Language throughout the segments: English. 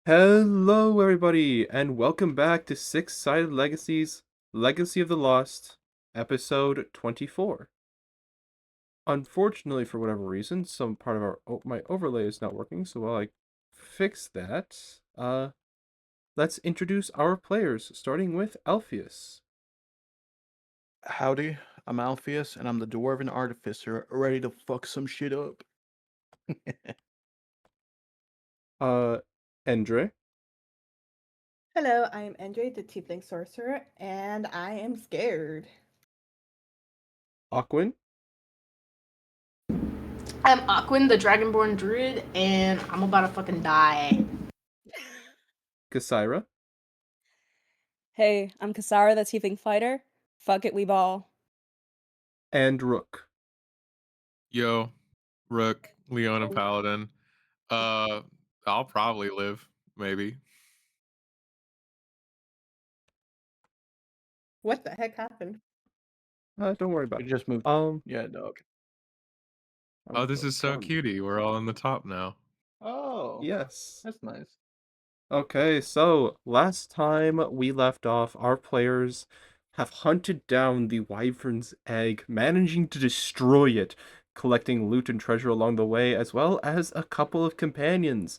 Hello, everybody, and welcome back to Six-Sided Legacies Legacy of the Lost, episode 24. Unfortunately, for whatever reason, some part of my overlay is not working, so while I fix that, let's introduce our players, starting with Alpheus. Howdy, I'm Alpheus, and I'm the Dwarven Artificer, ready to fuck some shit up. Uh, Endre, Hello, I am Andre, the Tiefling Sorcerer, and I am scared. Aquin, I'm Aquin, the Dragonborn Druid, and I'm about to fucking die. Kasira, Hey, I'm Kasara, the Tiefling Fighter. Fuck it, we ball. and Rook. Yo, Rook, Leon, and Paladin. I'll probably live, maybe. What the heck happened? Don't worry about We it. just moved. Um, Yeah, dog. Oh, this is so come. cutie. We're all on the top now. Oh, Yes. that's nice. Okay, so last time we left off, our players have hunted down the wyvern's egg, managing to destroy it, collecting loot and treasure along the way, as well as a couple of companions.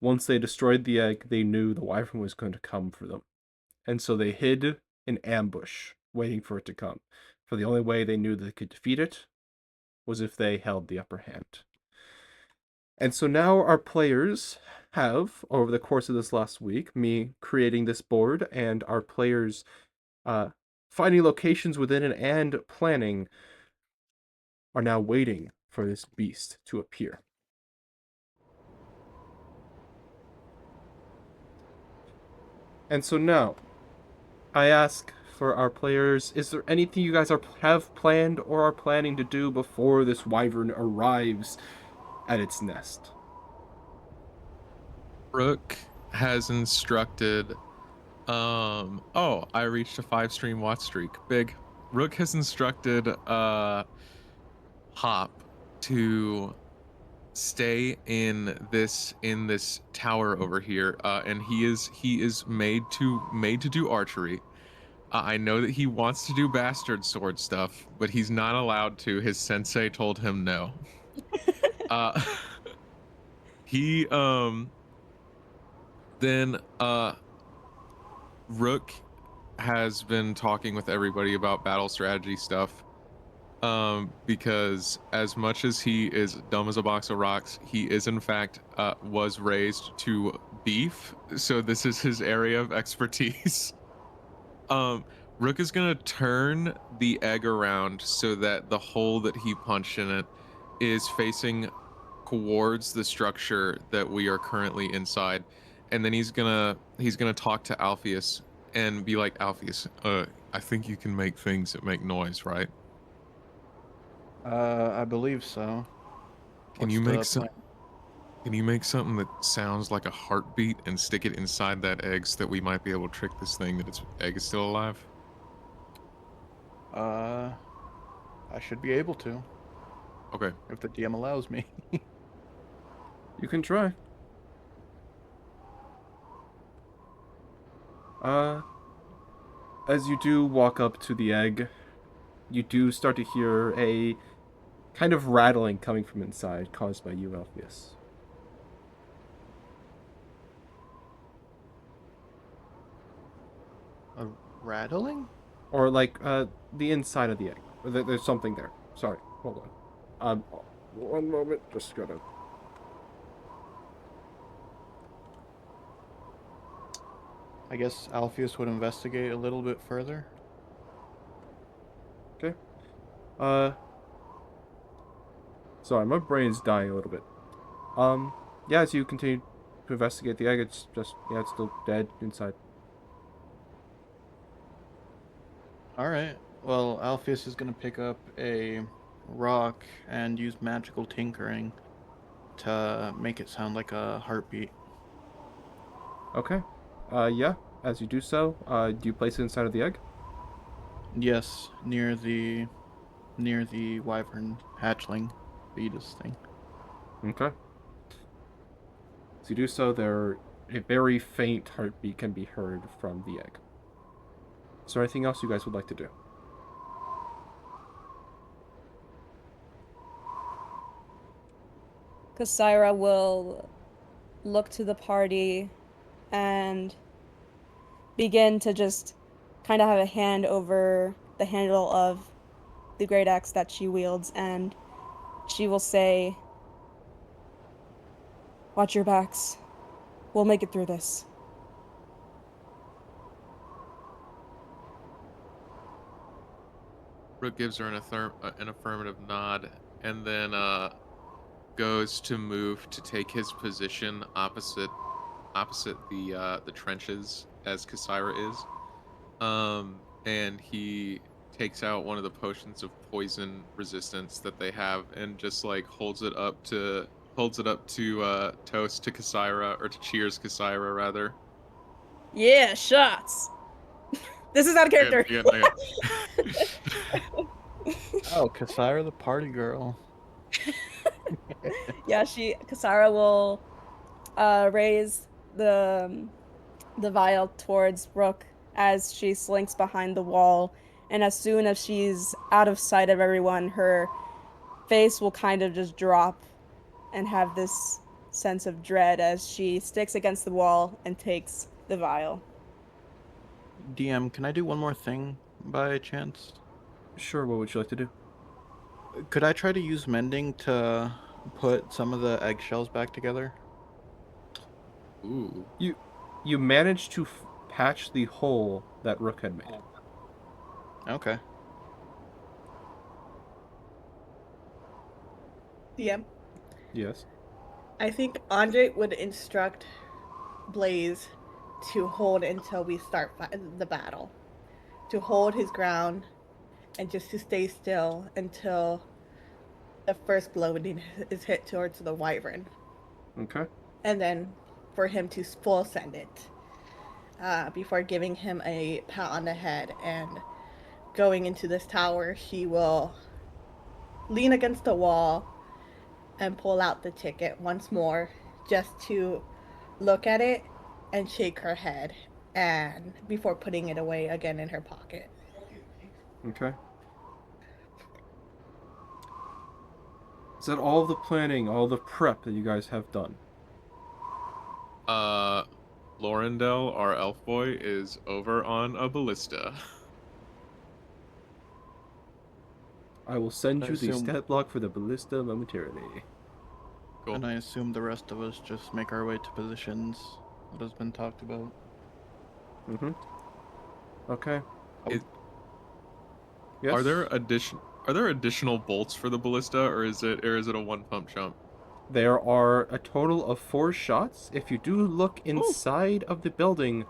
Once they destroyed the egg, they knew the wyvern was going to come for them. And so they hid in ambush, waiting for it to come. For the only way they knew they could defeat it was if they held the upper hand. And so now our players have, over the course of this last week, me creating this board and our players finding locations within it and planning, are now waiting for this beast to appear. And so now, I ask for our players, is there anything you guys have planned or are planning to do before this wyvern arrives at its nest? Rook has instructed. Oh, I reached a 5-stream watch streak. Big. Rook has instructed Hop to stay in this tower over here, and he is made to do archery. I know that he wants to do bastard sword stuff, but he's not allowed to. His sensei told him no. uh he then Rook has been talking with everybody about battle strategy stuff, because as much as he is dumb as a box of rocks, he is in fact was raised to beef, so this is his area of expertise. um Rook is gonna turn the egg around so that the hole that he punched in it is facing towards the structure that we are currently inside, and then he's gonna talk to Alpheus and be like, Alpheus, I think you can make things that make noise, right? I believe so. Can What's you the make some? plan? Can you make something that sounds like a heartbeat and stick it inside that egg so that we might be able to trick this thing that its egg is still alive? I should be able to, Okay. if the DM allows me. You can try. As you do walk up to the egg, you do start to hear a kind of rattling coming from inside, caused by you, Alpheus. A rattling? Or like the inside of the egg. There's something there. Sorry, hold on. One moment. Just gotta. I guess Alpheus would investigate a little bit further. Okay. Uh. Sorry, my brain's dying a little bit. Yeah. As you continue to investigate the egg, it's just it's still dead inside. Alright, well, Alpheus is gonna pick up a rock and use magical tinkering to make it sound like a heartbeat. Okay. Yeah. As you do so, do you place it inside of the egg? Yes, near the wyvern hatchling fetus thing. Okay. As you do so, a very faint heartbeat can be heard from the egg. Is there anything else you guys would like to do? Kasira will look to the party and begin to just kind of have a hand over the handle of the great axe that she wields, and she will say, "Watch your backs. We'll make it through this." Rook gives her an affirmative nod, and then goes to move to take his position opposite the trenches as Kasira is. And he takes out one of the potions of poison resistance that they have, and just like holds it up to toast to Kasira, or to cheers Kasira rather. Yeah, shots. This is out of character. Oh, Kasira the party girl. Yeah, Kasara will raise the vial towards Rook as she slinks behind the wall, and as soon as she's out of sight of everyone, her face will kind of just drop and have this sense of dread as she sticks against the wall and takes the vial. DM, can I do one more thing by chance? Sure, what would you like to do? Could I try to use mending to put some of the eggshells back together? Ooh. You managed to patch the hole that Rook had made. Okay. DM. Yes. I think Andre would instruct Blaze to hold until we start the battle. To hold his ground and just to stay still until the first blow is hit towards the wyvern. Okay. And then for him to full send it before giving him a pat on the head. And going into this tower, he will lean against the wall and pull out the ticket once more just to look at it and shake her head, and before putting it away again in her pocket. Okay. Is that all the planning, all the prep that you guys have done? Lorendel, our elf boy, is over on a ballista. I will send I you the assume- stat block for the ballista momentarily. Cool. And I assume the rest of us just make our way to positions that has been talked about. Mm-hmm. Okay. Is- Yes? Are there additional bolts for the ballista, or is it a one pump jump? There are a total of 4 shots. If you do look inside of the building,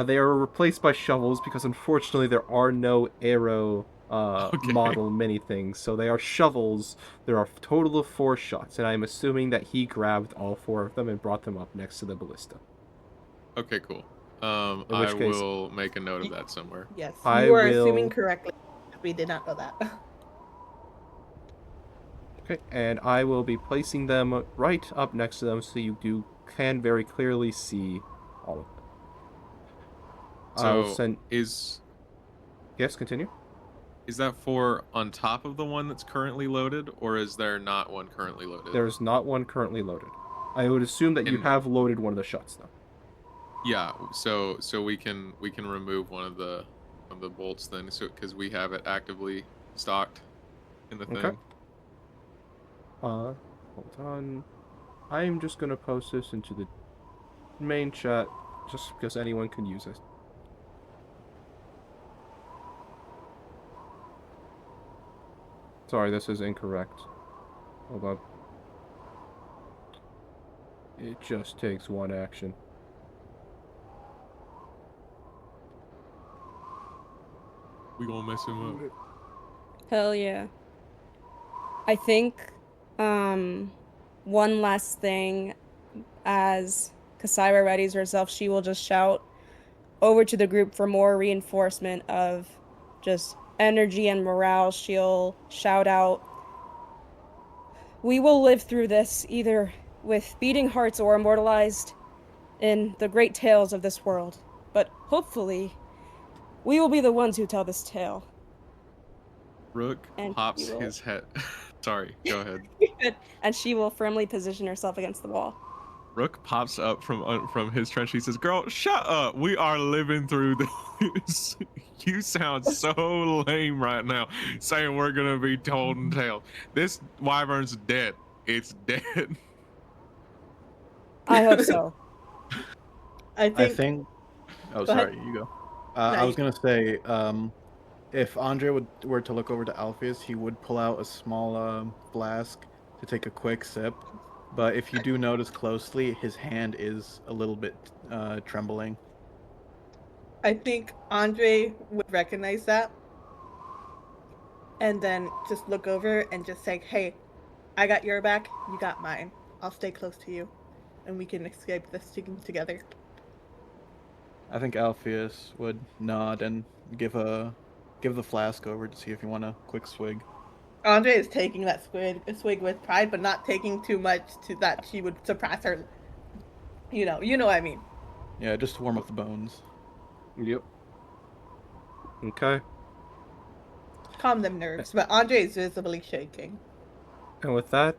they are replaced by shovels because unfortunately there are no arrow Okay. model mini things. So they are shovels. There are a total of 4 shots, and I'm assuming that he grabbed all 4 of them and brought them up next to the ballista. Okay, cool. In which I case- will make a note of that somewhere. Yes, I you are will- assuming correctly. We did not know that. Okay, and I will be placing them right up next to them so you can very clearly see all of them. I'll So send... is Yes, continue. that 4 on top of the one that's currently loaded, or is there not one currently loaded? There's not one currently loaded. I would assume that you And- have loaded one of the shots, though. Yeah, so we can remove one of the bolts then, so because we have it actively stocked in the thing. Okay. Hold on. I'm just gonna post this into the main chat, just because anyone can use it. Sorry, this is incorrect. Hold on. It just takes one action. We gonna mess him up. Hell yeah. I think one last thing, as Kasira readies herself, she will just shout over to the group for more reinforcement of just energy and morale. She'll shout out, "We will live through this. Either with beating hearts or immortalized in the great tales of this world. But hopefully, we will be the ones who tell this tale. Rook And he pops will, his head. Sorry, go ahead. and she will firmly position herself against the wall. Rook pops up from his trench. He says, "Girl, shut up. We are living through this. You sound so lame right now, saying we're gonna be told and tale. This wyvern's dead. It's dead." I hope so. I I think. think. Oh, Go ahead. sorry. You go. No, I was you. gonna say, if Andre were to look over to Alpheus, he would pull out a small flask to take a quick sip. But if you do notice closely, his hand is a little bit trembling. I think Andre would recognize that and then just look over and just say, "Hey, I got your back. You got mine. I'll stay close to you, and we can escape this thing together." I think Alpheus would nod and give the flask over to see if you want a quick swig. Andre is taking that swig with pride, but not taking too much to that she would surpass her. You know what I mean. Yeah, just to warm up the bones. Yep. Okay. Calm them nerves, but Andre is visibly shaking. And with that,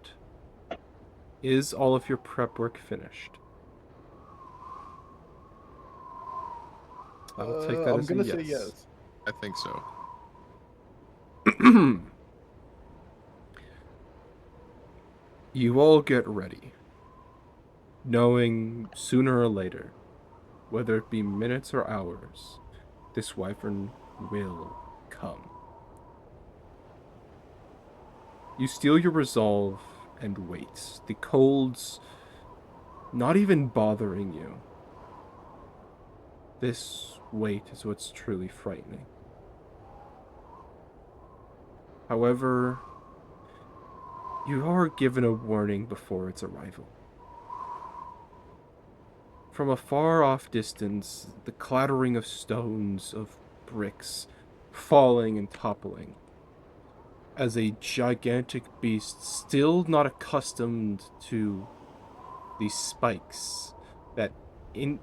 is all of your prep work finished? I will take that I'm as a gonna say yes. yes. I think so. You all get ready, knowing sooner or later, whether it be minutes or hours, this wyvern will come. You steel your resolve and wait, the colds not even bothering you. This wait is what's truly frightening. However, you are given a warning before its arrival. From a far off distance, the clattering of stones, of bricks, falling and toppling, as a gigantic beast, still not accustomed to the spikes that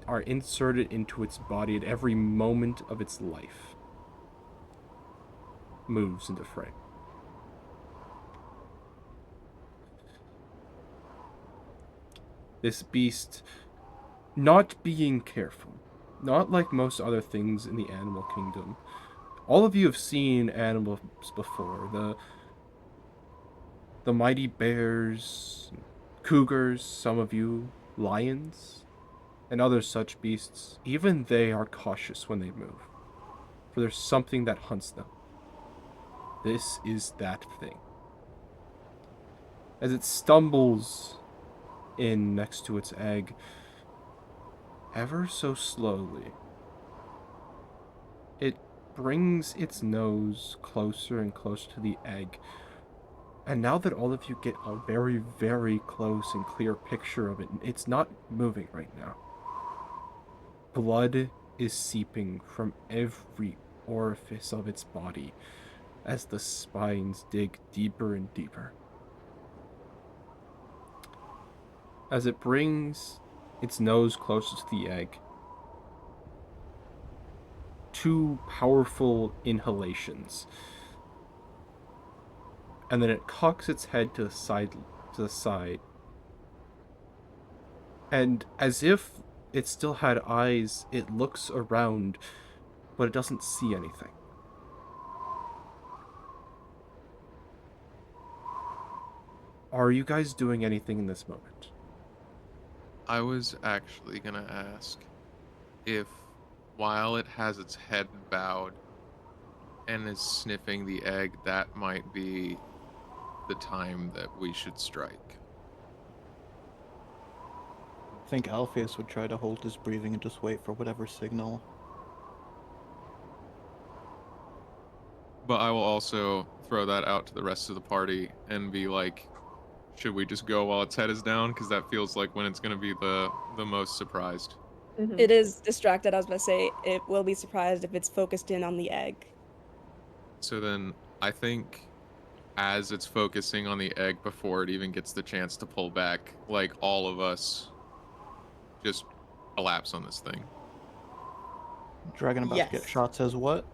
are inserted into its body at every moment of its life, moves into frame. This beast, not being careful, not like most other things in the animal kingdom. All of you have seen animals before. The mighty bears, cougars, some of you lions, and other such beasts. Even they are cautious when they move, for there's something that hunts them. This is that thing. As it stumbles in next to its egg, ever so slowly, it brings its nose closer and closer to the egg. And now that all of you get a very, very close and clear picture of it, it's not moving right now. Blood is seeping from every orifice of its body as the spines dig deeper and deeper. As it brings its nose closer to the egg, two powerful inhalations, and then it cocks its head to the side, and as if it still had eyes, it looks around, but it doesn't see anything. Are you guys doing anything in this moment? I was actually gonna ask if, while it has its head bowed and is sniffing the egg, that might be the time that we should strike. I think Alpheus would try to hold his breathing and just wait for whatever signal. But I will also throw that out to the rest of the party and be like, should we just go while its head is down? Because that feels like when it's going to be the most surprised. Mm-hmm. It is distracted. I was about to say it will be surprised if it's focused in on the egg. So then I think as it's focusing on the egg before it even gets the chance to pull back, like all of us just collapse on this thing. Dragon about to get Yes. shot says what?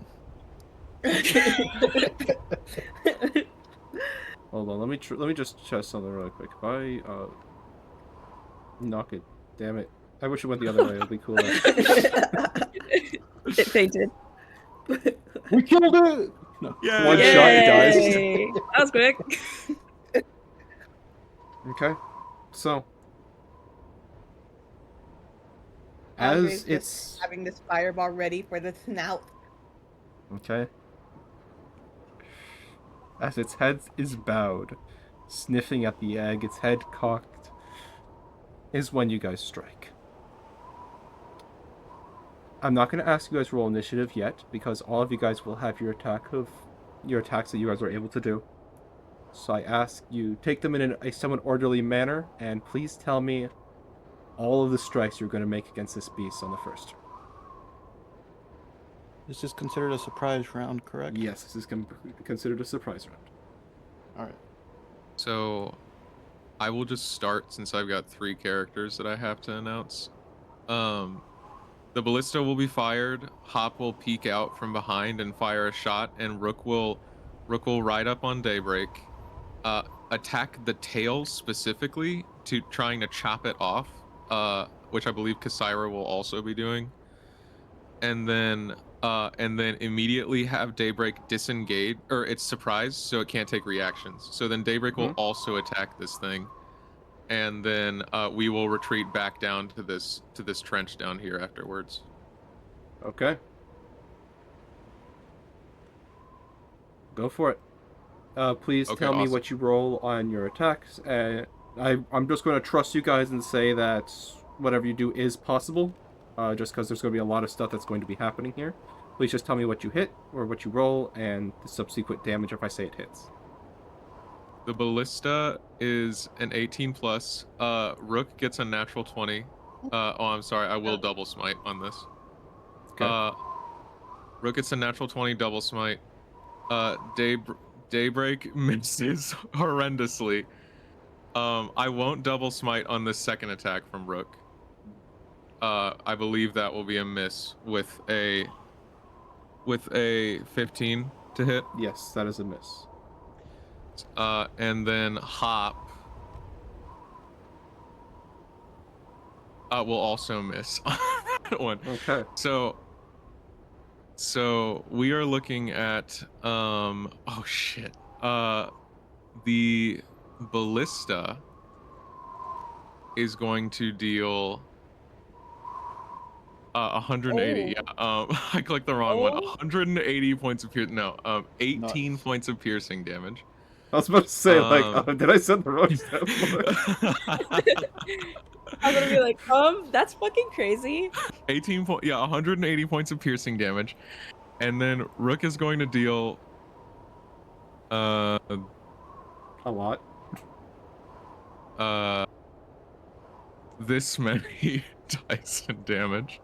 Hold on, let me just check something really quick. If I knock it, damn it! I wish it went the other way. It'd be cooler. It fainted. We killed it! No. Yeah. One shot, it dies. Yay! That was quick. Okay, so Andre's as just it's having this fireball ready for the snout. okay, as its head is bowed, sniffing at the egg, its head cocked, is when you guys strike. I'm not going to ask you guys to roll initiative yet, because all of you guys will have your attacks that you guys are able to do. So I ask you, take them in a somewhat orderly manner, and please tell me all of the strikes you're going to make against this beast on the first. This is considered a surprise round, correct? Yes, this is considered a surprise round. Alright. So I will just start since I've got 3 characters that I have to announce. The ballista will be fired, Hop will peek out from behind and fire a shot, and Rook will ride up on Daybreak, attack the tail specifically to trying to chop it off, which I believe Kasaira will also be doing. And then immediately have Daybreak disengage, or it's surprised, so it can't take reactions. So then Daybreak will also attack this thing, and then we will retreat back down to this trench down here afterwards. Okay. Go for it. Please Okay, tell me awesome. what you roll on your attacks. I'm just going to trust you guys and say that whatever you do is possible, just because there's going to be a lot of stuff that's going to be happening here. Please just tell me what you hit or what you roll and the subsequent damage if I say it hits. The ballista is an 18 plus. Rook gets a natural 20. I'm sorry, I will double smite on this. Okay. Rook gets a natural 20 double smite. Daybreak misses horrendously. I won't double smite on the second attack from Rook. I believe that will be a miss with a 15 to hit. Yes, that is a miss. And then Hop will also miss on that one. Okay. So we are looking at oh shit. The ballista is going to deal 180. Yeah. I clicked the wrong one. 180 points of piercing. No, 18 Nice. points of piercing damage. I was about to say, did I send the wrong step? I'm gonna be like, that's fucking crazy. 180 points of piercing damage, and then Rook is going to deal a lot. This many dice in damage.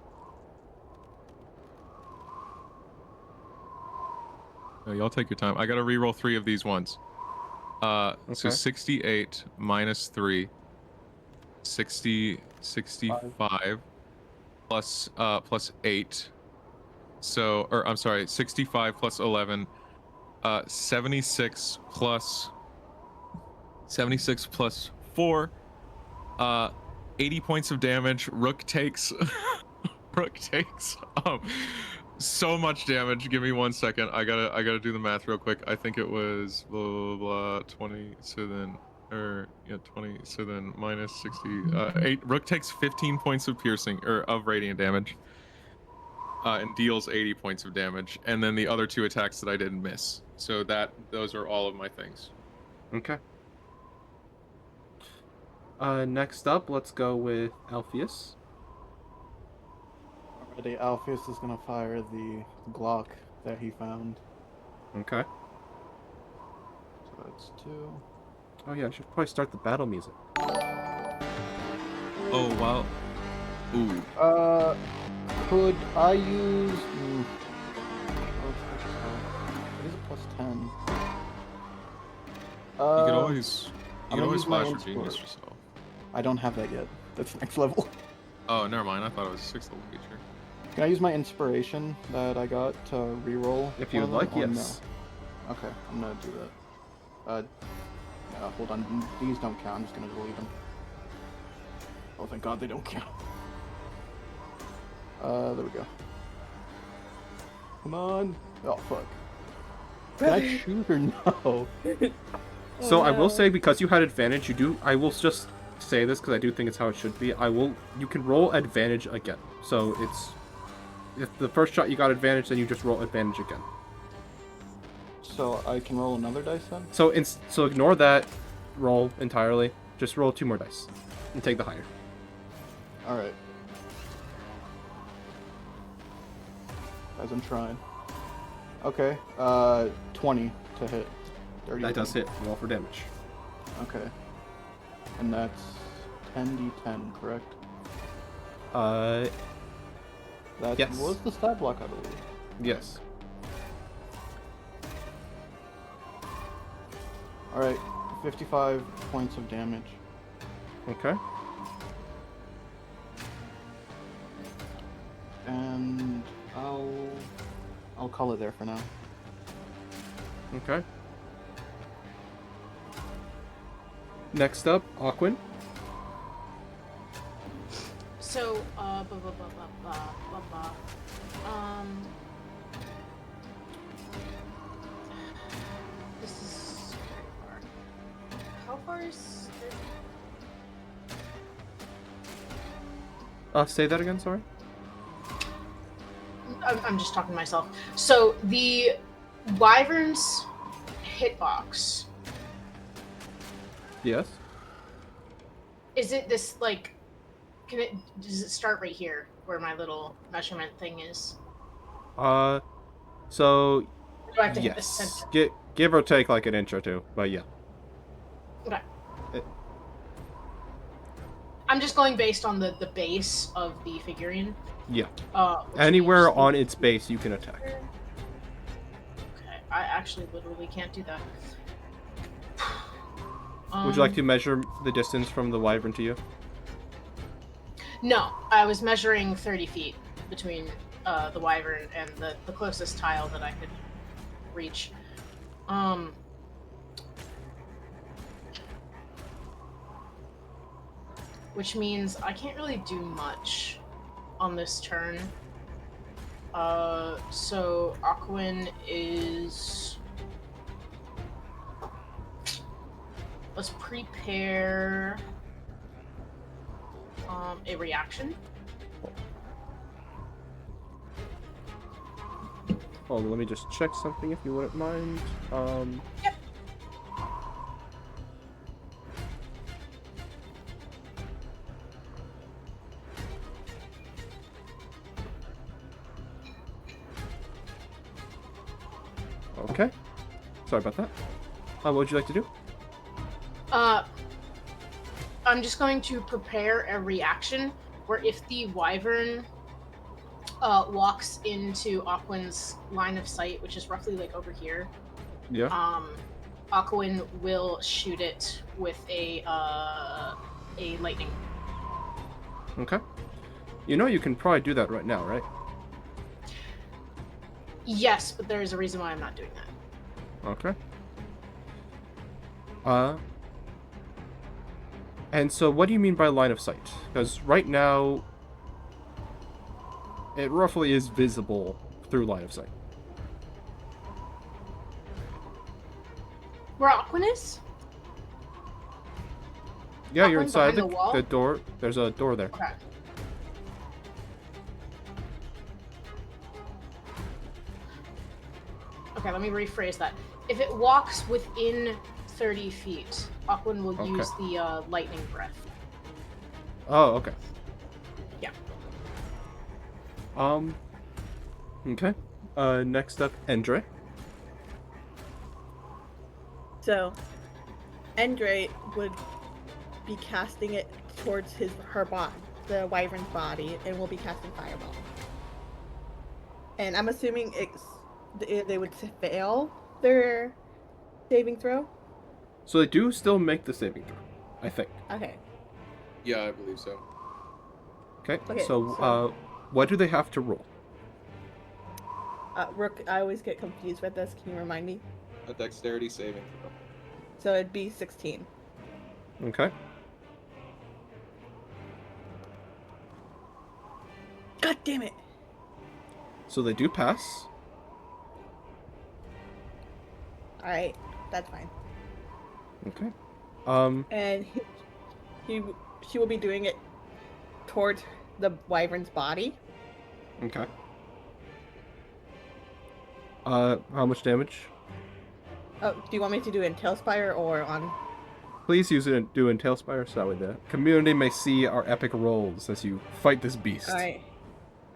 Oh, y'all take your time. I gotta reroll 3 of these ones. So Okay. 68 minus 3. 65 plus 8. So, or I'm sorry, 65 plus 11. 76 plus 4. 80 points of damage. Rook takes so much damage. Give me 1 second. I gotta do the math real quick. I think it was blah blah blah 20. So then 20. So then minus 60. 8. Rook takes 15 points of piercing or of radiant damage. And deals 80 points of damage. And then the other 2 attacks that I didn't miss. So those are all of my things. Okay. Next up, let's go with Alpheus. Alrighty, Alpheus is gonna fire the Glock that he found. Okay. So that's 2. Oh yeah, I should probably start the battle music. Oh wow. Ooh. Could I use... It is a plus 10. You could always I'm gonna use my flash or genius inspire. yourself. I don't have that yet. That's next level. Oh, never mind. I thought it was a 6th level feature. Can I use my inspiration that I got to reroll? If one you'd of them, like, or yes. No? Okay, I'm gonna do that. Hold on. These don't count. I'm just gonna delete them. Oh, thank God they don't count. There we go. Come on. Oh, fuck. Can I shoot or no? So I will no. say, because you had advantage, I will just say this because I do think it's how it should be. You can roll advantage again. So if the first shot you got advantage, then you just roll advantage again. So I can roll another dice then? So ignore that roll entirely. Just roll 2 more dice and take the higher. Alright. Guys, I'm trying. Okay, 20 to hit. 30 That does hit. Roll for damage. Okay. And that's 10d10, correct? That Yes. was the stat block, I believe. Yes. Alright, 55 points of damage. Okay. And I'll call it there for now. Okay. Next up, Aquin. So, this is very far. How far is Say that again, sorry. I'm just talking to myself. So the wyvern's hitbox, Yes. is it this like? Does it start right here where my little measurement thing is? So Or do I have to hit the yes. center? Give or take like an inch or two, but yeah. Okay. It- I'm just going based on the base of the figurine. Yeah. Which Anywhere means- on its base you can attack. Okay. I actually literally can't do that. Would you like to measure the distance from the wyvern to you? No, I was measuring 30 feet between the wyvern and the closest tile that I could reach. Which means I can't really do much on this turn. So Aquin is... Let's prepare a reaction. Hold on, let me just check something if you wouldn't mind. Yep. Okay. Sorry about that. What would you like to do? I'm just going to prepare a reaction where if the wyvern walks into Aquin's line of sight, which is roughly like over here, Yeah. Aquin will shoot it with a lightning. Okay. You know you can probably do that right now, right? Yes, but there is a reason why I'm not doing that. Okay. And so what do you mean by line of sight? Because right now, it roughly is visible through line of sight. Where Aquin is? Yeah, you're Aquin inside behind the wall? the door. There's a door there. Okay. Okay, let me rephrase that. If it walks within 30 feet, Aquin will Okay. use the lightning breath. Oh, okay. Yeah. Okay. Next up, Endre. So, Endre would be casting it towards her body, the wyvern's body, and will be casting fireball. And I'm assuming they would fail their saving throw. So they do still make the saving throw, I think. Okay. Yeah, I believe so. Okay, Okay, so, so- what do they have to roll? Rook, I always get confused with this. Can you remind me? A dexterity saving throw. So it'd be 16. Okay. God damn it! So they do pass. Alright, that's fine. Okay. And he she will be doing it towards the wyvern's body. Okay. How much damage? Oh, do you want me to do it in Tailspire or on? Please use it and do in Tailspire so that way the community may see our epic rolls as you fight this beast. Alright.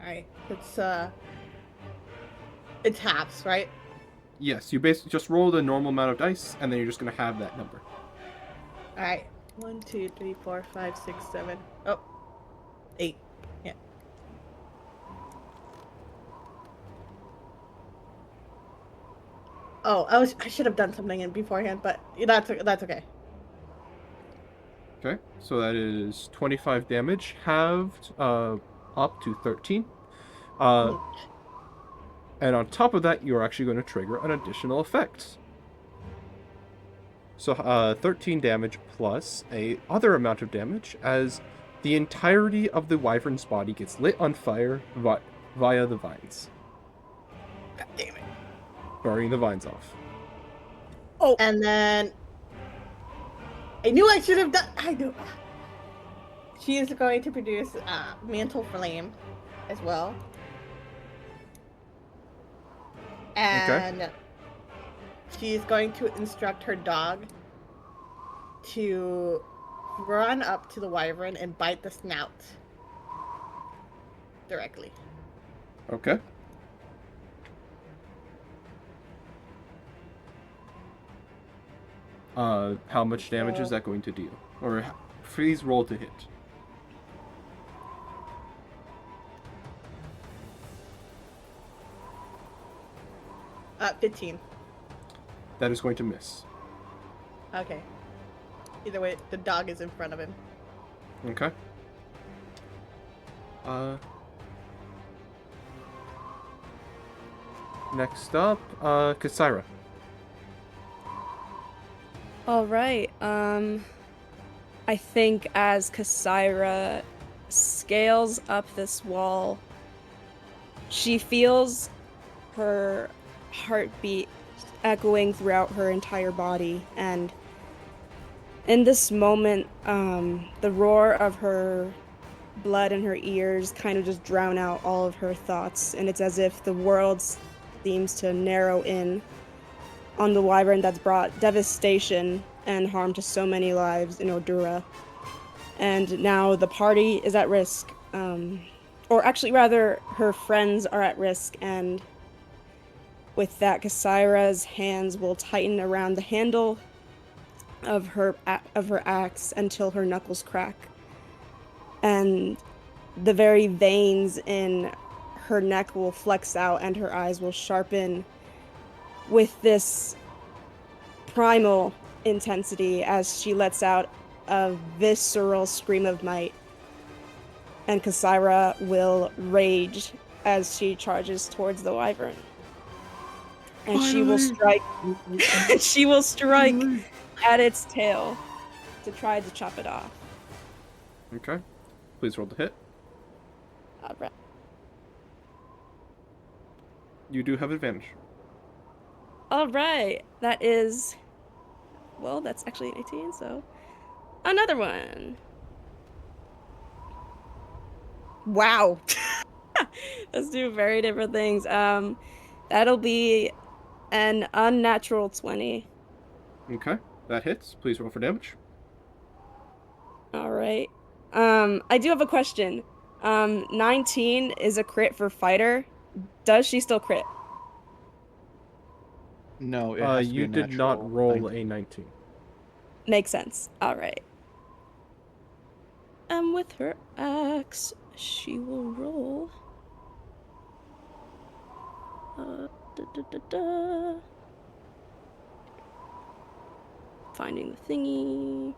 Alright. It's halves, right? Yes, you basically just roll the normal amount of dice, and then you're just gonna have that number. Alright. 1, 2, 3, 4, 5, 6, 7. Oh. 8. Yeah. Oh, I should have done something in beforehand, but that's okay. Okay, so that is 25 damage, halved, up to 13. Uh, and on top of that, you're actually going to trigger an additional effect. So, 13 damage plus a other amount of damage as the entirety of the wyvern's body gets lit on fire via the vines, God damn it. burning the vines off. Oh, and then I knew I should have done. I knew. She is going to produce mantle flame as well, and she is going to instruct her dog to run up to the wyvern and bite the snout directly. Okay. How much damage is that going to deal? Or please roll to hit. 15. That is going to miss. Okay. Either way, the dog is in front of him. Okay. Next up, Kasaira. All right. I think as Kasaira scales up this wall, she feels her heartbeat echoing throughout her entire body, and in this moment, the roar of her blood in her ears kind of just drown out all of her thoughts, and it's as if the world seems to narrow in on the wyvern that's brought devastation and harm to so many lives in Ordura. And now the party is at risk. Or actually, rather, her friends are at risk, and with that, Kasaira's hands will tighten around the handle of her axe until her knuckles crack. And the very veins in her neck will flex out and her eyes will sharpen with this primal intensity as she lets out a visceral scream of might. And Kasaira will rage as she charges towards the wyvern. And she will strike she will strike at its tail to try to chop it off. Okay. Please roll to hit. Alright. You do have advantage. Alright. That is, well, that's actually an 18, so another one. Wow. Let's do very different things. That'll be an unnatural 20. Okay. That hits. Please roll for damage. Alright. I do have a question. 19 is a crit for fighter. Does she still crit? No, it has to be You a did not natural roll 19. a 19. Makes sense. Alright. With her axe, she will roll. Da, da, da, da. finding the thingy.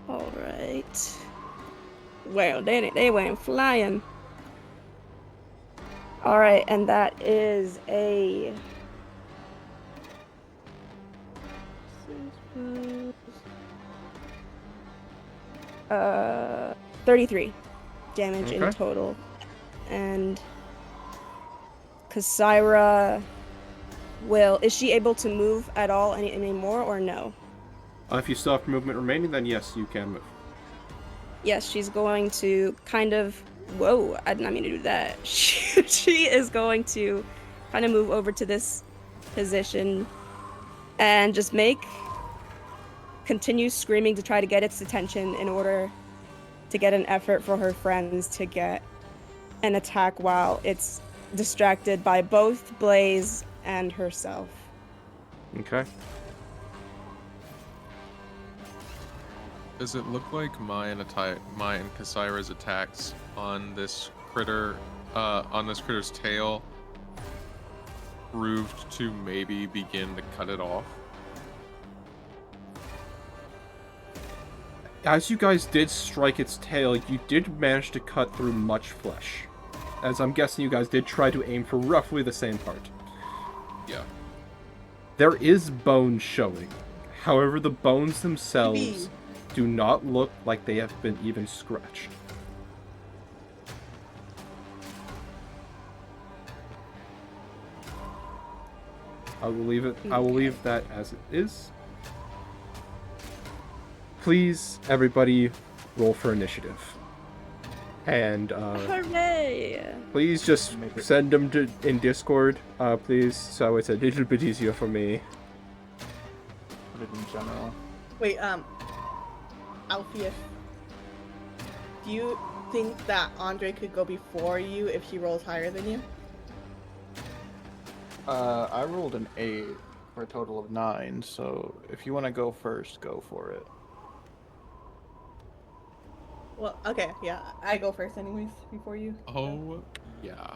All right. Well, they went flying. All right, and that is a 33 damage in Okay. total. And Kasaira is she able to move at all anymore or no? If you still have movement remaining, then yes, you can move. Yes, she's going to kind of. Whoa, I did not mean to do that. She is going to kind of move over to this position and just continue screaming to try to get its attention in order to get an effort for her friends to get an attack while it's distracted by both Blaze and herself. Okay. Does it look like my and Kasaira's attacks on this critter, on this critter's tail, proved to maybe begin to cut it off? As you guys did strike its tail, you did manage to cut through much flesh. As I'm guessing you guys did try to aim for roughly the same part. Yeah. There is bone showing. However, the bones themselves do not look like they have been even scratched. I will leave it. I will leave that as it is. Please, everybody, roll for initiative. And Hooray! please just send them in Discord, please, so it's a little bit easier for me. Put it in general. Wait, Alpheus, do you think that Andre could go before you if he rolls higher than you? I rolled an 8 for a total of 9, so if you want to go first, go for it. Well, okay, yeah, I go first anyways, before you. Oh, yeah.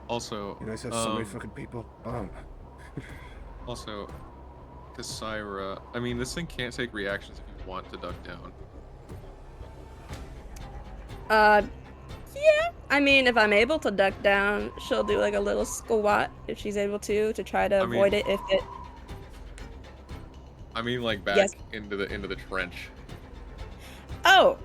Also, You guys have so many fucking people. Also, Kasaira, I mean, this thing can't take reactions if you want to duck down. Yeah. I mean, if I'm able to duck down, she'll do like a little squat if she's able to try to avoid it if it. I mean, like back Yes. into the trench. Oh.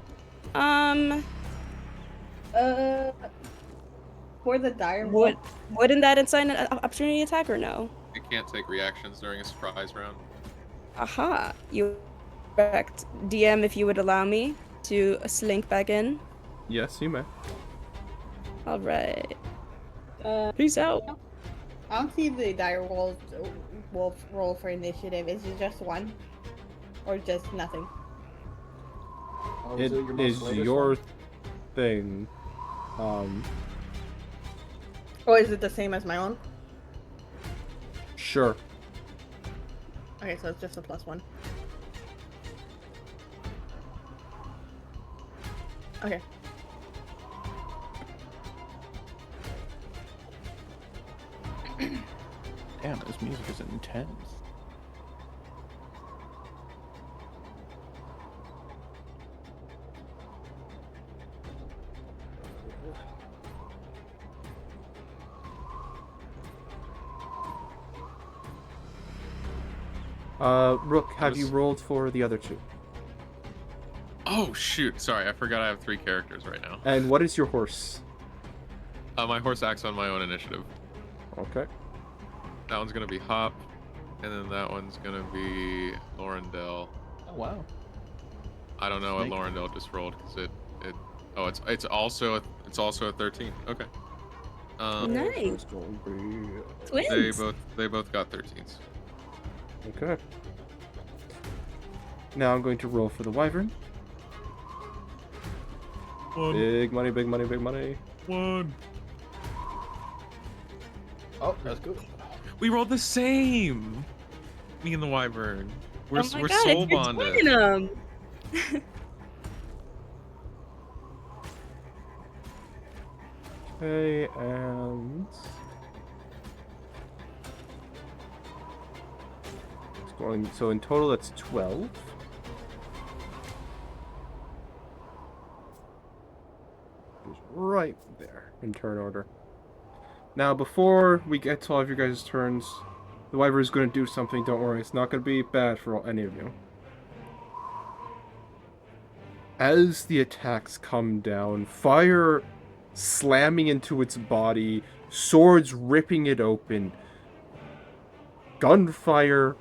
For the dire wolf, Wouldn't that incite an opportunity attack or no? It can't take reactions during a surprise round. Aha. You correct. DM, if you would allow me to slink back in. Yes, you may. All right. Peace out. I don't see the dire wolf roll for initiative. Is it just one? Or just nothing? Oh, It your most is latest your one? thing. Or is it the same as my own? Sure. Okay, so it's just a +1. Okay. Damn, this music is intense. Rook, have you Yes. rolled for the other two? Oh shoot! Sorry, I forgot I have 3 characters right now. And what is your horse? My horse acts on my own initiative. Okay. That one's gonna be Hop, and then that one's gonna be Lorendell. Oh wow. I don't know Snake. what Lorendell just rolled because it's also a 13. Okay. Nice. It's gonna be... Twins. They both got 13s. Okay. Now I'm going to roll for the wyvern. One. Big money, big money, big money. One. Oh, that's good. We rolled the same. Me and the wyvern. We're Oh my we're God, soul it's your bonded. twin, Okay, and it's going. So in total, that's 12. Just right there in turn order. Now, before we get to all of your guys' turns, the wyvern is going to do something. Don't worry, it's not going to be bad for any of you. As the attacks come down, fire slamming into its body, swords ripping it open, gunfire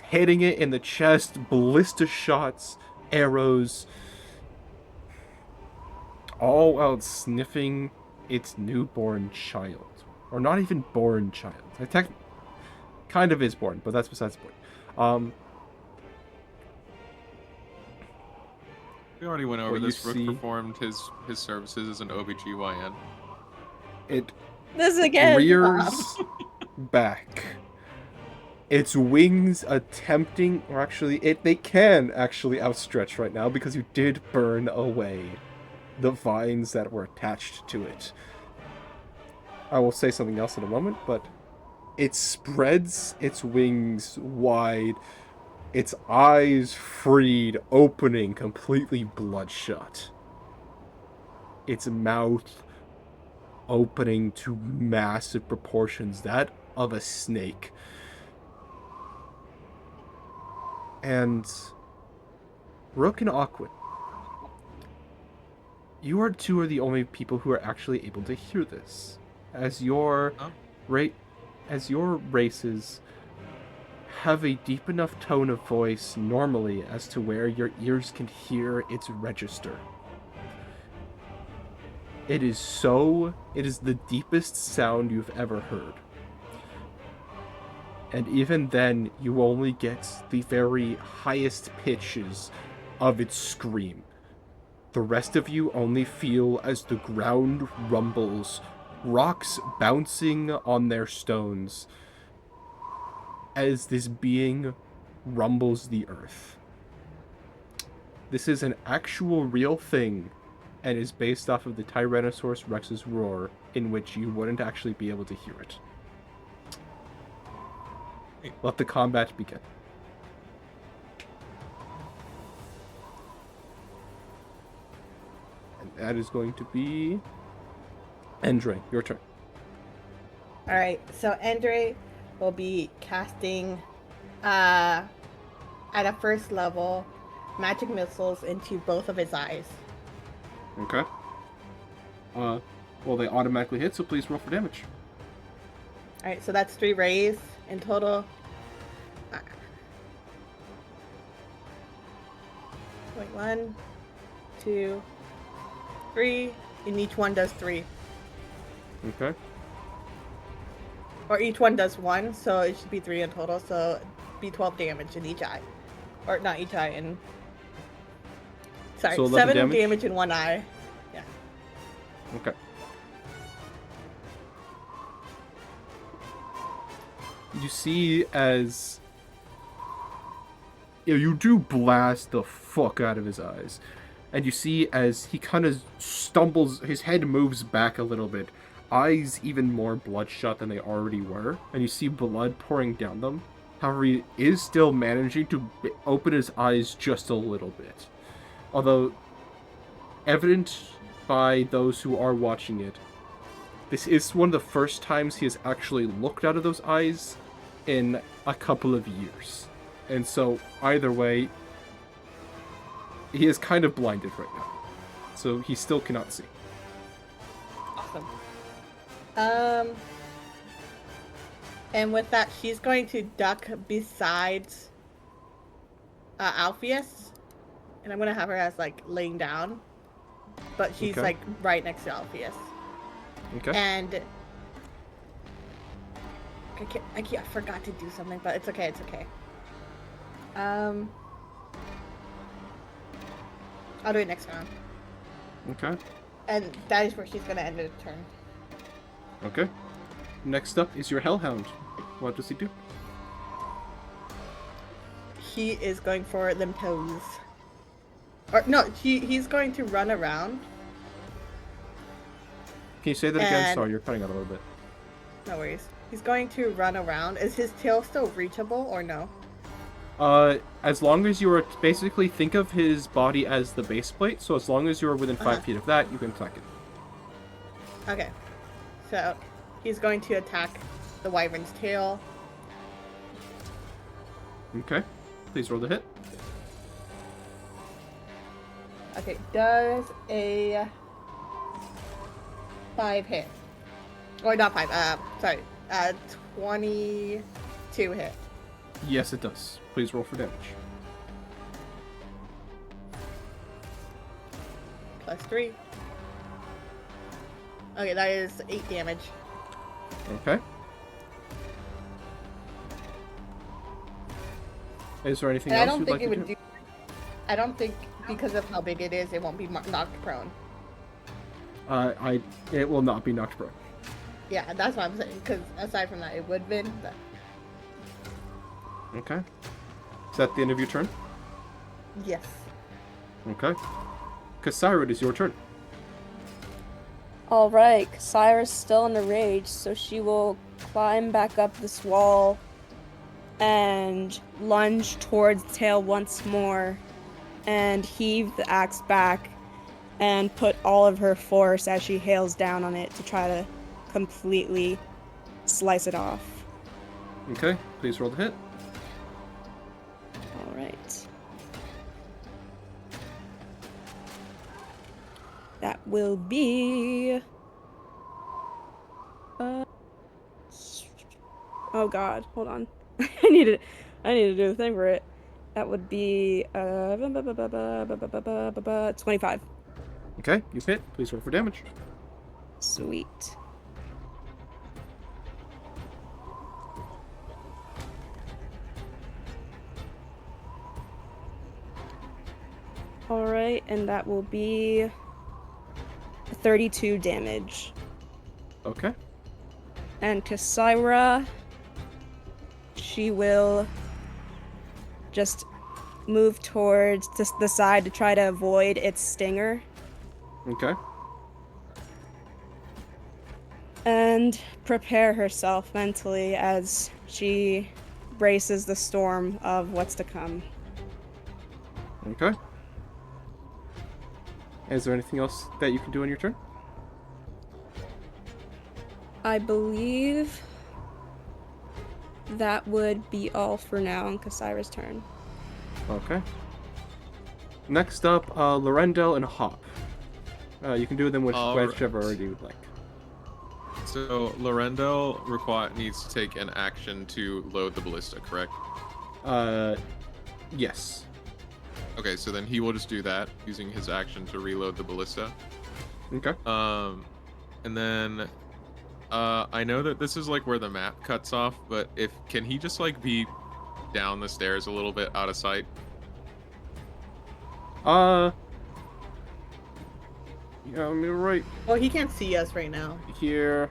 hitting it in the chest, ballista shots, arrows, all while sniffing its newborn child. Or not even born child. Kind of is born, but that's besides the point. We already went over What you this. Rook see- performed his services as an OBGYN. It This again. rears back. Its wings attempting, or actually, they can actually outstretch right now because you did burn away the vines that were attached to it. I will say something else in a moment, but it spreads its wings wide, its eyes freed, opening completely bloodshot. Its mouth opening to massive proportions, that of a snake. And Rook and Aquin, you are two of the only people who are actually able to hear this, as your races have a deep enough tone of voice normally as to where your ears can hear its register. It is the deepest sound you've ever heard. And even then, you only get the very highest pitches of its scream. The rest of you only feel as the ground rumbles, rocks bouncing on their stones, as this being rumbles the earth. This is an actual real thing, and is based off of the Tyrannosaurus Rex's roar, in which you wouldn't actually be able to hear it. Let the combat begin. And that is going to be Endre, your turn. Alright, so Andre will be casting at a first level magic missiles into both of his eyes. Okay. Well, they automatically hit, so please roll for damage. Alright, so that's 3 rays in total. Wait, 1, 2, 3, and each one does 3. Okay. Or each one does 1, so it should be 3 in total, so be 12 damage in each eye. Or not each eye, in... Sorry, So 7 damage? damage in one eye. Yeah. Okay. You see as you do blast the fuck out of his eyes. And you see as he kind of stumbles, his head moves back a little bit. Eyes even more bloodshot than they already were. And you see blood pouring down them. However, he is still managing to open his eyes just a little bit. Although, evident by those who are watching it, this is one of the first times he has actually looked out of those eyes in a couple of years. And so, either way, he is kind of blinded right now. So he still cannot see. Awesome. And with that, she's going to duck beside Alpheus. And I'm going to have her as, like, laying down. But she's, Okay. like, right next to Alpheus. Okay. And... I forgot to do something, but it's okay, it's okay. I'll do it next round. Okay. And that is where she's going to end her turn. Okay. Next up is your Hellhound. What does he do? He is going for them toes. Or no, he's going to run around. Can you say that again? And- Sorry, you're cutting out a little bit. No worries. He's going to run around. Is his tail still reachable or no? As long as you are basically think of his body as the base plate, so as long as you are within 5 feet of that, you can attack it. Okay. So he's going to attack the wyvern's tail. Okay. Please roll the hit. Okay, does a 5 hit? Or not 5, sorry, 22 hit. Yes, it does. Please roll for damage. Plus 3. Okay, that is 8 damage. Okay. Is there anything And I else don't you'd think like it to would do. I don't think because of how big it is, it won't be knocked prone. It will not be knocked prone. Yeah, that's what I'm saying. Because aside from that, it would have been. But... Okay. Is that the end of your turn? Yes. Okay. Kassira, it is your turn. Alright, Cyrus still in a rage, so she will climb back up this wall and lunge towards the tail once more and heave the axe back and put all of her force as she hails down on it to try to completely slice it off. Okay. Please roll the hit. Alright. That will be... Oh god, hold on. I need to do the thing for it. That would be 25. Okay, you hit. Please roll for damage. Sweet. Alright, and that will be 32 damage. Okay. And Kassira, she will just move towards the side to try to avoid its stinger. Okay. And prepare herself mentally as she braces the storm of what's to come. Okay. Is there anything else that you can do on your turn? I believe that would be all for now on Kassira's turn. Okay. Next up, Lorendel and Hop. You can do them with Alright. whichever order you would like. So Lorendel needs to take an action to load the ballista, correct? Yes. Okay, so then he will just do that using his action to reload the ballista. Okay. And then I know that this is like where the map cuts off, but can he just like be down the stairs a little bit out of sight? Yeah, I mean, right Well, he can't see us right now. here.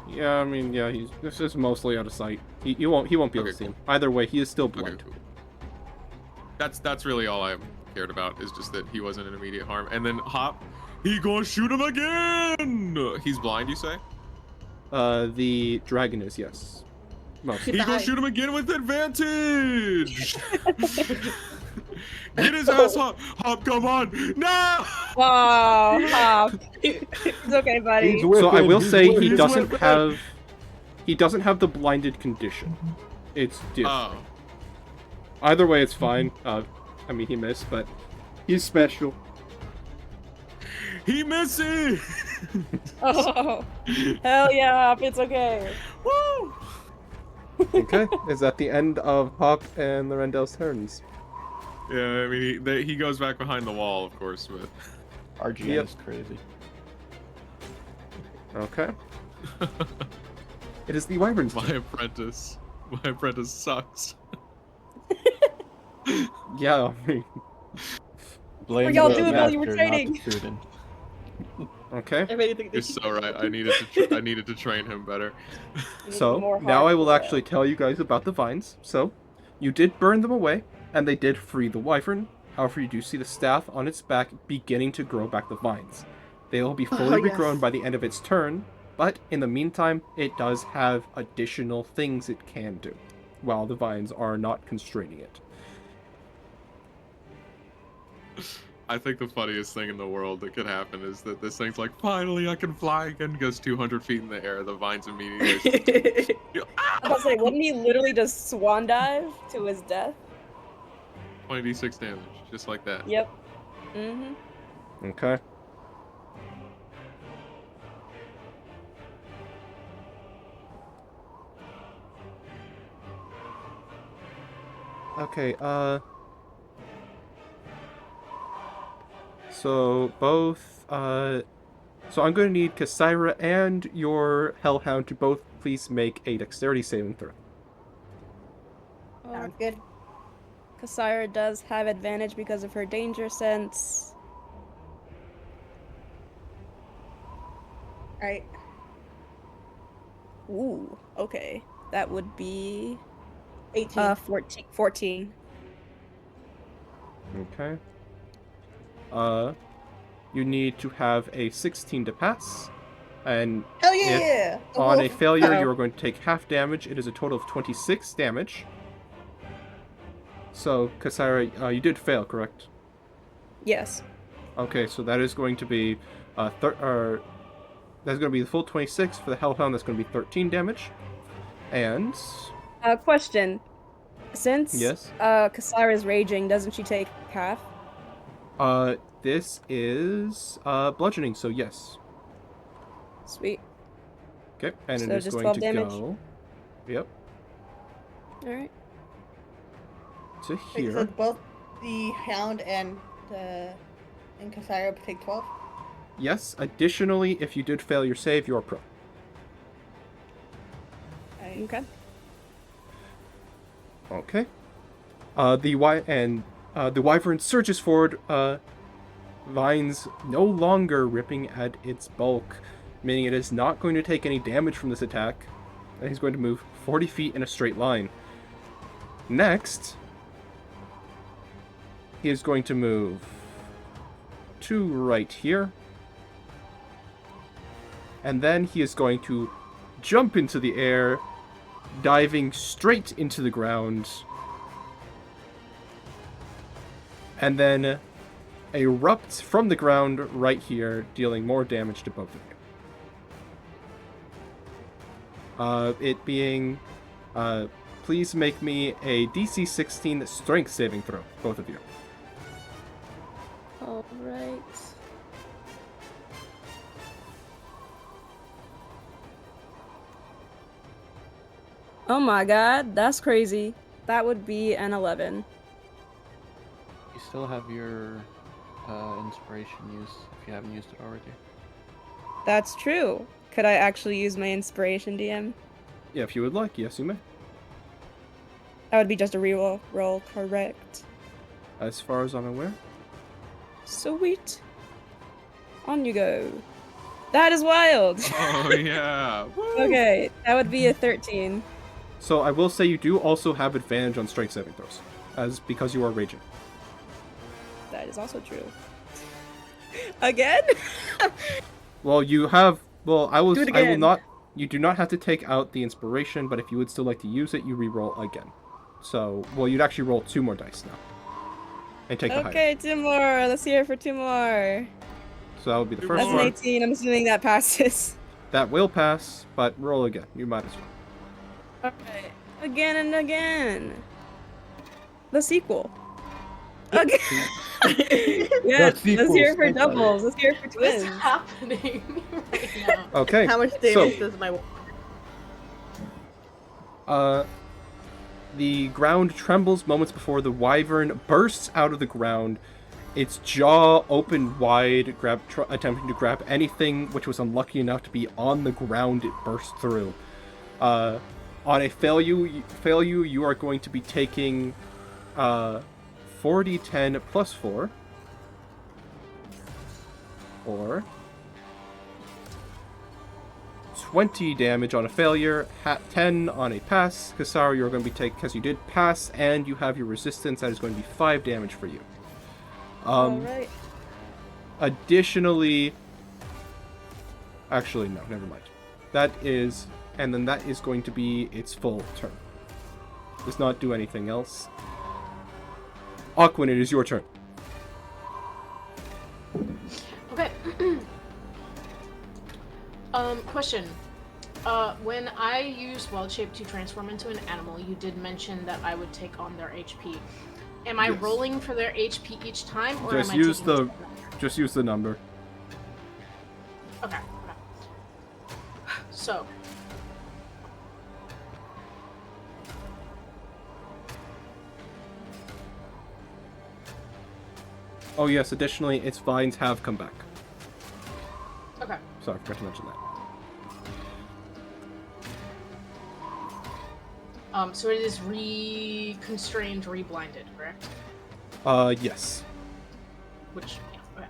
Yeah, I mean, yeah, this is mostly out of sight. He won't be able Okay, to see cool. him. Either way, he is still Okay, blind. cool. That's really all I cared about, is just that he wasn't in immediate harm. And then Hop, he gonna shoot him again. He's blind, you say? The dragon is, yes. Most. He gonna Bye. shoot him again with advantage. Get his ass, Hop! Hop, come on! No! Wow, Hop. It's okay, buddy. So I will say he He's doesn't whipping. have the blinded condition. It's different. Oh, Either way, it's fine. I mean, he missed, but he's special. he misses! Oh, hell yeah, Hop, it's okay. Woo! Okay, is that the end of Hop and Lorendel's turns? Yeah, I mean, he goes back behind the wall, of course, but RGN Yep. is crazy. Okay. It is the Wyvern's my turn. apprentice sucks. Yeah, I mean, Blame y'all the doing while you were master, not the training? student. okay. If anything, You're so right. I needed to train him better. So, now I will actually tell you guys about the vines. So, you did burn them away, and they did free the Wyvern. However, you do see the staff on its back beginning to grow back the vines. They will be fully regrown yes. by the end of its turn, but in the meantime, it does have additional things it can do, while the vines are not constraining it. I think the funniest thing in the world that could happen is that this thing's like, finally I can fly again, goes 200 feet in the air, the vines immediately I was about to say, wouldn't he literally just swan dive to his death? 20d6 damage, just like that. Yep. Mm-hmm. Okay. Okay, so both, so I'm going to need Kasaira and your Hellhound to both please make a dexterity saving throw. Sounds good. Kasaira does have advantage because of her danger sense. Alright. Ooh, okay. That would be 18. 14. Okay. You need to have a 16 to pass, and Hell yeah! if on a wolf. failure Uh-oh. you are going to take half damage. It is a total of 26 damage. So, Kasaira, you did fail, correct? Yes. Okay, so that is going to be, that's going to be the full 26 for the Hellhound. That's going to be 13 damage, and Question. Since yes, Kasaira's raging, doesn't she take half? this is bludgeoning. So yes, Sweet. okay, and it So is just going 12 to damage? go. Yep, Alright. to Wait, here. so both the hound and Kasaira take 12? Yes. Additionally, if you did fail your save, you are pro. Okay. Okay. The wyvern surges forward, vines no longer ripping at its bulk, meaning it is not going to take any damage from this attack. And he's going to move 40 feet in a straight line. Next, he is going to move to right here. And then he is going to jump into the air, diving straight into the ground. And then erupts from the ground right here, dealing more damage to both of you. It being, please make me a DC 16 strength saving throw, both of you. Alright. Oh my god, that's crazy. That would be an 11. You still have your inspiration used if you haven't used it already. That's true. Could I actually use my inspiration, DM? Yeah, if you would like, yes, you may. That would be just a reroll roll, correct? As far as I'm aware. Sweet. On you go. That is wild. Oh yeah. Woo! Okay, that would be a 13. So I will say you do also have advantage on strength saving throws, because you are raging. That is also true. Again? Well, you have. Well, I will. Do it I will again. not. You do not have to take out the inspiration, but if you would still like to use it, you re-roll again. So, well, you'd actually roll 2 more dice now, and take the higher. Okay, 2 more. Let's hear it for 2 more. So that would be the Two first That's an more. one. 18. I'm assuming that passes. That will pass, but roll again. You might as well. Alright. Again and again. The sequel. Okay. Yeah, let's sequels, hear it for thank you. doubles. Let's hear it for What's twins. happening right now? Okay. How much so, damage does my the ground trembles moments before the wyvern bursts out of the ground, its jaw opened wide, attempting to grab anything which was unlucky enough to be on the ground it burst through. On a failure, you are going to be taking 4d10 plus 4, or 20 damage on a failure, 10 on a pass. Kasaru, you're going to be taking, because you did pass and you have your resistance, that is going to be 5 damage for you. Alright. Additionally, Actually, no, never mind. That is, and then that is going to be its full turn. Does not do anything else. Aquin, it is your turn. Okay. Question. When I use Wild Shape to transform into an animal, you did mention that I would take on their HP. Am I Yes. rolling for their HP each time, or Just am I use taking the, it? just use the number. Okay. So. Oh yes, additionally, its vines have come back. Okay. Sorry, I forgot to mention that. So it is re-constrained, re-blinded, correct? Yes. Which, yeah, okay.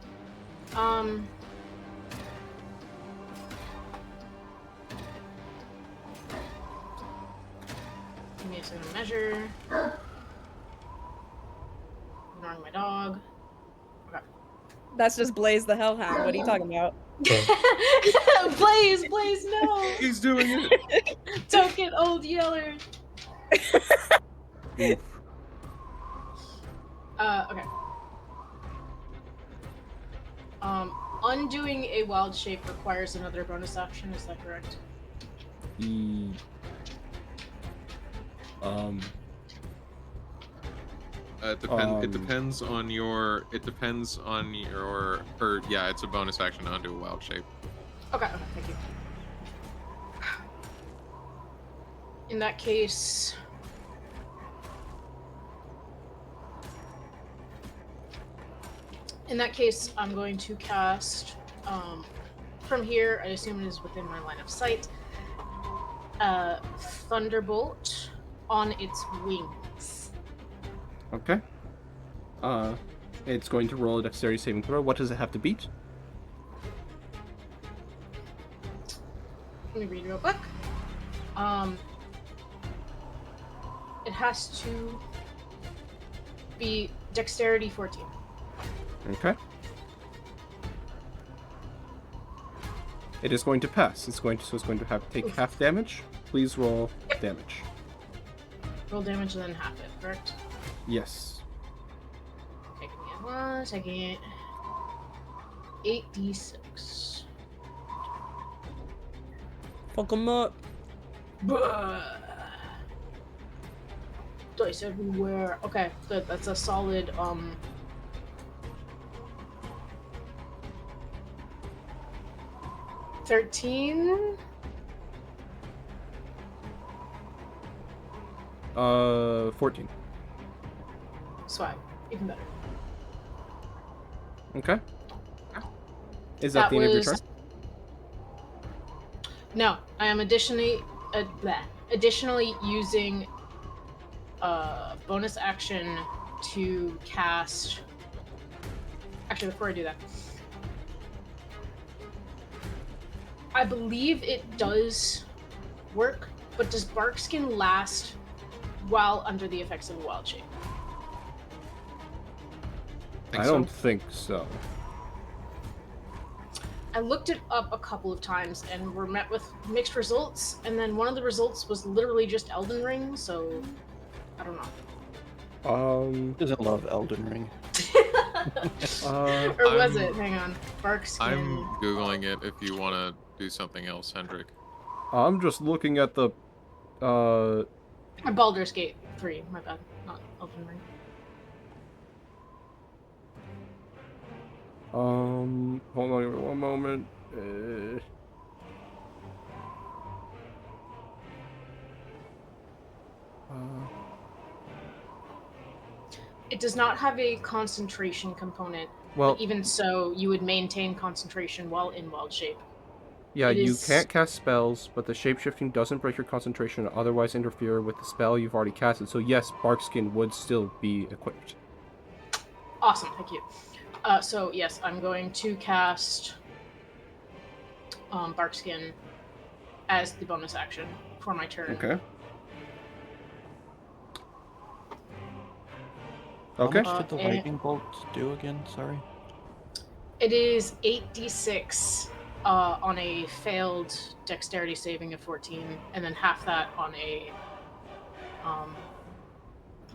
Give me a second to measure. Ignoring my dog. Okay. That's just Blaze the Hellhound. What are you talking about? Blaze, no! He's doing it. Don't get old yeller. Oof. Okay. Undoing a wild shape requires another bonus action, is that correct? It depends on your. It depends on your. Or yeah, it's a bonus action to undo a wild shape. Okay, thank you. In that case, I'm going to cast from here. I assume it is within my line of sight. Thunderbolt on its wings. Okay. It's going to roll a dexterity saving throw. What does it have to beat? Let me read real quick. It has to be dexterity 14. Okay. It is going to pass. It's going to have take half damage. Please roll damage. Roll damage and then half it, correct? Yes. Okay, give me 1 second. 8d6. Fuck 'em up. Dice everywhere. Okay, good. That's a solid 13. 14. Swag. Even better. Okay. Is that the end of your turn? No, I am additionally using bonus action to cast. Actually, before I do that, I believe it does work, but does Barkskin last while under the effects of a wild shape? I don't think so. I looked it up a couple of times and were met with mixed results, and then one of the results was literally just Elden Ring, so I don't know. Doesn't love Elden Ring. Or was it? Hang on. Barkskin. I'm googling it if you want to do something else, Hendrik. I'm just looking at the Baldur's Gate 3, my bad. Not Elden Ring. hold on one moment. It does not have a concentration component. Well, but even so, you would maintain concentration while in wild shape. yeah, it you is- can't cast spells, but the shapeshifting doesn't break your concentration or otherwise interfere with the spell you've already casted. So yes, Barkskin would still be equipped. Awesome, thank you. So yes, I'm going to cast Barkskin as the bonus action for my turn. Okay. How Okay. much did the and- lightning bolt do again? Sorry. It is 8d6 on a failed dexterity saving of 14, and then half that on a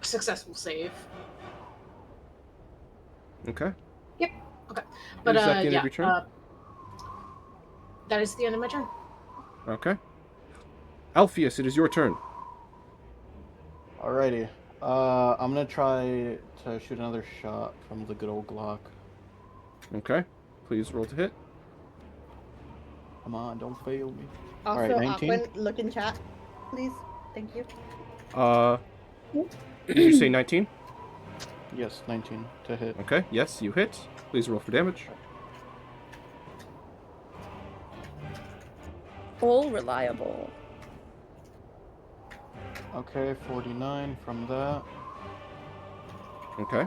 successful save. Okay. Yep. Okay. But Is that the end yeah, of your turn? that is the end of my turn. Okay. Alpheus, it is your turn. Alrighty. I'm gonna try to shoot another shot from the good old Glock. Okay. Please roll to hit. Come on, don't fail me. Also, Alright, 19. Aquin, look in chat, please. Thank you. Did you say 19? Yes, 19 to hit. Okay. Yes, you hit. Please roll for damage. Full reliable. Okay, 49 from that. Okay.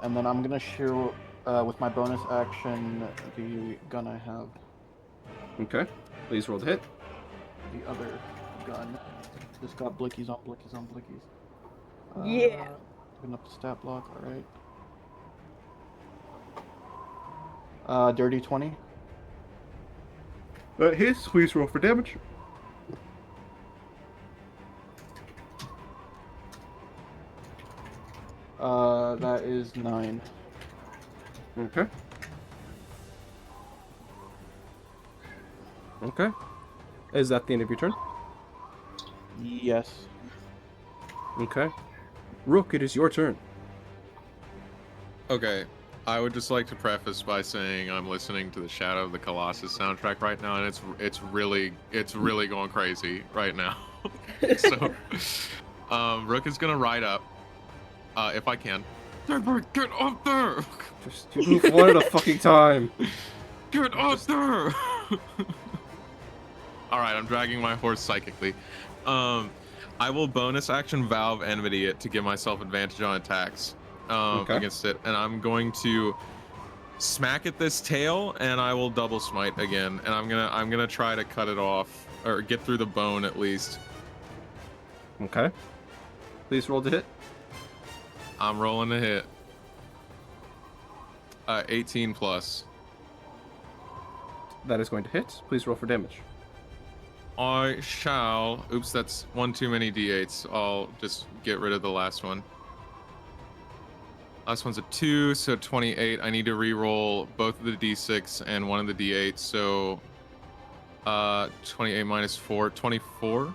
And then I'm gonna shoot with my bonus action the gun I have. Okay. Please roll to hit. The other gun. Just got blickies on blickies on blickies. Yeah. Picking up the stat block, alright. Dirty 20. That hits. Please roll for damage. That is 9. Okay. Okay. Is that the end of your turn? Yes. Okay. Rook, it is your turn. Okay, I would just like to preface by saying I'm listening to the Shadow of the Colossus soundtrack right now, and it's really going crazy right now. So, Rook is gonna ride up, if I can. Get up there! Just you move one at a fucking time. Get up there! All right, I'm dragging my horse psychically. I will bonus action Valve Enmity it to give myself advantage on attacks Okay. against it, and I'm going to smack at this tail, and I will double smite again, and I'm gonna try to cut it off or get through the bone at least. Okay. Please roll to hit. I'm rolling a hit. 18 plus. That is going to hit. Please roll for damage. I shall. Oops, that's one too many d8s. I'll just get rid of the last one. Last one's a 2, so 28. I need to re-roll both of the d6 and one of the d8, so 28 minus 4, 24.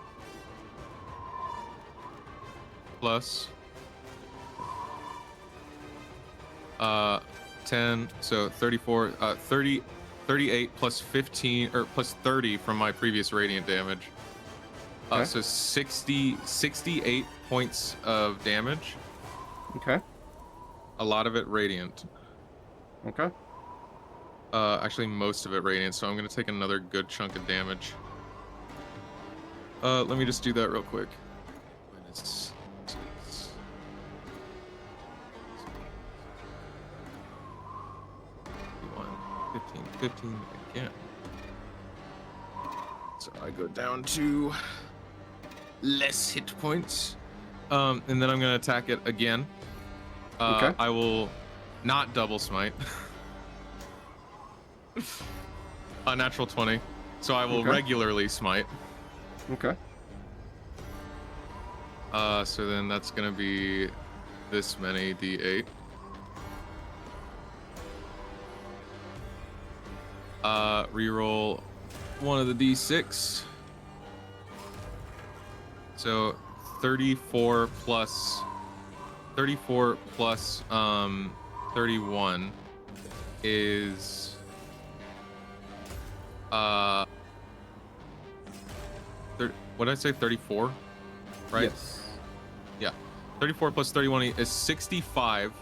Plus 10, so 34, 38 plus 15, or plus 30 from my previous radiant damage. Okay. So 68 points of damage. Okay. A lot of it radiant. Okay. Actually, most of it radiant, so I'm going to take another good chunk of damage. Let me just do that real quick. Minus 6. 15 again. So I go down to less hit points. And then I'm gonna attack it again. Okay. I will not double smite. A natural 20. So I will Okay. regularly smite. Okay. So then that's gonna be this many d8. Reroll one of the d6. So 34 plus 31 is what did I say, 34, right? Yes. Yeah, 34 plus 31 is 65.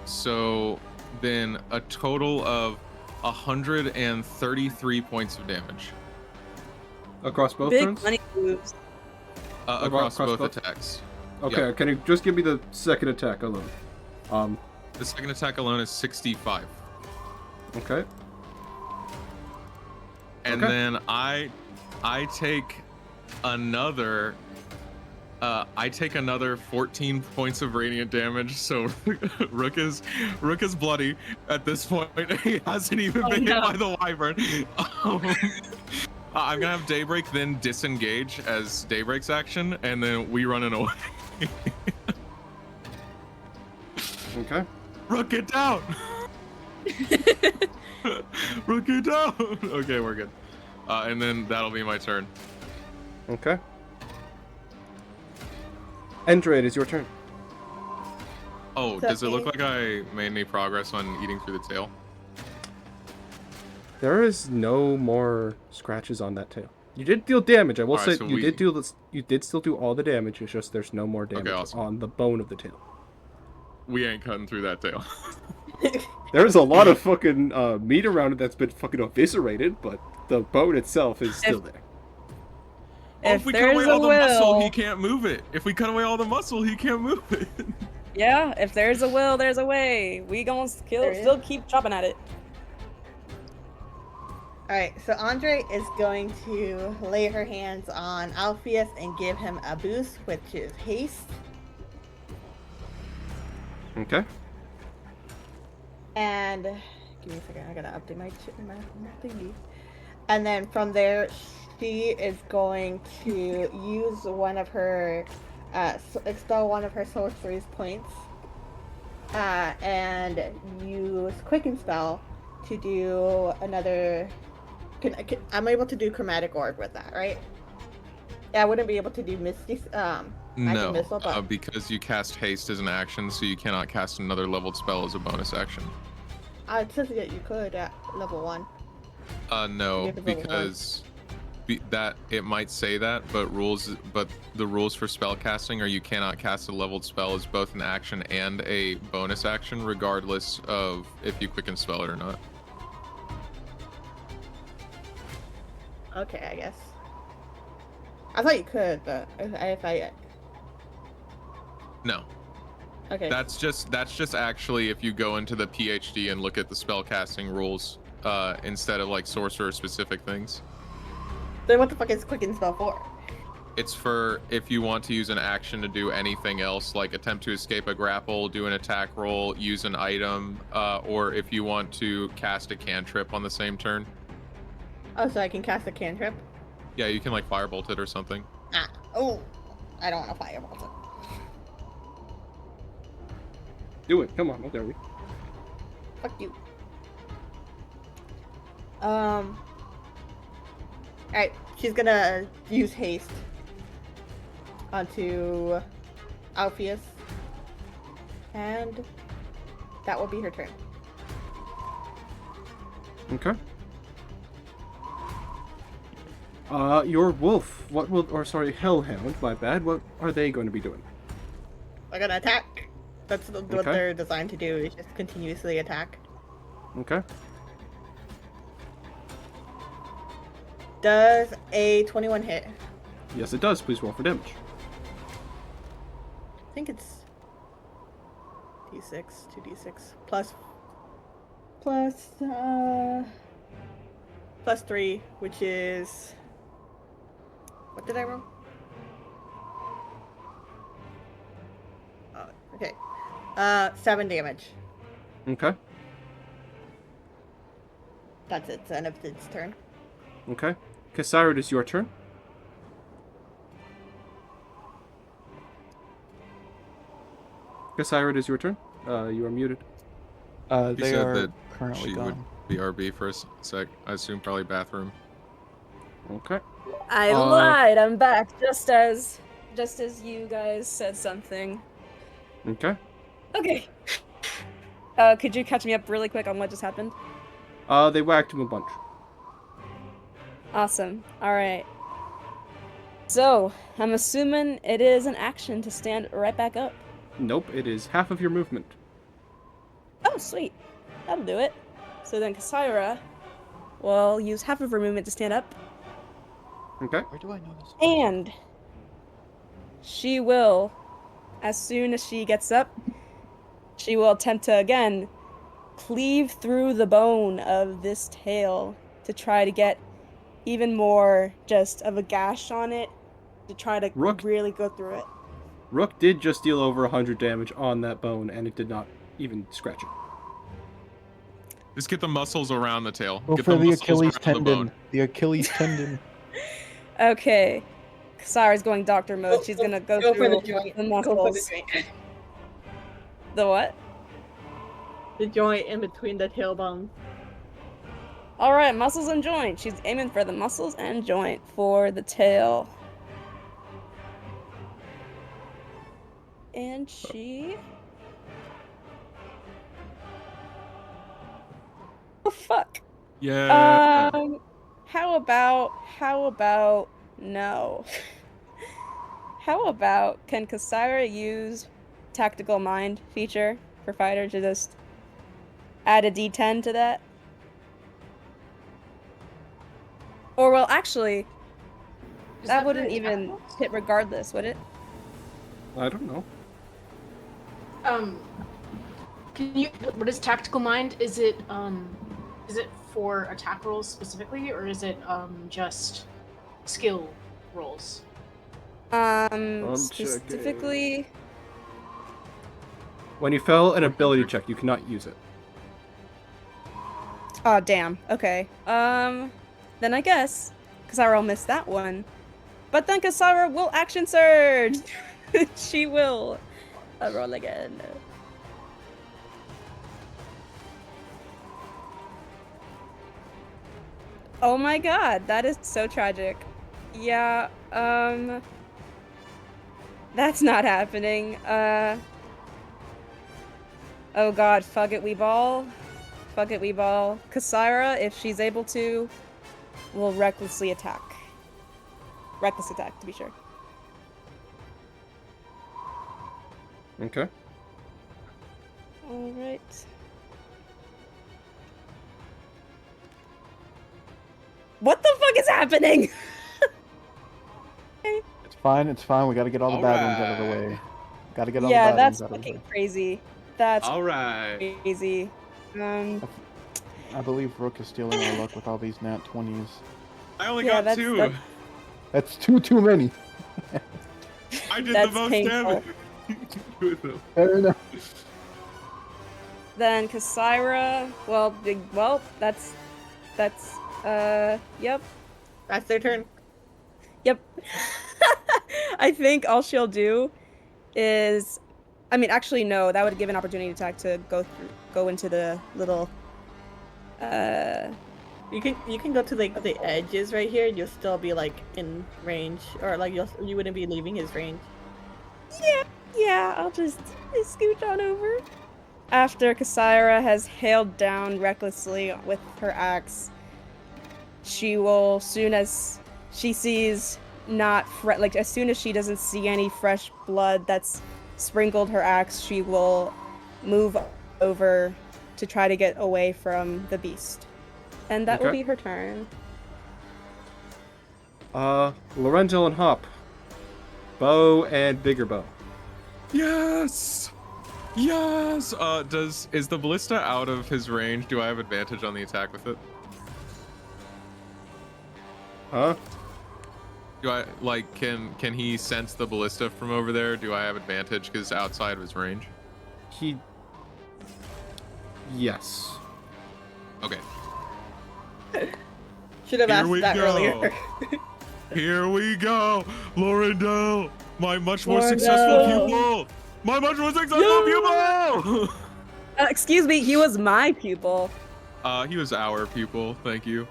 So then a total of 133 points of damage Across both Big turns? money moves. across both both? attacks. Okay, Yeah. can you just give me the second attack alone? The second attack alone is 65. Okay. And Okay. then I take another I take another 14 points of radiant damage, so Rook is bloody at this point. He hasn't even been hit by the wyvern. I'm gonna have Daybreak then disengage as Daybreak's action, and then we running away. Okay. Rook, get down! Rook, get down! Okay, we're good. And then that'll be my turn. Okay. Endre, it is your turn. Oh, So does it look it- like I made any progress on eating through the tail? There is no more scratches on that tail. You did deal damage. I will Alright, say so you did do this. You did still do all the damage. It's just there's no more damage awesome. on the bone of the tail. We ain't cutting through that tail. There is a lot of fucking meat around it that's been fucking eviscerated, but the bone itself is still there. Oh, If if we cut there's away a all the muscle, will, he can't move it. If we cut away all the muscle, he can't move it. yeah, if there's a will, there's a way. We gonna There is. still keep chopping at it. Alright, so Andre is going to lay her hands on Alpheus and give him a boost, which is haste. Okay. And give me a second, I gotta update my thingy. And then from there, she is going to use one of her, expel one of her sorcery's points, and use Quicken Spell to do another. I'm able to do Chromatic Orb with that, right? Yeah, I wouldn't be able to do Misty, Magic No, Missile, but because you cast haste as an action, so you cannot cast another leveled spell as a bonus action. it says that you could at level 1. No, You have to level one. because that it might say that, but the rules for spell casting are you cannot cast a leveled spell as both an action and a bonus action, regardless of if you quicken spell it or not. Okay, I guess. I thought you could, but if I No, okay. that's just actually if you go into the PhD and look at the spell casting rules instead of like sorcerer specific things. Then what the fuck is Quicken Spell for? It's for if you want to use an action to do anything else, like attempt to escape a grapple, do an attack roll, use an item, or if you want to cast a cantrip on the same turn. Oh, so I can cast a cantrip? Yeah, you can like firebolt it or something. Oh, I don't want to firebolt it. Do it. Come on. I'll dare you. Fuck you. Alright, she's gonna use haste onto Alpheus. And that will be her turn. Okay. Your wolf. Hellhound. My bad. What are they going to be doing? They're gonna attack. That's what Okay. they're designed to do, is just continuously attack. Okay. Does a 21 hit? Yes, it does. Please roll for damage. I think it's d6, 2d6 plus 3, which is what did I roll? Oh, okay. 7 damage. Okay. That's its end of its turn. Okay. Kassira, it is your turn. Kassira, it is your turn. You are muted. She They said are that currently she would gone. be RB for a sec. I assume probably bathroom. Okay. I lied. I'm back just as you guys said something. Okay. Okay. Could you catch me up really quick on what just happened? They whacked him a bunch. Awesome. All right. So, I'm assuming it is an action to stand right back up. Nope, it is half of your movement. Oh, sweet. That'll do it. So then Kassira will use half of her movement to stand up, Okay. Where do I know this? and she will, as soon as she gets up, she will attempt to again cleave through the bone of this tail to try to get even more just of a gash on it to try to Rook. really go through it. Rook did just deal over 100 damage on that bone, and it did not even scratch it. Just get the muscles around the tail. Go Get for the muscles Achilles around the bone. tendon. The Achilles tendon. Okay. Kasara's going doctor mode. She's gonna go for through the joint. the Go for the muscles. joint. The what? The joint in between the tailbone. Alright, muscles and joint. She's aiming for the muscles and joint for the tail. And she... Oh, fuck. Yeah. How about, no. How about, can Kasara use Tactical Mind feature for fighter to just add a d10 to that? Or, well, actually, that wouldn't even hit regardless, would it? I don't know. Can you? What is tactical mind? Is it for attack rolls specifically, or is it just skill rolls? Specifically... When you fail an ability check, you cannot use it. Oh, damn. Okay. Then I guess Kasara will miss that one. But then Kasara will action surge! She will. Roll again. Oh my god, that is so tragic. Yeah, that's not happening. Oh god, fuck it, we ball. Fuck it, we ball. Kasara, if she's able to, will recklessly attack. Reckless attack, to be sure. Okay. Alright. What the fuck is happening? Okay. It's fine. It's fine. We gotta get all the bad ones out of the way. Gotta get all the Yeah, bad that's ones out of the fucking way. crazy. That's All right. crazy. I believe Rook is stealing our luck with all these nat 20s. I only Yeah, got 2. That's too many. I did that's the most painful. damage. With them. Fair enough. Then Kasira, that's, yep. That's their turn. Yep. I think all she'll do is, I mean, actually, no, that would give an opportunity attack to go into the little, You can go to like the edges right here. You'll still be like in range, or like you wouldn't be leaving his range. yeah, I'll just scooch on over. After Kasira has hailed down recklessly with her axe, she will, soon as she sees as soon as she doesn't see any fresh blood that's sprinkled her axe, she will move over to try to get away from the beast. And that will Okay. be her turn. Lorenzo and Hop. Bow and bigger bow. Yes. Yes. Is the ballista out of his range? Do I have advantage on the attack with it? Huh? Do I can he sense the ballista from over there? Do I have advantage because outside of his range? Yes. Okay. Should have Here asked we that go. earlier. Here we go, Lorendell, my much more Lorendell. successful pupil. My much more successful pupil. Excuse me, he was my pupil. He was our pupil. Thank you.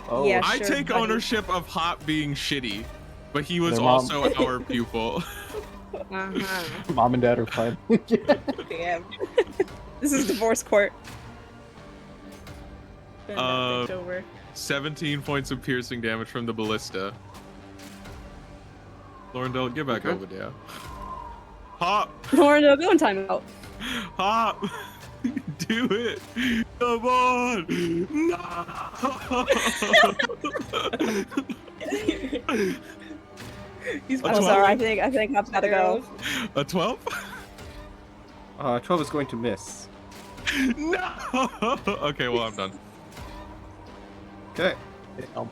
Oh, Yeah, I sure, take buddy. ownership of Hop being shitty, but he was Their mom- also our pupil. Uh-huh. Mom and Dad are fine. Damn. This is divorce court. Bend that bitch over. 17 points of piercing damage from the ballista. Lorendell, get back Okay. over there. Hop! Lauren, no, go in timeout. Hop! Do it! Come on! No! He's A I'm 12? sorry, I think Hop's gotta go. A 12? 12 is going to miss. No! Okay, well, I'm done. Okay. Um,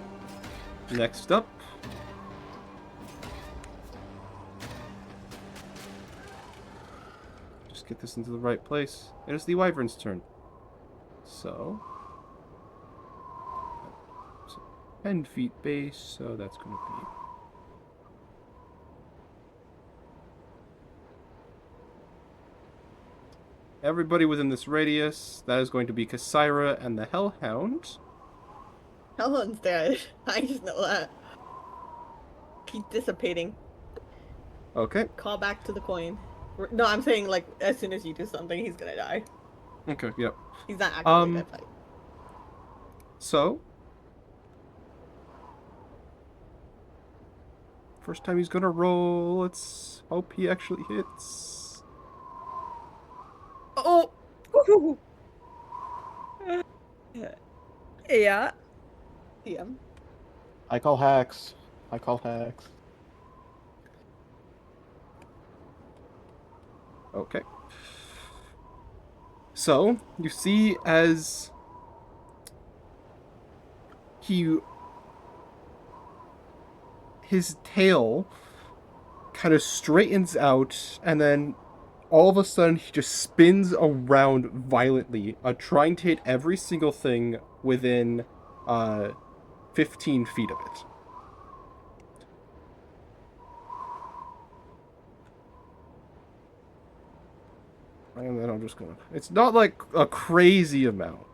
Next up, just get this into the right place. It is the wyvern's turn. So 10 feet base, so that's going to be... Everybody within this radius, that is going to be Kasaira and the Hellhound. Helen's dead. I just know that. Keep dissipating. Okay. Call back to the coin. No, I'm saying, like, as soon as you do something, he's gonna die. Okay, yep. He's not actively that type. So, first time he's gonna roll. Let's hope he actually hits. Oh! Yeah. Yeah. I call hacks. I call hacks. Okay. So, you see as his tail kind of straightens out, and then all of a sudden he just spins around violently, trying to hit every single thing within 15 feet of it. And then I'm just gonna... It's not like a crazy amount.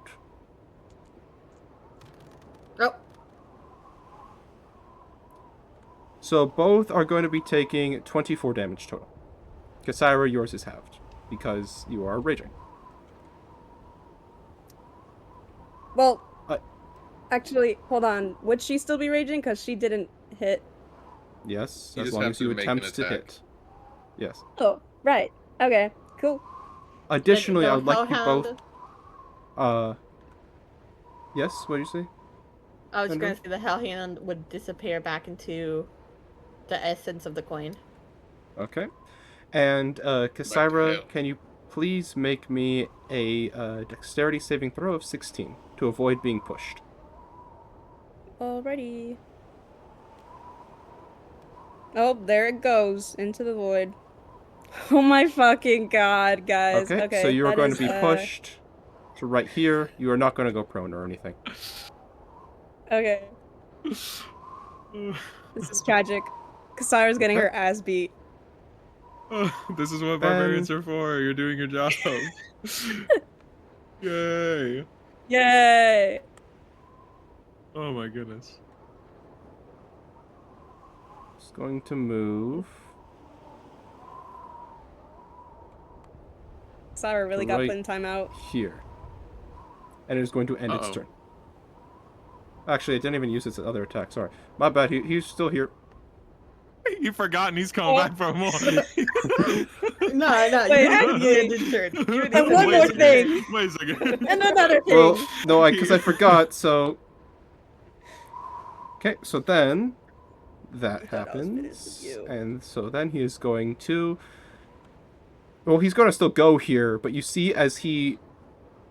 Oh. So both are going to be taking 24 damage total. Kasaira, yours is halved, because you are raging. Well, actually, hold on. Would she still be raging? Because she didn't hit. Yes, You as just long have as you to make an attempt to attack. hit. Yes. Oh, right. Okay, cool. Additionally, And I the would like you Hellhound- both... Yes, what did you say? I was Andrew? gonna say the Hellhound would disappear back into the essence of the coin. Okay. And, hell. Kasaira, can you please make me a dexterity saving throw of 16 to avoid being pushed? Alrighty. Oh, there it goes into the void. Oh my fucking god, guys. Okay, so you are that going is, to be pushed to right here. You are not going to go prone or anything. Okay, this is tragic. Kasaira's getting Okay. her ass beat. This is what barbarians are for. You're doing your job. Yay. Yay! Oh my goodness. It's going to move. Kasaira really got Right. put in timeout. Here. And it is going to end its Uh-oh. turn. Actually, it didn't even use its other attack. Sorry. My bad. He's still here. You've forgotten he's coming back for more. No, Wait, you actually- ended turn. You ended And turn. one Wait a more second. thing. Wait a second. And another thing. Well, no, because I forgot, so... Okay, so then... That I thought I was finished happens. with you. And so then he is going to... Well, he's going to still go here, but you see as he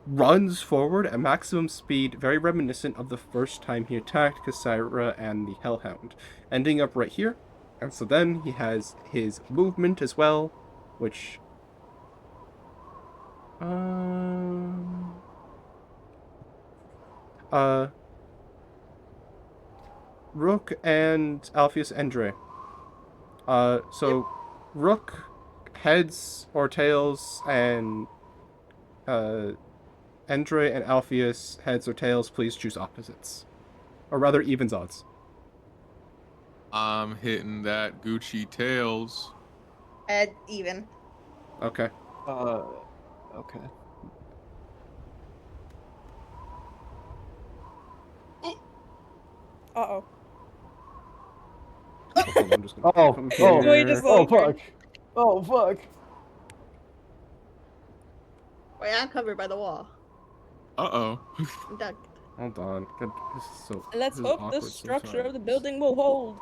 runs forward at maximum speed, very reminiscent of the first time he attacked Kasaira and the Hellhound, ending up right here. And so then he has his movement as well, which... Rook and Alpheus Endre. So Rook, heads or tails, and Endre and Alpheus, heads or tails, please choose opposites. Or rather, evens odds. I'm hitting that Gucci tails. Ed, even. Okay. Okay. Uh-oh. Hold on, I'm just gonna Oh, come oh, here. just oh, like- fuck. Oh, fuck. Wait, I'm covered by the wall. Uh-oh. I'm ducked. Hold on. God, this is so. Let's this is hope the awkward structure of the sometimes. building will hold.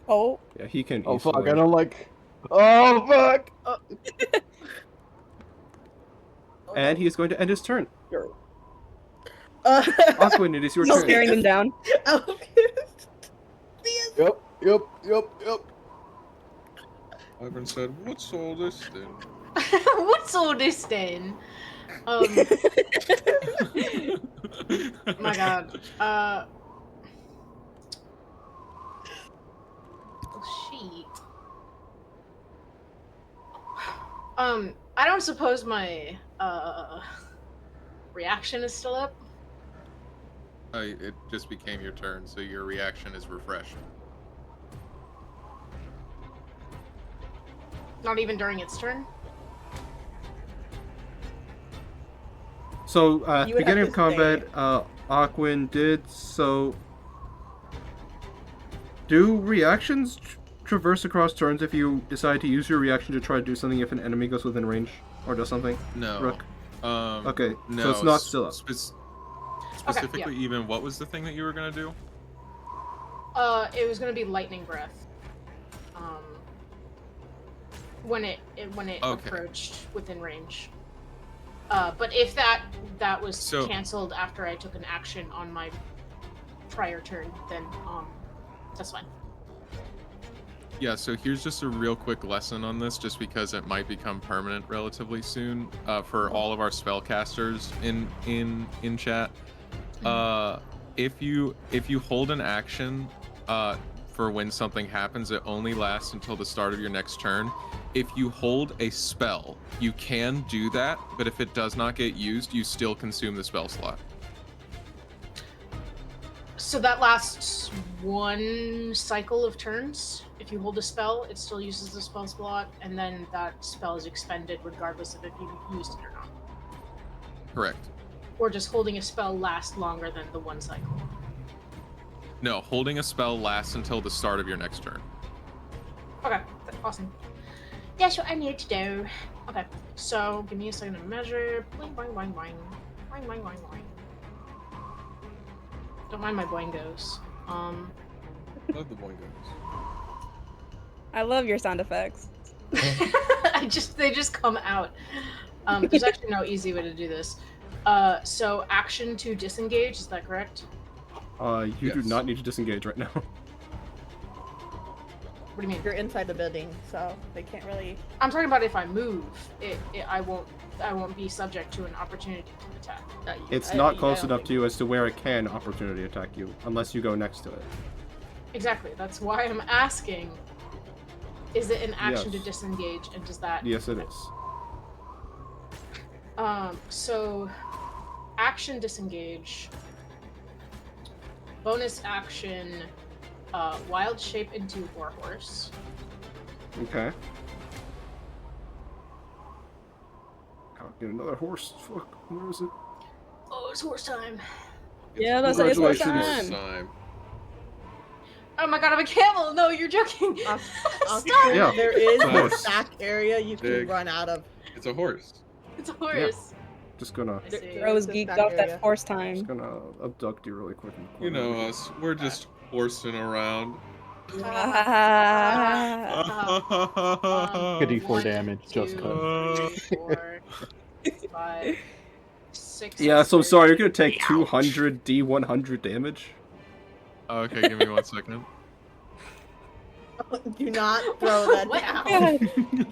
Oh, Yeah, he can. Oh, fuck. easily- I don't like. Oh, fuck. And he is going to end his turn. Uh, Aquin, it is your he's turn. staring them down. Alpheus. Yep, yep, yep, yep. Wyvern said, "What's all this then?" What's all this then? My God. Oh, shit. I don't suppose my reaction is still up. It just became your turn, so your reaction is refreshed. Not even during its turn. So at the You would have beginning of to combat, stay. Aquin did so. Do reactions traverse across turns if you decide to use your reaction to try to do something if an enemy goes within range or does something? No. Rook? Okay, No. so it's not still up. Specifically, yeah. even what was the thing that you were gonna do? It was gonna be lightning breath. When it Okay. approached within range. But if that was So- canceled after I took an action on my prior turn, then that's fine. Yeah, so here's just a real quick lesson on this, just because it might become permanent relatively soon for all of our spellcasters in chat. If you hold an action for when something happens, it only lasts until the start of your next turn. If you hold a spell, you can do that, but if it does not get used, you still consume the spell slot. So that lasts one cycle of turns. If you hold a spell, it still uses the spell slot, and then that spell is expended regardless of if you used it or not. Correct. Or just holding a spell lasts longer than the one cycle. No, holding a spell lasts until the start of your next turn. Okay, awesome. That's what I need to do. Okay, so give me a second to measure. Boing, boing, boing, boing. Boing, boing, boing, boing. Don't mind my boingos. Love the boingos. I love your sound effects. They just come out. There's actually no easy way to do this. So action to disengage, is that correct? You do Yes. not need to disengage right now. What do you mean? You're inside the building, so they can't really. I'm talking about if I move, I won't be subject to an opportunity to attack. It's not close enough to you as to where it can opportunity attack you, unless you go next to it. Exactly. That's why I'm asking. Is it an action Yes. to disengage, and does that? Yes, it is. So action disengage. Bonus action, wild shape into warhorse. Okay. I'll get another horse. Fuck, where is it? Oh, it's horse time. Yeah, that's it's horse Congratulations. time. Oh my god, I'm a camel! No, you're joking! Stop! Yeah. There is a Horse. back area you can Big. run out of. It's a horse. It's a horse. Just gonna I see. Rose This geeked back off area. that horse time. abduct you really quick. In the You corner know over here. us. We're just horsing around. Good D4 1, damage, just 2, cut. 3, 4, 5, 6. Yeah, so I'm sorry, you're gonna take Ouch. 200 D100 damage. Okay, give me 1 second. Do not throw that What? down.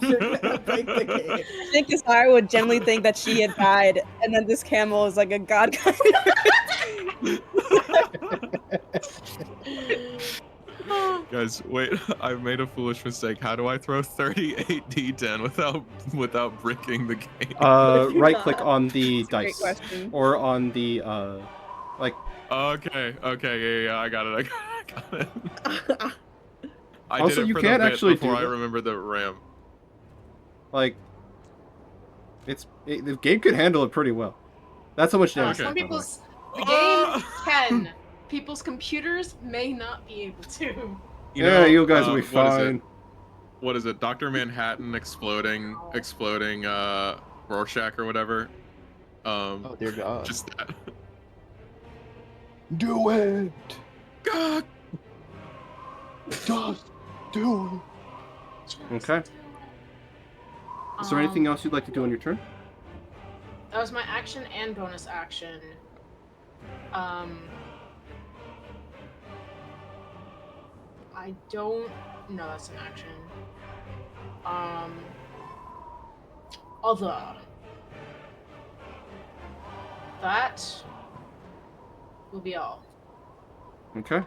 You're gonna break the game. I think Kasara would generally think that she had died, and then this camel is like a god kind Guys, wait, I've made a foolish mistake. How do I throw 38 D10 without breaking the game? Right click on the That's a great dice. question. Or on the, like, Okay, yeah, I got it. I Also, did it you for can't the bit actually before do I that. remember the RAM. like, the game could handle it pretty well. That's how much damage. Okay. Some it does, by the way. people's the game can. People's computers may not be able to. You guys will be what is it? fine. What is it? Dr. Manhattan exploding Rorschach or whatever. Oh dear God. Just that. Do it! God. Just do Okay. Is there anything else you'd like to do on your turn? That was my action and bonus action. I don't. No, that's an action. Other. That will be all. Okay.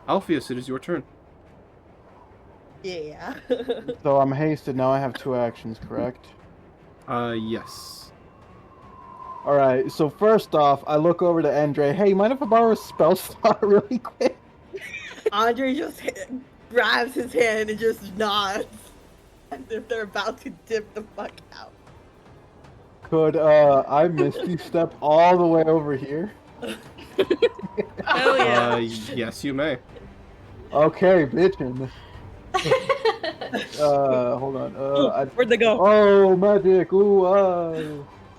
Alpheus, it is your turn. Yeah. So I'm hasted. Now I have 2 actions, correct? Yes. All right. So first off, I look over to Andre. Hey, mind if I borrow a spell slot really quick? Andre just grabs his hand and just nods as if they're about to dip the fuck out. Could I Misty step all the way over here? Hell yeah. Yes, you may. Okay, bitchin'. Hold on. Where'd they go? Oh, magic! Ooh, I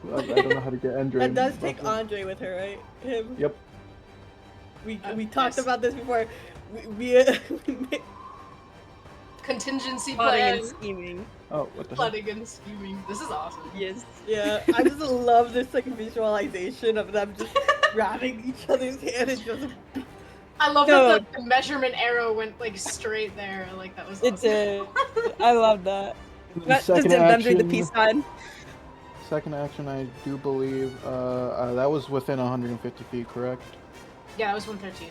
don't know how to get Andre. That does take Andre with her, right? Him. Yep. We talked yes. about this before. We Contingency Plotting plan. and scheming. Oh, what the heck? Plotting and scheming. This is awesome. Yes. yeah, I just love this like visualization of them just grabbing each other's hand and just. I love No. that the measurement arrow went like straight there. Like that was awesome. It did. I love that. But just Second did them during the action. peace sign. Second action, I do believe. That was within 150 feet, correct? Yeah, that was 113.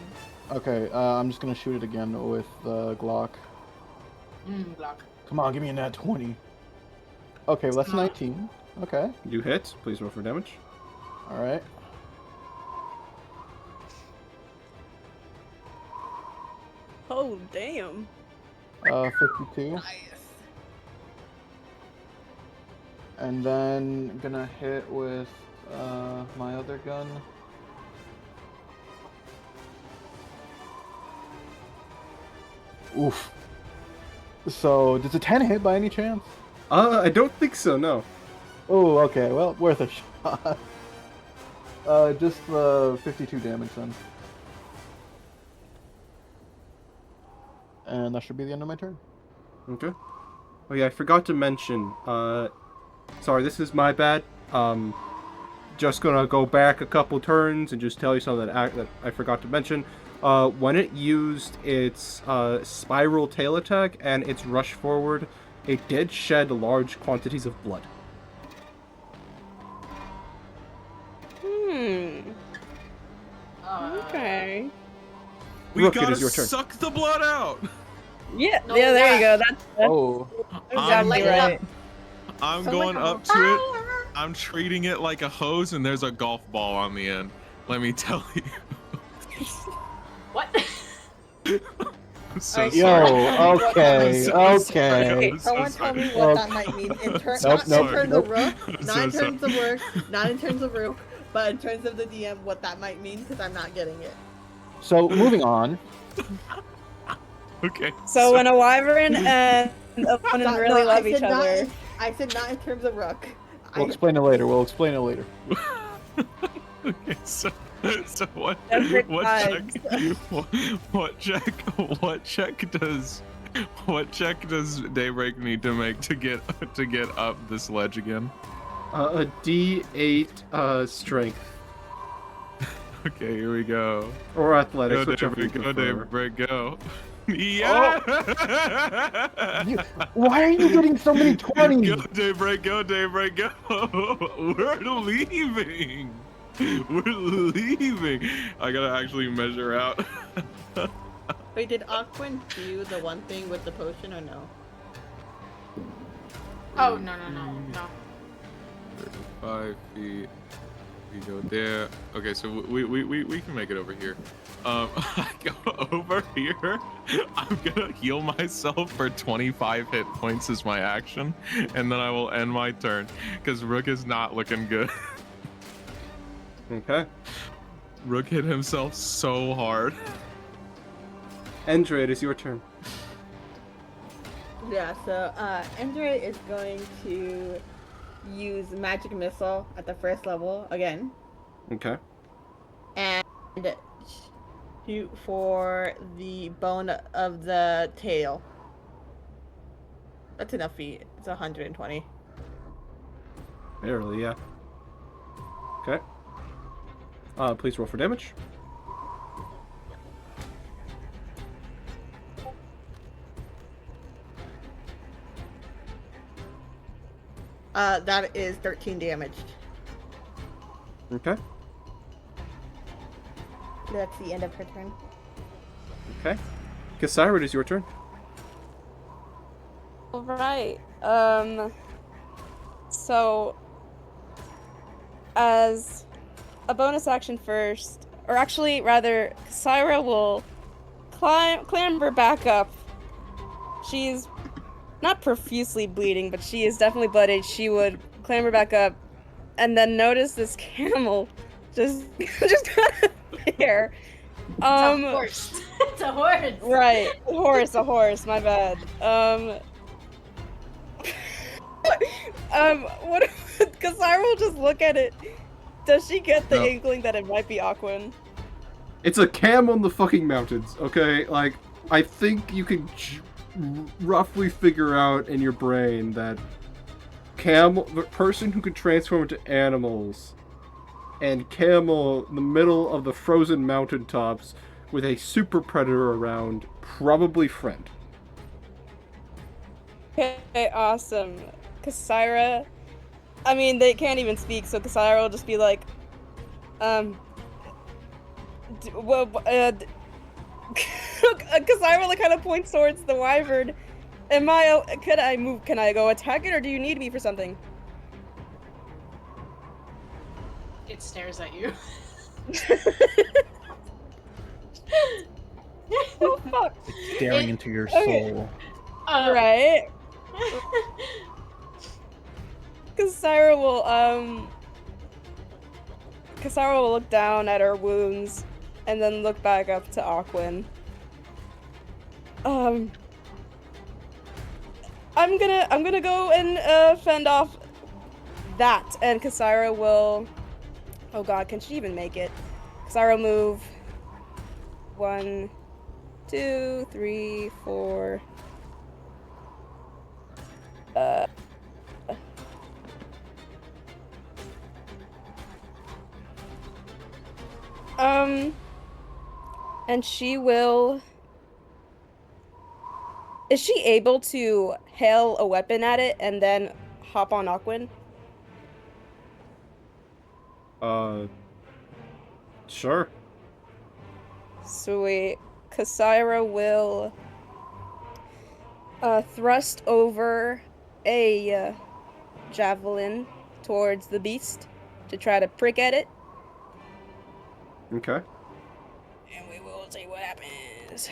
Okay. I'm just gonna shoot it again with the Glock. Block. Come on, give me a nat 20. Okay, well, that's 19. Okay. You hit. Please roll for damage. All right. Oh, damn. 52. Nice. And then gonna hit with my other gun. Oof. So, does a 10 hit by any chance? I don't think so, no. Oh, okay. Well, worth a shot. Just 52 damage then. And that should be the end of my turn. Okay. Oh yeah, I forgot to mention, sorry, this is my bad. Just gonna go back a couple turns and just tell you something that I forgot to mention. When it used its spiral tail attack and its rush forward, it did shed large quantities of blood. Okay. We Rook, it gotta is your turn. suck the blood out. Yeah, No, yeah, there you yeah. go. That's Oh. exactly Light it right. I'm Someone going have a up to it. I'm treating it like a hose, and there's a golf ball on the end. Let me tell you. What? I'm so Alright, sorry. Yo, okay, I'm so sorry. okay. I'm so Someone tell me sorry. what that might mean in, Nope, not nope, in terms nope. of Rook, I'm not in so terms of work, not in terms of Rook, but in terms of the DM, what that might mean, because I'm not getting it. So, moving on. Okay. So when a wyvern and a opponent No, really I love said each not other. in- I said not in terms of Rook. We'll explain it later. We'll explain it later. Okay, so what Epic what vibes. what check does Daybreak need to make to get up this ledge again? A D8 strength Okay, here we go. or athletics, Go whichever you Daybreak, go prefer. Daybreak, go. Yeah! Why are you getting so many Go 20s? Daybreak, go Daybreak, go! We're leaving! We're leaving! I gotta actually measure out. Wait, did Aquin do the one thing with the potion or no? Oh no. 5 feet. We go there. Okay, so we can make it over here. I go over here. I'm gonna heal myself for 25 hit points as my action, and then I will end my turn because Rook is not looking good. Okay. Rook hit himself so hard. Endre, it is your turn. Yeah, so Endre is going to use Magic Missile at the first level again. Okay. And shoot for the bone of the tail. That's enough feet. It's 120. Barely, yeah. Okay. Please roll for damage. That is 13 damaged. Okay. That's the end of her turn. Okay. Kasira, it is your turn. All right. So as a bonus action first, or actually rather, Kasira will clamber back up. She's not profusely bleeding, but she is definitely bloodied. She would clamber back up and then notice this camel just just kind of there. It's a horse. It's a horse. Right. A horse, my bad. What Kasara will just look at it. Does she get the No. inkling that it might be Aquan? It's a camel in the fucking mountains, okay? Like, I think you can roughly figure out in your brain that the person who could transform into animals, and camel in the middle of the frozen mountaintops with a super predator around, probably friend. Okay, awesome. Kasira, I mean, they can't even speak, so Kasira will just be like, Kasira like kind of points towards the wyvern. Can I move? Can I go attack it, or do you need me for something? It stares at you. Oh fuck! It's staring into your okay. soul. Right. Kasira will look down at her wounds, and then look back up to Aquin. I'm gonna go and fend off that, and Kasira will. Oh God, can she even make it? Kasira move. 1, 2, 3, 4. And she will. Is she able to hail a weapon at it and then hop on Aquin? Sure. Sweet. Kasira will thrust over a javelin towards the beast to try to prick at it. Okay. And we will see what happens.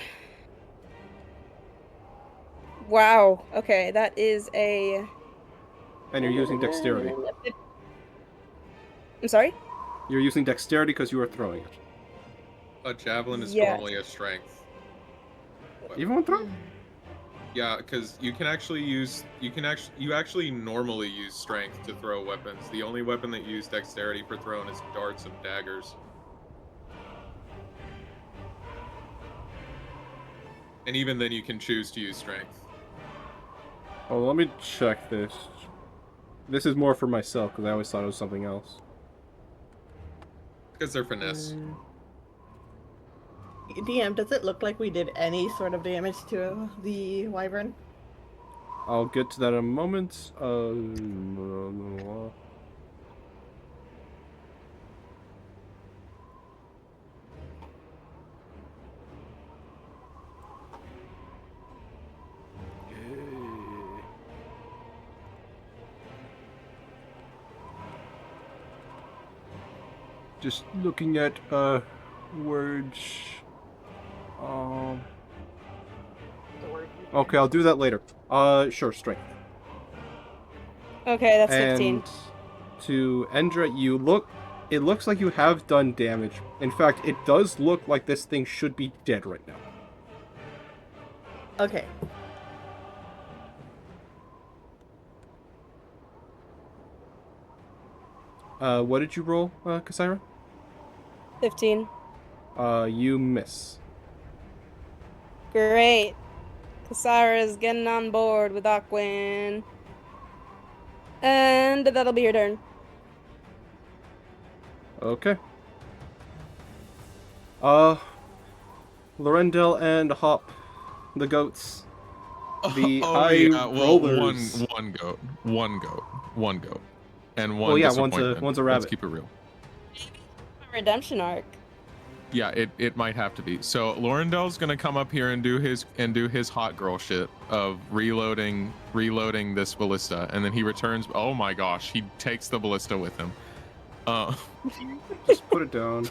Wow. Okay, that is a... And you're using dexterity. I'm sorry? You're using dexterity because you are throwing it. A javelin is Yes. normally a strength. Even with throw? Yeah, because you actually normally use strength to throw weapons. The only weapon that you use dexterity for throwing is darts and daggers. And even then you can choose to use strength. Oh, let me check this. This is more for myself, because I always thought it was something else. Because they're finesse. DM, does it look like we did any sort of damage to the wyvern? I'll get to that in a moment. Just looking at words. Okay, I'll do that later. Sure, strength. Okay, that's 15. And to Endra, it looks like you have done damage. In fact, it does look like this thing should be dead right now. Okay. What did you roll, Kasira? 15. You miss. Great. Kasira's getting on board with Aquin. And that'll be your turn. Okay. Lorendel and Hop, the goats, The Oh high yeah, well, rollers. one goat, and Well, one yeah, disappointment. one's a Let's rabbit. keep it real. Redemption arc. Yeah, it might have to be. So Lorendell's gonna come up here and do his hot girl shit of reloading this ballista, and then he returns. Oh my gosh, he takes the ballista with him. Just put it down.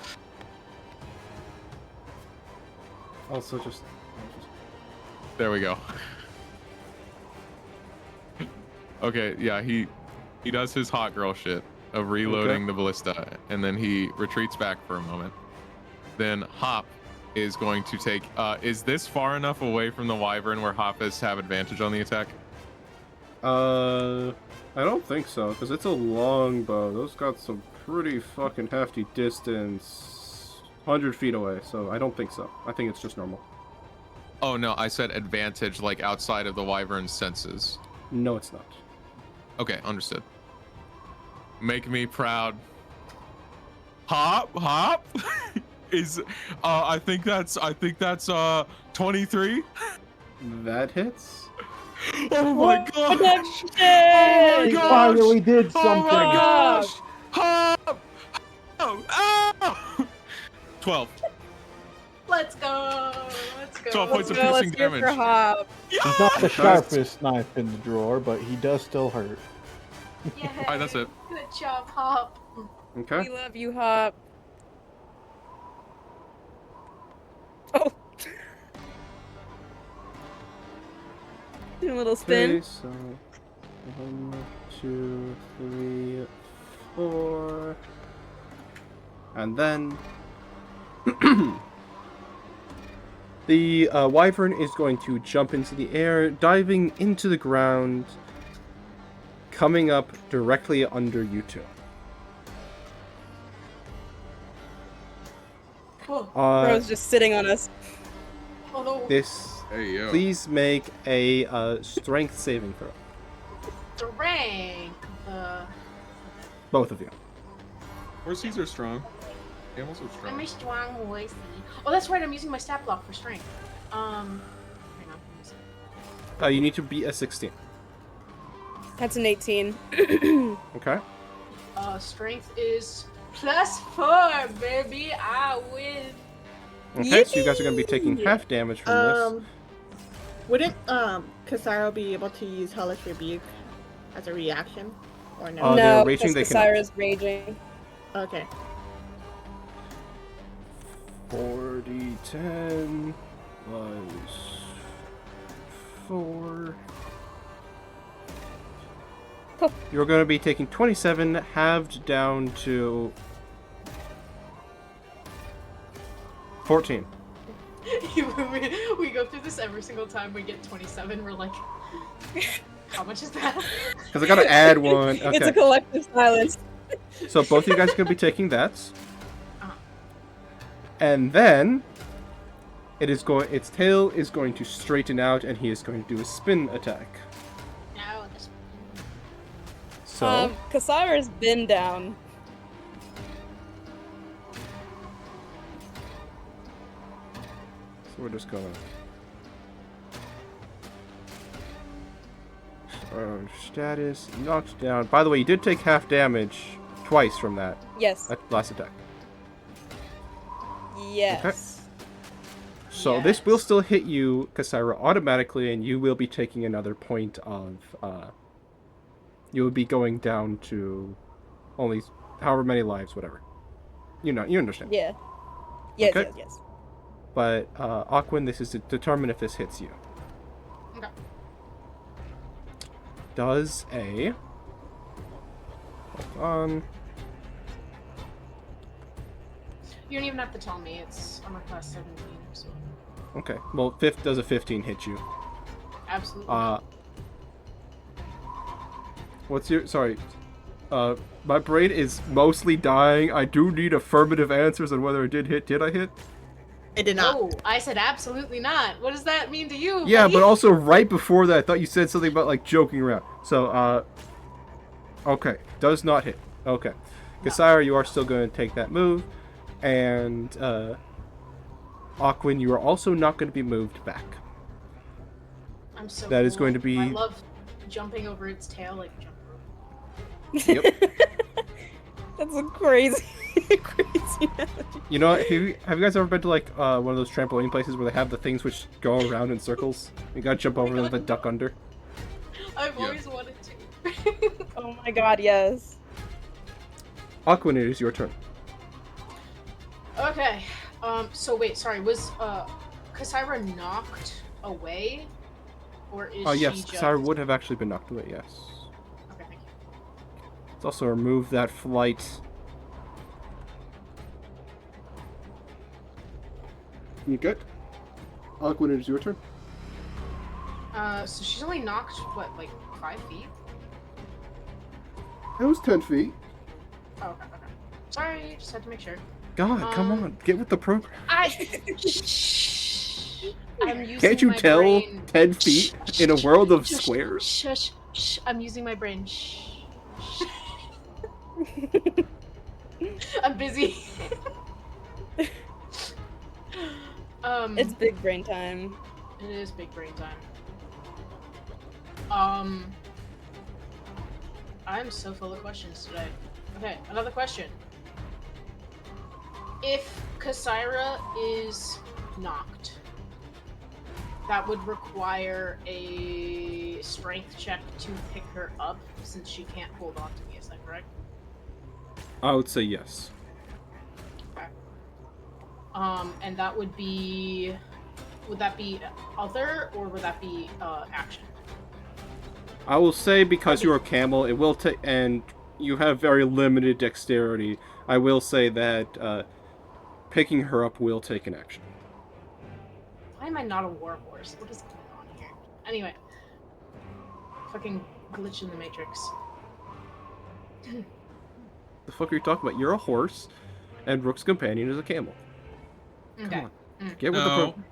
Also, just There we go. Okay, yeah, he does his hot girl shit of reloading the ballista, and then he retreats back for a moment. Then Hop is going to take. Is this far enough away from the wyvern where Hop has have advantage on the attack? I don't think so, because it's a long bow. Those got some pretty fucking hefty distance. 100 feet away, so I don't think so. I think it's just normal. Oh no, I said advantage, like outside of the wyvern's senses. No, it's not. Okay, understood. Make me proud. Hop is I think that's 23. That hits. Oh my gosh! Redemption! Oh my We gosh! finally did Oh something. my gosh! Hop! Oh! 12. Let's go. Let's go. 12 points of Let's piercing go, let's damage. go for Hop. Yeah! He's not the sharpest knife in the drawer, but he does still hurt. Yay. Alright, that's it. Good job, Hop. Okay. We love you, Hop. Oh. Do a little spin. Okay, so 1, 2, 3, 4, and then the wyvern is going to jump into the air, diving into the ground, coming up directly under you two. Oh, Bro's just sitting on us. oh no. This. Hey yo. Please make a strength saving throw. Strength. Both of you. Horses are strong. Camels are strong. I'm a strong horsey. Oh, that's right. I'm using my stat block for strength. Hang on. You need to beat a 16. That's an 18. Okay. Strength is +4, baby. I win. Okay, so you guys are going to be taking half damage from this. Wouldn't Kasaro be able to use Hellish Rebuke as a reaction? Or no? They're No, raging, because they cannot. Kasara's raging. Okay. 40, 10 plus 4. Oh. You're going to be taking 27, halved down to 14. We go through this every single time we get 27. We're like, how much is that? Because I got to add one. It's a Okay, collective silence. so both of you guys are going to be taking that. Uh-huh. And then its tail is going to straighten out, and he is going to do a spin attack. No, this. So Kasara's been down. we're just gonna. Status knocked down. By the way, you did take half damage twice from that Yes. last attack. Yes. So this will still hit you, Kasara, automatically, and you will be taking another point of. You will be going down to only however many lives, whatever. You know, you understand. Yeah. Yes, Okay. yes, yes. But Aquin, this is to determine if this hits you. Okay. Does a. Hold on. You don't even have to tell me. It's armor class 17, so Okay. Well, does a 15 hit you? absolutely. What's your sorry? My brain is mostly dying. I do need affirmative answers on whether it did hit. Did I hit? It did not. No, I said absolutely not. What does that mean to you? Yeah, buddy? but also right before that, I thought you said something about like joking around. So, okay, does not hit. Okay, Kasira, you are still going to take that move, and Aquin, you are also not going to be moved back. I'm so That is cool. going to be- I love jumping over its tail like a jump rope. Yep. That's a crazy, crazy analogy. You know, have you guys ever been to like one of those trampoline places where they have the things which go around in circles? You gotta jump over them God, and duck no. under. I've Yeah. always wanted to. Oh my god, yes. Aquan, it is your turn. Okay. So wait, sorry. Was Kasaira knocked away, or is Oh she yes, just? Sarah would have actually been knocked away. Yes. Okay, thank you. Let's also remove that flight. You good? Aquan, it is your turn. So she's only knocked what, like 5 feet? That was 10 feet. Oh, okay. Sorry, just had to make sure. God, come on, get with the program. Shh. I'm using Can't you my tell brain. 10 feet in a world of Shush, squares? Shush. I'm using my brain. Shh. I'm busy. It's big brain time. It is big brain time. I'm so full of questions today. Okay, another question. If Kasaira is knocked, that would require a strength check to pick her up since she can't hold on to me, is that correct? I would say yes. Okay. And that would be... Would that be other, or would that be action? I will say because you're a camel, it will take, and you have very limited dexterity. I will say that picking her up will take an action. Why am I not a warhorse? What is going on here? Anyway. Fucking glitch in the matrix. The fuck are you talking about? You're a horse, and Rook's companion is a camel. Okay. Come on, get with the No, program.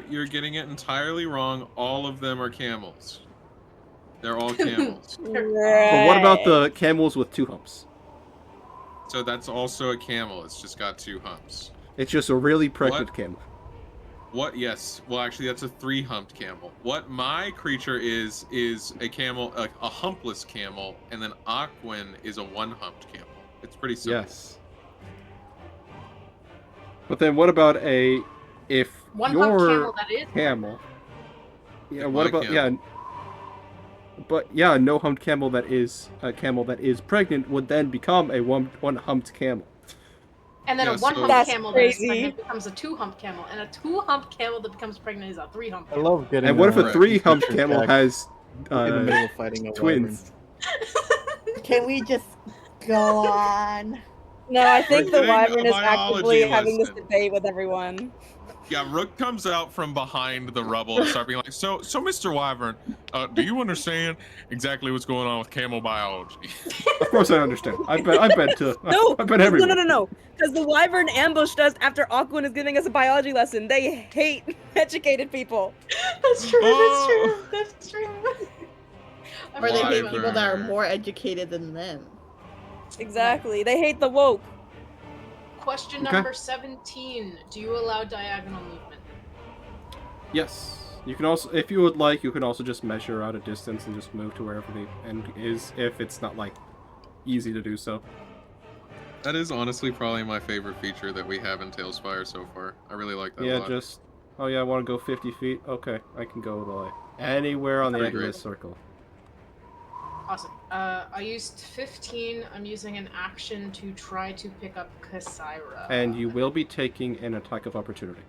you're getting it entirely wrong. All of them are camels. They're all camels. But what about the camels with 2 humps? So that's also a camel. It's just got 2 humps. It's just a really pregnant camel. What? Yes. Well, actually, that's a 3-humped camel. What my creature is a camel, a humpless camel, and then Aquin is a 1-humped camel. It's pretty simple. Yes. But then what about if One your hump camel that is camel? Yeah, My what about camel. But yeah, no humped camel that is a camel that is pregnant would then become a one humped camel. And then Yeah, a 1-hump That's camel that is crazy. pregnant becomes a 2-hump camel, and a 2-hump camel that becomes pregnant is a 3-hump I camel. love getting. And what if a Right. 3 humped feature camel jack has in the middle of fighting a twins? Can we just go on? No, I think We're the getting wyvern a is actively biology having this lesson. debate with everyone. Yeah, Rook comes out from behind the rubble and start being like, so Mr. Wyvern, do you understand exactly what's going on with camel biology? Of course I understand. I've been to No, I've been everywhere. no. Because the wyvern ambushed us after Aquin is giving us a biology lesson. They hate educated people. That's true, Oh. that's true. Or they hate people that are Wyvern. more educated than them. Exactly. They hate the woke. Question Okay. number 17. Do you allow diagonal movement? Yes. You can also, if you would like, you can also just measure out a distance and just move to wherever the end is, if it's not like easy to do so. That is honestly probably my favorite feature that we have in Tailspire so far. I really like that a Yeah, lot. just, oh yeah, I want to go 50 feet. Okay, I can go like anywhere on the Pretty edge of great. this circle. Awesome. I used 15. I'm using an action to try to pick up Kasaira. And you will be taking an attack of opportunity.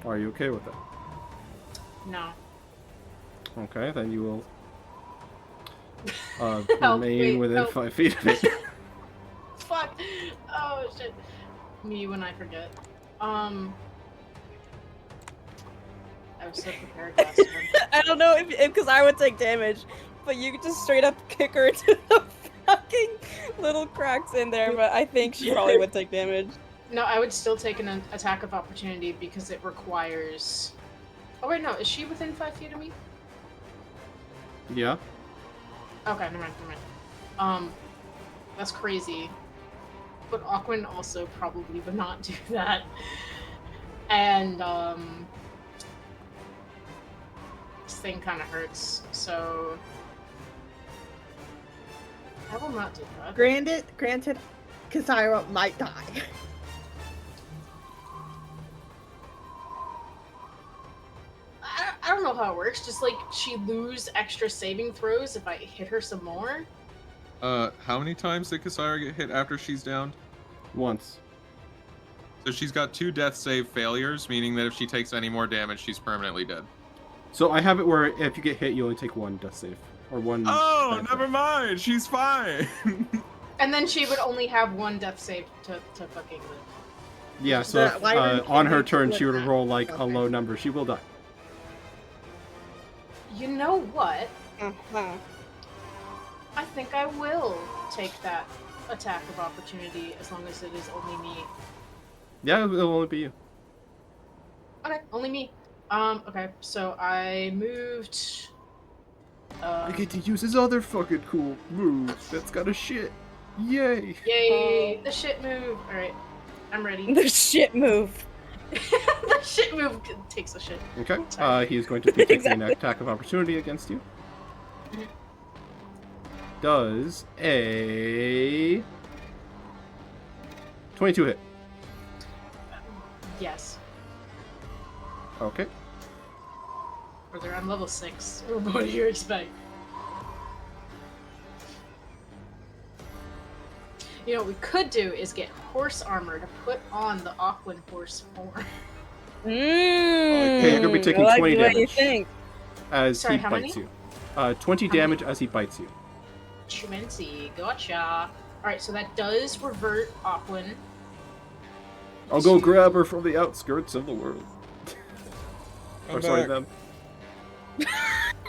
Are you okay with that? No. Okay, then you will Help, remain wait, within help. 5 feet of it. Fuck. Oh shit. Me when I forget. I was so prepared last time. I don't know if because I would take damage, but you could just straight up kick her into the fucking little cracks in there. But I think she probably would take damage. No, I would still take an attack of opportunity because it requires. Oh wait, no. Is she within 5 feet of me? Yeah. Okay, never mind. That's crazy. But Aquin also probably would not do that. And this thing kind of hurts, so I will not do that. Granted, Kasaira might die. I don't know how it works. Just like she lose extra saving throws if I hit her some more. How many times did Kasara get hit after she's downed? Once. So she's got 2 death save failures, meaning that if she takes any more damage, she's permanently dead. So I have it where if you get hit, you only take 1 death save. Or 1... Oh, bad never hit. mind. She's fine. And then she would only have 1 death save to fucking live. Yeah, so if, wyvern on can her be turn split she would up. roll like a Okay. low number, she will die. You know what? Uh-huh. I think I will take that attack of opportunity as long as it is only me. Yeah, it'll only be you. Okay, only me. Okay, so I moved. I get to use his other fucking cool move that's got a shit. Yay! Yay! The shit move. All right, I'm ready. The shit move. The shit move takes a shit. Okay, Sorry. he is going to be taking an Exactly. attack of opportunity against you. Does a 22 hit. Yes. Okay. Brother, I'm level 6. What do you expect? You know what we could do is get horse armor to put on the Aquan horse form. Okay, you're gonna be taking I like 20 the way you damage. think. As Sorry, he how bites many? you. 20 How many? damage as he bites you. Chumency, gotcha. Alright, so that does revert Aquan. I'll go grab her from the outskirts of the world. Or sorry, them.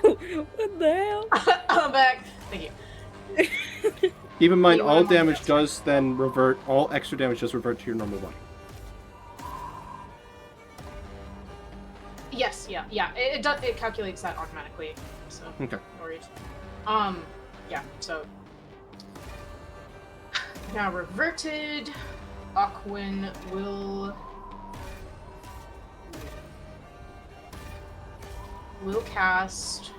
What the hell? I'm back. Thank you. Keep in mind, You all want my damage best does then revert, all extra damage does revert to your normal body. Yes, yeah. It does. It calculates that automatically. So Okay. no worries. Yeah. So now reverted, Aquan will cast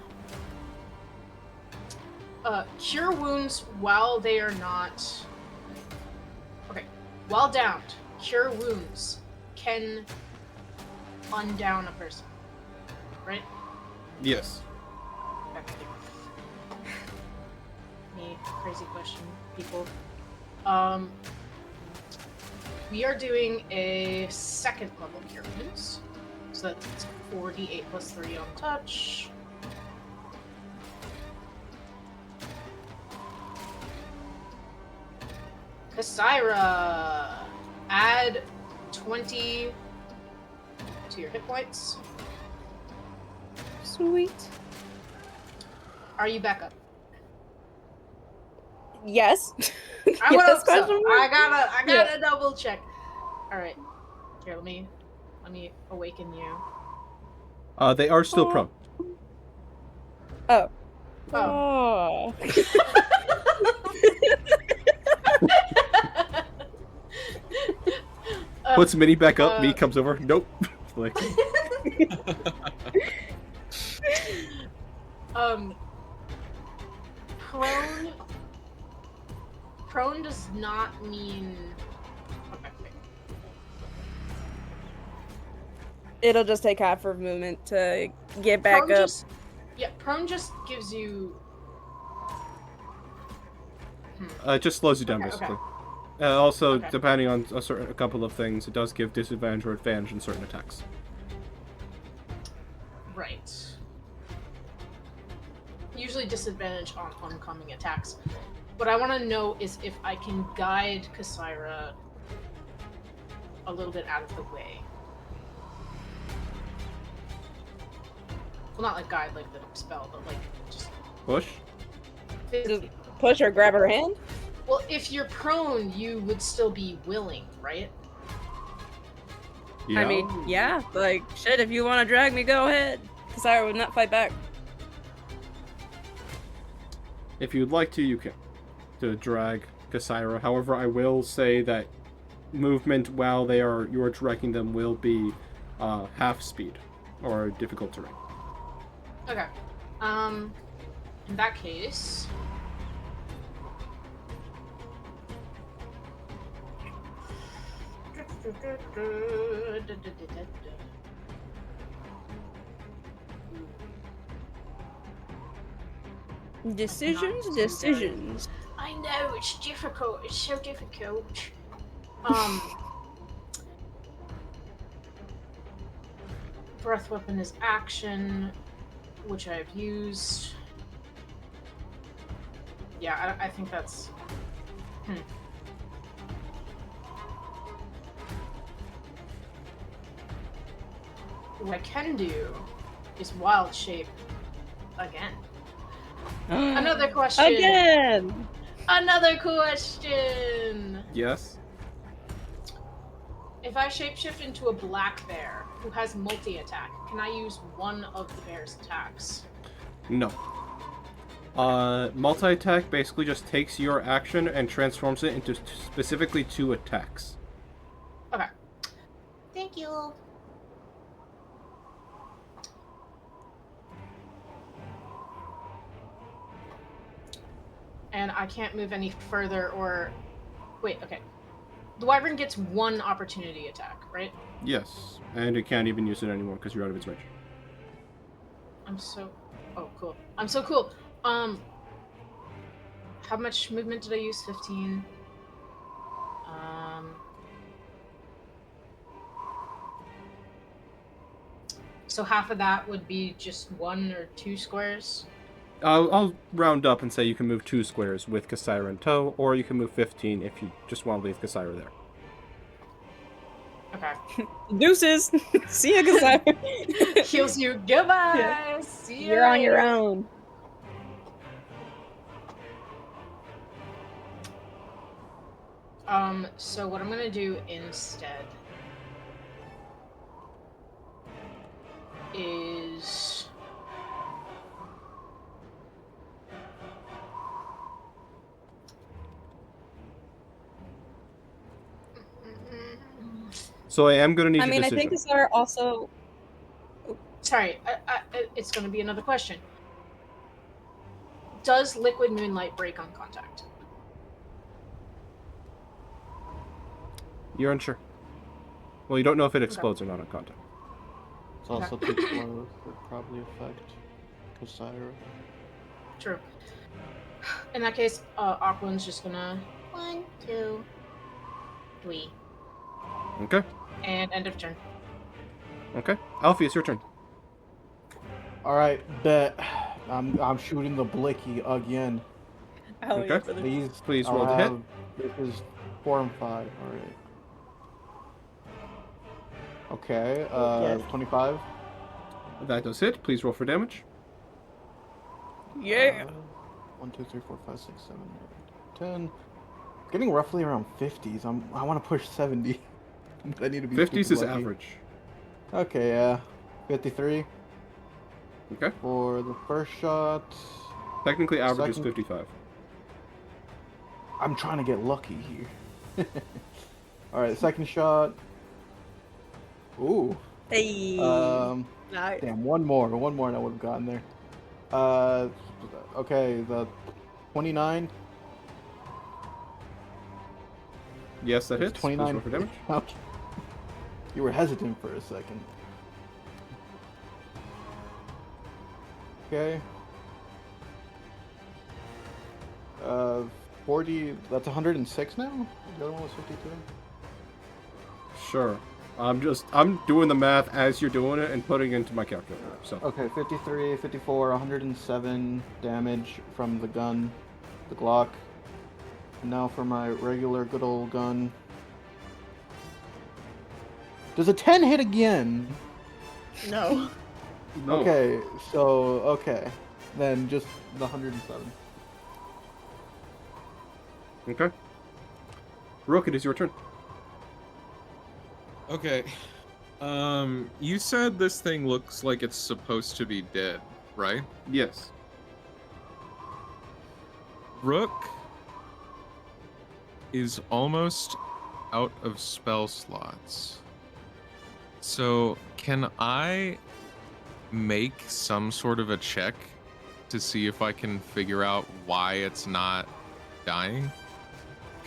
cure wounds while they are not. Okay, while downed, cure wounds can undown a person, right? Yes. Okay. Me, crazy question, people. We are doing a 2nd level cure wounds, so that's 4d8 plus 3 on touch. Kasaira, add 20 to your hit points. Sweet. Are you back up? Yes. I would hope so. question mark? I gotta double check. All right, here, let me awaken you. They are still prone. Oh. Oh. Puts Minnie back up, me comes over, nope. Like, Prone. Prone does not mean. Okay, wait. It'll just take half of movement to get back Prone up. prone just gives you. it just slows you down, Okay, basically. Also, Okay. depending on a couple of things, it does give disadvantage or advantage in certain attacks. Right. Usually disadvantage on oncoming attacks. What I want to know is if I can guide Kasaira a little bit out of the way. Well, not like guide like the spell, but like just Push? physically. Push or grab her hand? Well, if you're prone, you would still be willing, right? Yeah. I mean, yeah. Like, shit, if you want to drag me, go ahead. Kasara would not fight back. If you'd like to, you can. To drag Kasaira. However, I will say that movement while you are dragging them will be half speed or difficult terrain. Okay. In that case. Decisions. I know, it's difficult. It's so difficult. Breath weapon is action, which I've used. Yeah, I think that's. What I can do is wild shape again. Another question. Again. Another question. Yes. If I shapeshift into a black bear who has multi-attack, can I use one of the bear's attacks? No. Multi-attack basically just takes your action and transforms it into specifically 2 attacks. Okay. Thank you. And I can't move any further or... Wait, okay. The wyvern gets 1 opportunity attack, right? Yes, and it can't even use it anymore because you're out of its range. I'm so... Oh, cool. I'm so cool. How much movement did I use? 15. So half of that would be just 1 or 2 squares? I'll round up and say you can move 2 squares with Kasira in tow, or you can move 15 if you just want to leave Kasira there. Okay. Deuces. See ya, Kasira. Heals you. Goodbye. Yeah. See You're on your later. own. So what I'm gonna do instead is So I am going to need I your mean, I decision. think Kasira also. sorry, it's gonna be another question. Does liquid moonlight break on contact? You're unsure. Well, you don't know if it explodes or not on contact. It's also too close. Would probably affect Kasira. True. In that case, Aquan's just gonna 1, 2, 3, Okay. and end of turn. Okay. Alfie, it's your turn. All right, bet. I'm shooting the blicky again. Oh, Okay. for the... Please I'll roll to hit. have- This is 4 and 5. All right. Okay. Yes. 25. That does hit. Please roll for damage. Yeah. 1, 2, 3, 4, 5, 6, 7, 8, 10. Getting roughly around 50s. I want to push 70. But I need to be 50s is stupid lucky. average. Okay, yeah. 53 Okay. for the first shot. Technically, average is Second- 55. I'm trying to get lucky here. Alright, second shot. Ooh. Hey. Nice. Damn, one more and I would have gotten there. Okay, the 29. Yes, that It's hits. Please roll 29 for damage. Okay. You were hesitant for a second. Okay. 40. That's 106 now? The other one was 52. Sure. I'm doing the math as you're doing it and putting it into my calculator. So. Okay, 53, 54, 107 damage from the gun, the Glock. And now for my regular good old gun. Does a 10 hit again? No. No. Okay, so, okay. Then just the 107. Okay. Rook, it is your turn. Okay. You said this thing looks like it's supposed to be dead, right? Yes. Rook is almost out of spell slots. So, Can I make some sort of a check to see if I can figure out why it's not dying?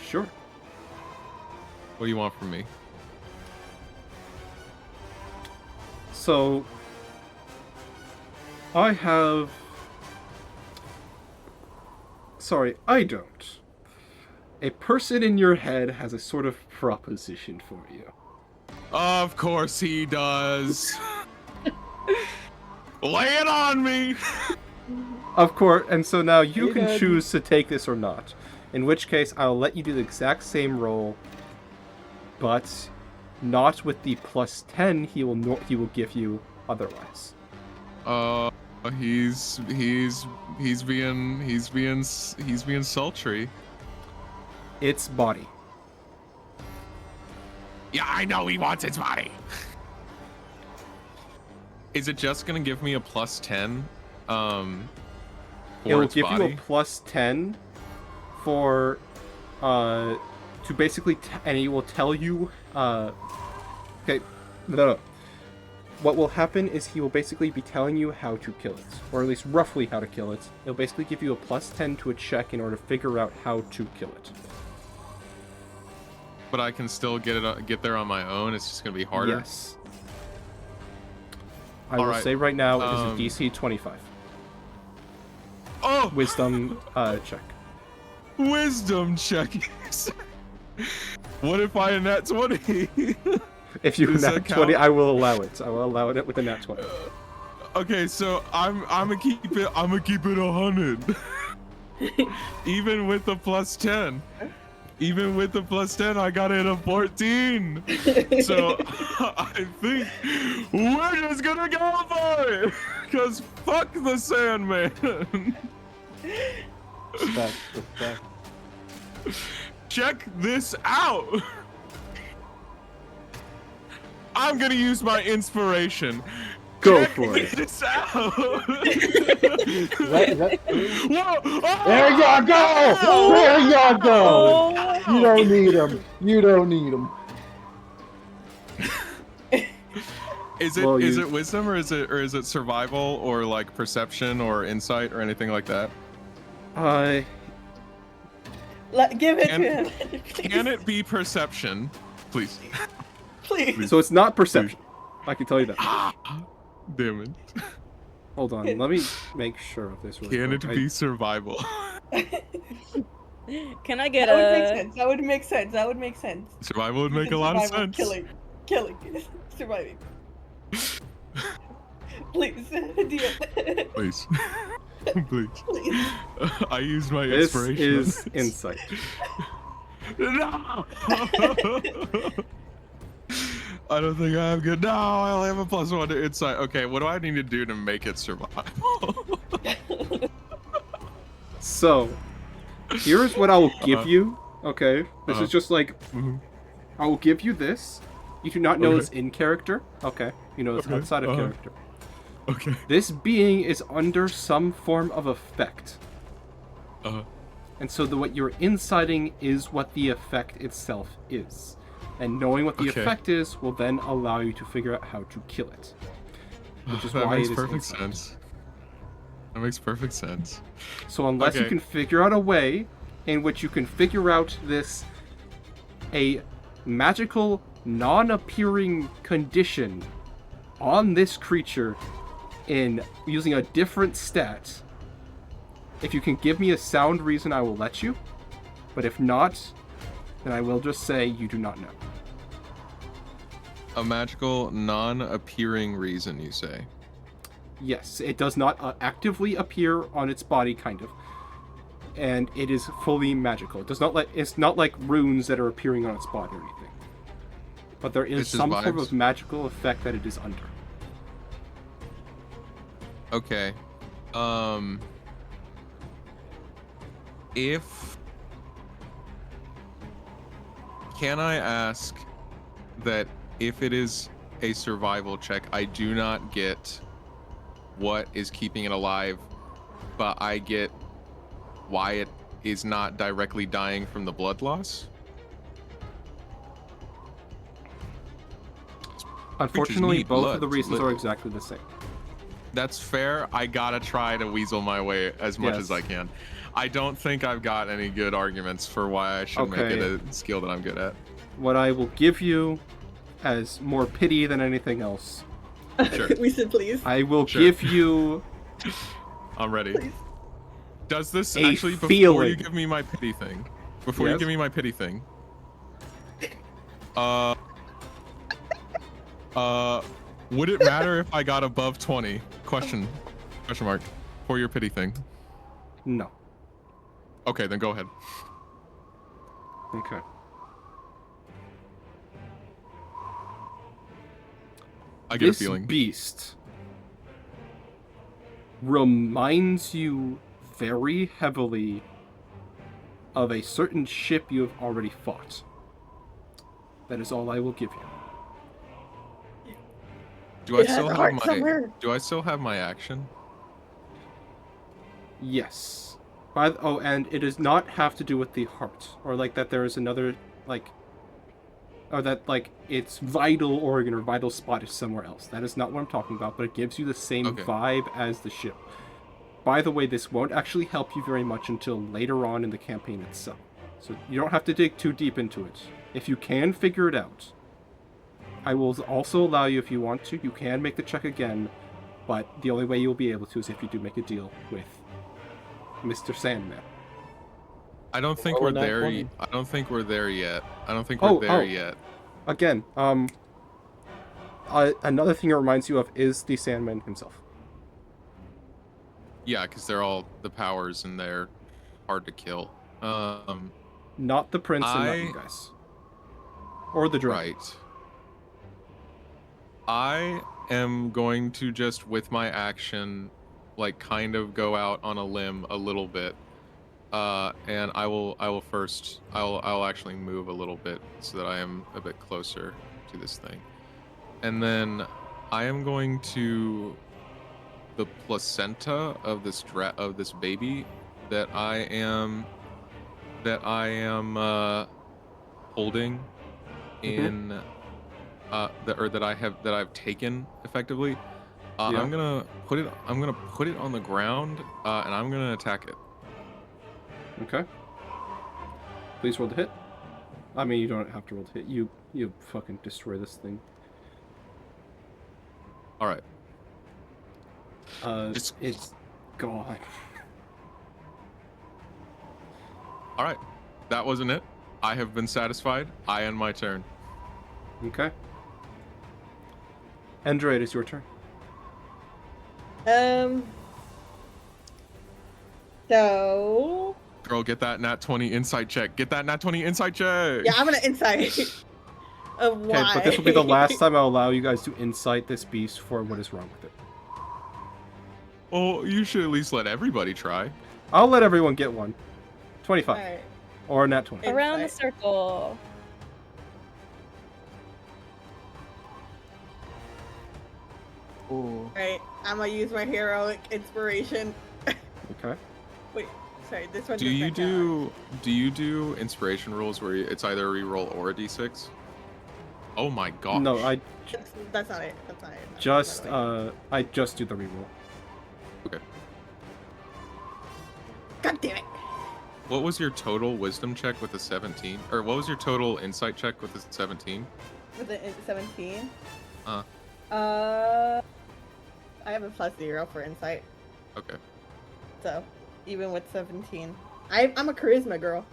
Sure. What do you want from me? So, I have... Sorry, I don't. A person in your head has a sort of proposition for you. Of course he does. Lay it on me. Of course, and so now you Hey, can Dad. choose to take this or not. In which case, I'll let you do the exact same roll, but not with the plus 10 he will give you otherwise. He's being sultry. Its body. Yeah, I know he wants its body. Is it just gonna give me a plus 10? For It will its give body? you a plus 10 for to basically and it will tell you okay, no. What will happen is he will basically be telling you how to kill it, or at least roughly how to kill it. It'll basically give you a plus 10 to a check in order to figure out how to kill it. But I can still get there on my own. It's just gonna be harder. Yes. I will Alright, say right now it is a DC 25. Oh, Wisdom check. wisdom check. What if I nat 20? If you Does that nat 20, count? I will allow it. I will allow it with a nat 20. Okay, so I'm gonna keep it 100. Even with the plus 10. Even with the plus 10, I got it a 14. So I think we're just gonna go for it. Cause fuck the Sandman. Respect. Check this out. I'm gonna use my inspiration. Go Check for it. this out. Whoa! Whoa. There you go! There you go! Oh, You don't need him. You don't need him. Is it Well, is you- it wisdom or is it survival or like perception or insight or anything like that? Give it Can- to him. Can it be perception, please? Please. So it's not perception. I can tell you that. Damn it! Hold on, let me make sure of this. Really Can quick. it be survival? can I get That would make a? sense. That would make sense. That would make sense. Survival would make a Using lot of survival, sense. Killing. Surviving. Please, do it. Please, please. Please. I used my This inspiration. is insight. No! I don't think I have good. No, I only have a +1 to insight. Okay, what do I need to do to make it survival? So, here's what I will give Uh-huh. you. Okay, this Uh-huh. is just like Mhm. I will give you this. You do not know Okay. it's in character. Okay, you know it's Okay, outside of uh-huh. character. Okay. This being is under some form of effect, and so what you're inciting is what the effect itself is. And knowing what the Okay. effect is will then allow you to figure out how to kill it. Which is That why makes it is perfect insight. sense. That makes perfect sense. So unless you Okay. can figure out a way in which you can figure out a magical, non-appearing condition on this creature in using a different stat, if you can give me a sound reason, I will let you. But if not, then I will just say you do not know. A magical, non-appearing reason, you say? Yes, it does not actively appear on its body, kind of, and it is fully magical. It does not it's not like runes that are appearing on its body or anything. But there is It's just some sort vibes. of magical effect that it is under. Okay. If... Can I ask that if it is a survival check, I do not get what is keeping it alive, but I get why it is not directly dying from the blood loss? Unfortunately, need both of blood the to reasons are live. exactly the same. That's fair. I gotta try to weasel my way as much as I Yes. can. I don't think I've got any good arguments for why I should make it Okay. a skill that I'm good at. What I will give you as more pity than anything else, Sure. We should please. I will Sure. give you I'm ready. Please. Does this a actually, before feeling. you give me my pity thing, before you Yes? give me my pity thing, would it matter if I got above 20? Question mark, for your pity thing. No. Okay, then go ahead. Okay. I get a This feeling. beast reminds you very heavily of a certain ship you have already fought. That is all I will give you. Do I It has still a have heart my somewhere. Do I still have my action? Yes. Oh, and it does not have to do with the heart, or like that there is another, like, or that like its vital organ or vital spot is somewhere else. That is not what I'm talking about, but it gives you the same Okay. vibe as the ship. By the way, this won't actually help you very much until later on in the campaign itself. So you don't have to dig too deep into it. If you can figure it out, I will also allow you, if you want to, you can make the check again, but the only way you'll be able to is if you do make a deal with Mr. Sandman. I don't think Roll we're a nat there. 20. I don't think we're there yet. I don't think we're there yet. Again, another thing it reminds you of is the Sandman himself. Yeah, because they're all the powers and they're hard to kill. Not the prince and not you guys. Or the dragon. Right. I am going to just, with my action, like kind of go out on a limb a little bit. And I'll actually move a little bit so that I am a bit closer to this thing. And then I am going to the placenta of this baby that I am holding in that I've taken effectively. Yeah. I'm gonna put it on the ground and I'm gonna attack it. Okay. Please roll the hit. I mean, you don't have to roll the hit. You fucking destroy this thing. All right. It's gone. All right. That wasn't it. I have been satisfied. I end my turn. Okay. Android, it's your turn. So Girl, get that nat 20 insight check. Get that nat 20 insight check. yeah, I'm gonna insight of why. Okay, but this will be the last time I'll allow you guys to insight this beast for what is wrong with it. Well, you should at least let everybody try. I'll let everyone get one. 25. Alright. Or a nat 20. Around the Insight. circle. Ooh. Alright, I'm gonna use my heroic inspiration. Okay. Wait, sorry, this one. Do you do inspiration rules where it's either a reroll or a d6? Oh my gosh. No, That's not it. That's not it. just By the way. I just do the reroll. Okay. God damn it! What was your total wisdom check with a 17? Or what was your total insight check with a 17? With the 17. Uh. I have a +0 for insight, Okay. so even with 17, I'm a charisma girl.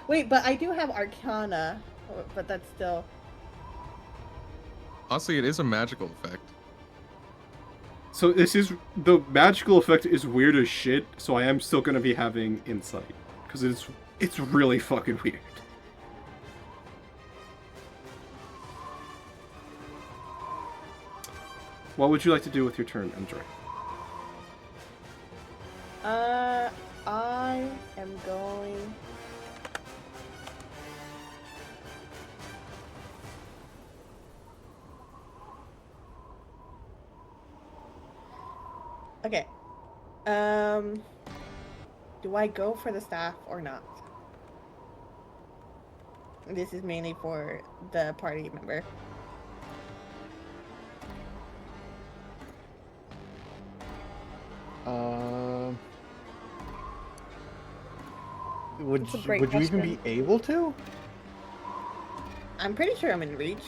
Wait, but I do have Arcana, but that's still. Honestly, it is a magical effect. So the magical effect is weird as shit, so I am still gonna be having insight. Because it's really fucking weird. What would you like to do with your turn, Andre? I am going. Okay. Do I go for the staff or not? This is mainly for the party member. Would That's a you, great would you even be question. able to? I'm pretty sure I'm in reach.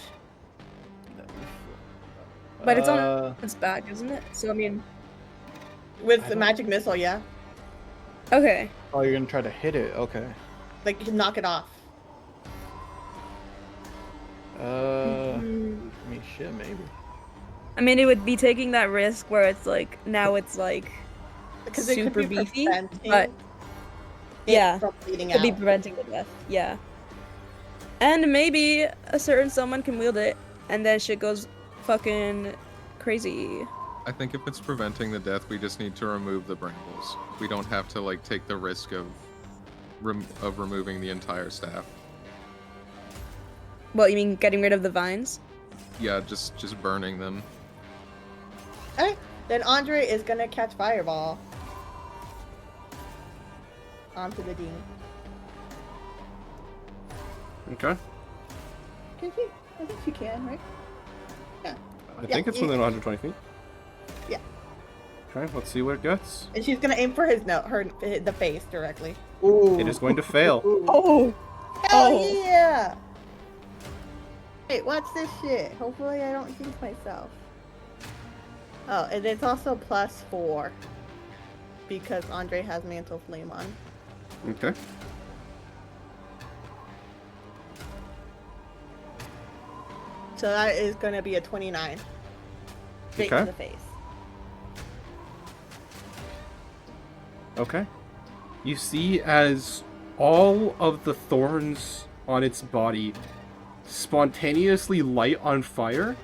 But it's on Uh, its back, isn't it? So I mean, With I the don't- magic missile, yeah. okay. Oh, you're gonna try to hit it. Okay. Like, you can knock it off. I Mm, mean, shit, maybe. I mean, it would be taking that risk where it's like now it's like Because it could super be beefy, preventing but it yeah, from bleeding could be out. preventing the death. Yeah, and maybe a certain someone can wield it, and then shit goes fucking crazy. I think if it's preventing the death, we just need to remove the brambles. We don't have to like take the risk of removing the entire staff. What you mean, getting rid of the vines? Yeah, just burning them. Okay, then Andre is gonna catch Fireball onto the demon. Okay. Can she? I think she can, right? I think it's you- within 120 feet. Yeah. Okay, let's see what it gets. And she's gonna aim for the face directly. Ooh. It is going to fail. Oh, Hell Oh. yeah! Wait, watch this shit. Hopefully I don't jinx myself. Oh, and it's also +4 because Andre has Mantle Flame on. Okay. So that is gonna be a 29. Straight Okay. to the face. Okay. You see as all of the thorns on its body spontaneously light on fire.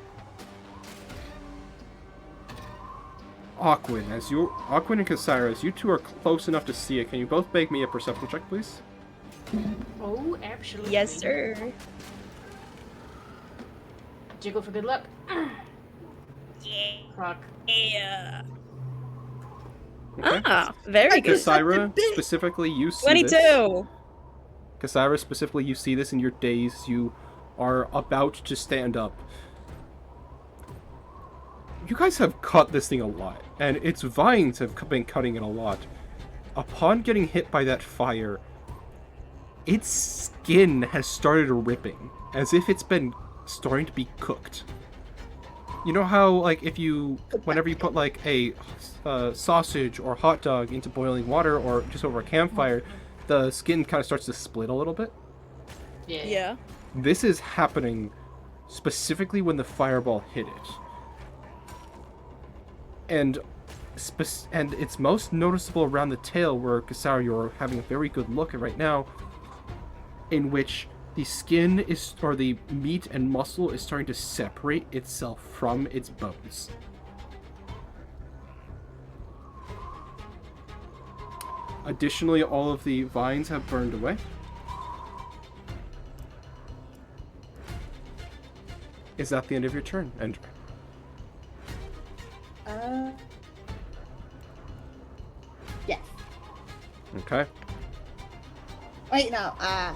Aquin and Casiris, you two are close enough to see it. Can you both make me a perception check, please? Oh, absolutely. yes, sir. Jiggle for good luck. Yeah. Fuck. Yeah. Okay. Ah, very good. Kasira, specifically, you see 22. this. Kasira, specifically, you see this in your daze. You are about to stand up. You guys have cut this thing a lot, and its vines have been cutting it a lot. Upon getting hit by that fire, its skin has started ripping, as if it's been starting to be cooked. You know how, like, whenever you put, like, a sausage or hot dog into boiling water or just over a campfire, the skin kind of starts to split a little bit? Yeah. Yeah. This is happening specifically when the fireball hit it. And it's most noticeable around the tail, where, Kasara, you're having a very good look at right now, in which the skin is, or the meat and muscle is starting to separate itself from its bones. Additionally, all of the vines have burned away. Is that the end of your turn, Ender? Yes. Okay. Wait, no, I'm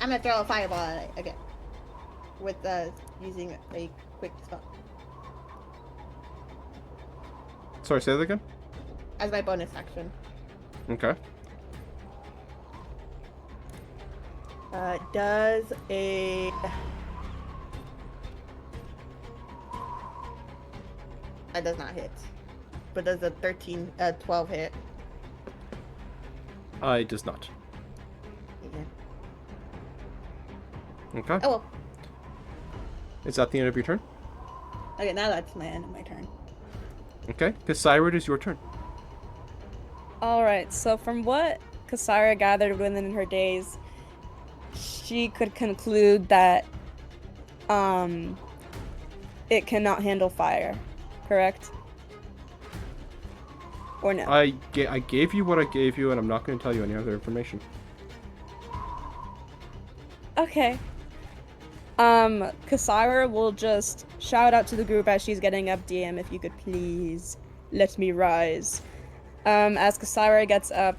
gonna throw a fireball at it again. With, using a quick spell. Sorry, say that again? As my bonus action. Okay. Does a... That does not hit. But does a 12 hit? It does not. Yeah. Okay. Oh well. Is that the end of your turn? Okay, now that's my end of my turn. Okay. Kasira, it is your turn. Alright, so from what Kasara gathered within her days, she could conclude that it cannot handle fire, correct? Or no? I gave you what I gave you, and I'm not going to tell you any other information. Okay. Kasira will just shout out to the group as she's getting up, DM, if you could please let me rise. As Kasira gets up,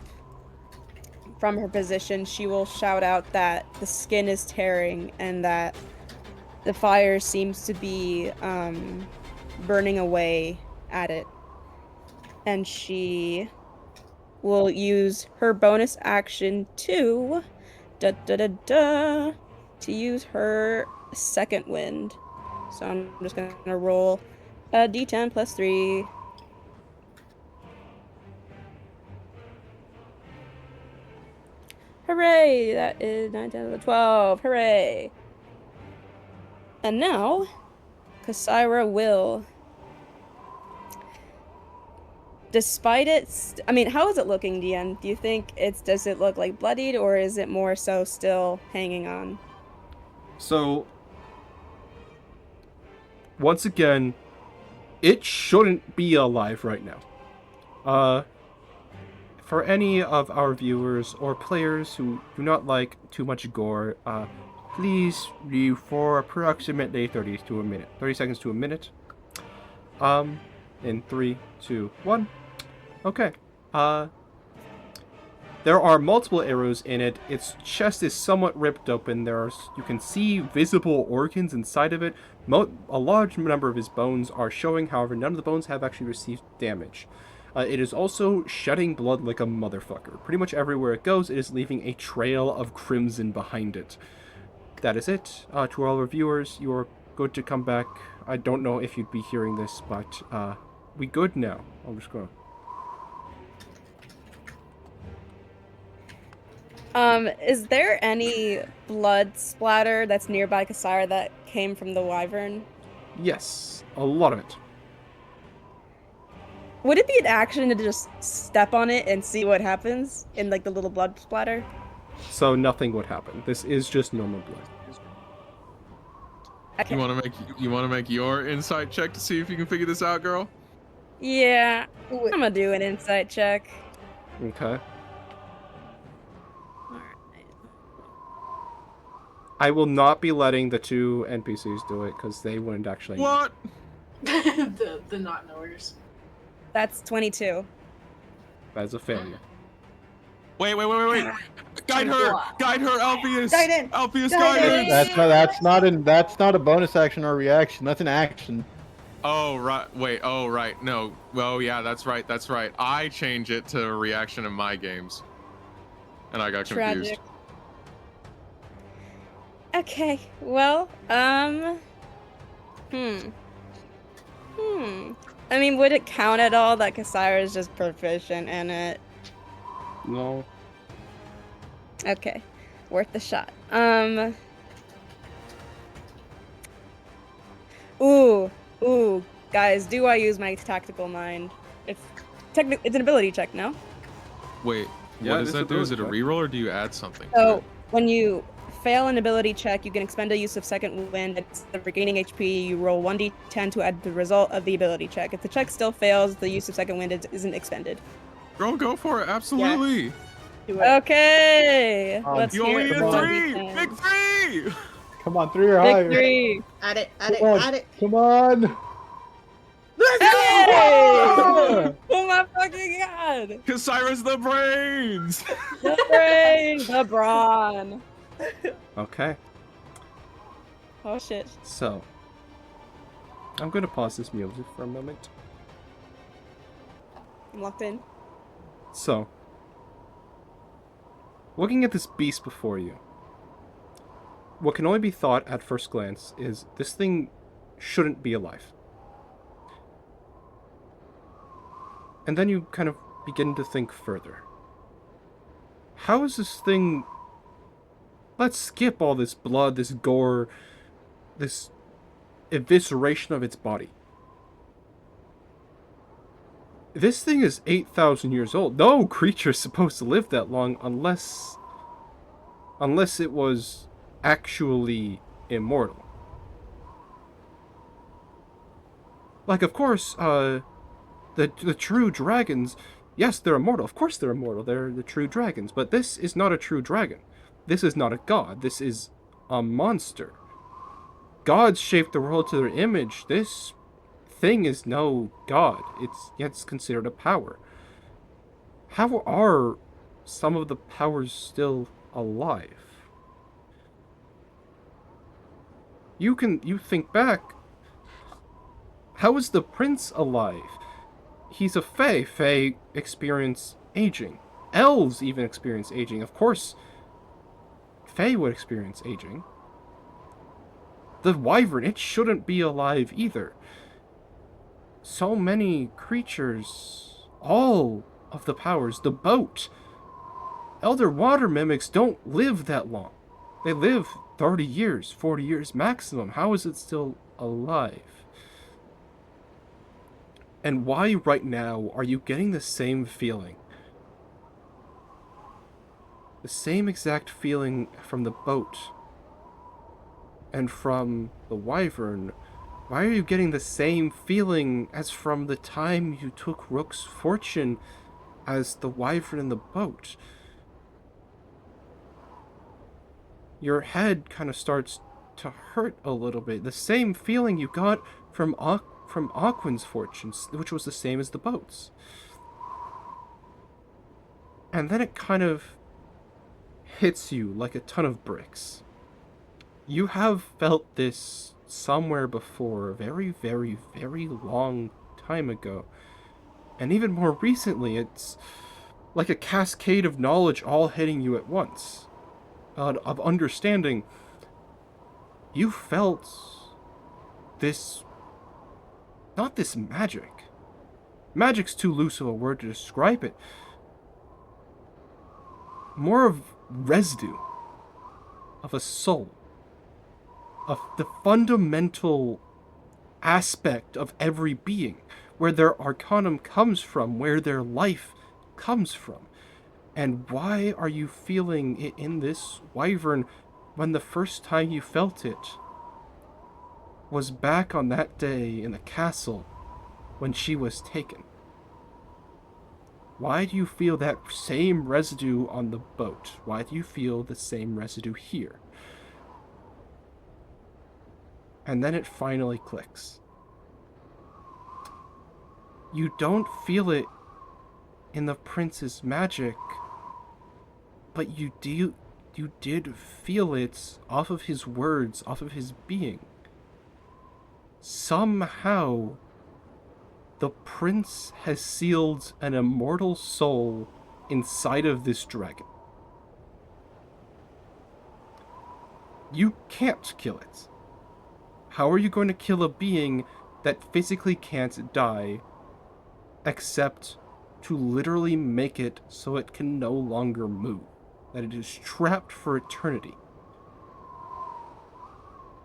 from her position, she will shout out that the skin is tearing and that the fire seems to be burning away at it. And she will use her bonus action to to use her second wind. So I'm just gonna roll a d10 plus 3. Hooray! That is 9, 10, 11, 12. Hooray! And now, Kasira will, despite it, I mean, how is it looking, DM? Do you think does it look like bloodied, or is it more so still hanging on? So, once again, it shouldn't be alive right now. For any of our viewers or players who do not like too much gore, please leave for approximately 30 seconds to a minute. In 3, 2, 1. Okay. There are multiple arrows in it. Its chest is somewhat ripped open. You can see visible organs inside of it. A large number of his bones are showing, however, none of the bones have actually received damage. It is also shedding blood like a motherfucker. Pretty much everywhere it goes, it is leaving a trail of crimson behind it. That is it. To all our viewers, you are good to come back. I don't know if you'd be hearing this, but we good now. I'm just gonna... Is there any blood splatter that's nearby Kasira that came from the wyvern? Yes, a lot of it. Would it be an action to just step on it and see what happens in like the little blood splatter? So nothing would happen. This is just normal blood. Okay. You want to make your insight check to see if you can figure this out, girl? Yeah, I'm gonna do an insight check. Okay. Alright. I will not be letting the two NPCs do it because they wouldn't actually. What? the not knowers. That's 22. That's a failure. Wait. Guide her, Alpheus. Guidance. Alpheus, Guidance. guidance. That's not a bonus action or reaction. That's an action. Oh right. Wait. Oh right. No. Oh yeah. That's right. I change it to a reaction in my games, and I got confused. Tragic. Okay, well, I mean, would it count at all that Kasira is just proficient in it? No. Okay, worth the shot. Ooh, guys, do I use my tactical mind? It's an ability check, no? Wait. Yeah, what it does is that do? Is it a ability check. reroll or do you add something? to So it? when you fail an ability check, you can expend a use of second wind. Instead of regaining HP, you roll 1d10 to add the result of the ability check. If the check still fails, the use of second wind isn't expended. Girl, go for it. Absolutely. Do it. Okay, let's You hear only it need for a 3. 1d10. Big 3. Come on, 3 or higher. Victory! Add it. Come on. Let's Hey! go! Oh my fucking god! Kasira's the brains. The brain! The brawn! Okay. Oh shit. So, I'm going to pause this music for a moment. I'm locked in. So, looking at this beast before you, what can only be thought at first glance is this thing shouldn't be alive. And then you kind of begin to think further. How is this thing... Let's skip all this blood, this gore, this evisceration of its body. This thing is 8,000 years old. No creature is supposed to live that long unless it was actually immortal. Like, of course, the true dragons, yes, they're immortal. Of course they're immortal. They're the true dragons. But this is not a true dragon. This is not a god. This is a monster. Gods shaped the world to their image. This thing is no god. It's considered a power. How are some of the powers still alive? You think back. How is the prince alive? He's a fae. Fae experience aging. Elves even experience aging. Of course, fae would experience aging. The wyvern, it shouldn't be alive either. So many creatures, all of the powers, the boat. Elder water mimics don't live that long. They live 30 years, 40 years maximum. How is it still alive? And why right now are you getting the same feeling? The same exact feeling from the boat and from the wyvern. Why are you getting the same feeling as from the time you took Rook's fortune as the wyvern in the boat? Your head kind of starts to hurt a little bit. The same feeling you got from Aquin's fortunes, which was the same as the boat's. And then it kind of hits you like a ton of bricks. You have felt this somewhere before, a very, very, very long time ago. And even more recently, it's like a cascade of knowledge all hitting you at once. Of understanding. You felt this... not this magic. Magic's too loose of a word to describe it. More of residue. Of a soul. Of the fundamental aspect of every being. Where their arcanum comes from. Where their life comes from. And why are you feeling it in this wyvern when the first time you felt it was back on that day in the castle when she was taken? Why do you feel that same residue on the boat? Why do you feel the same residue here? And then it finally clicks. You don't feel it in the prince's magic, but you did feel it off of his words, off of his being. Somehow, the prince has sealed an immortal soul inside of this dragon. You can't kill it. How are you going to kill a being that physically can't die, except to literally make it so it can no longer move? That it is trapped for eternity.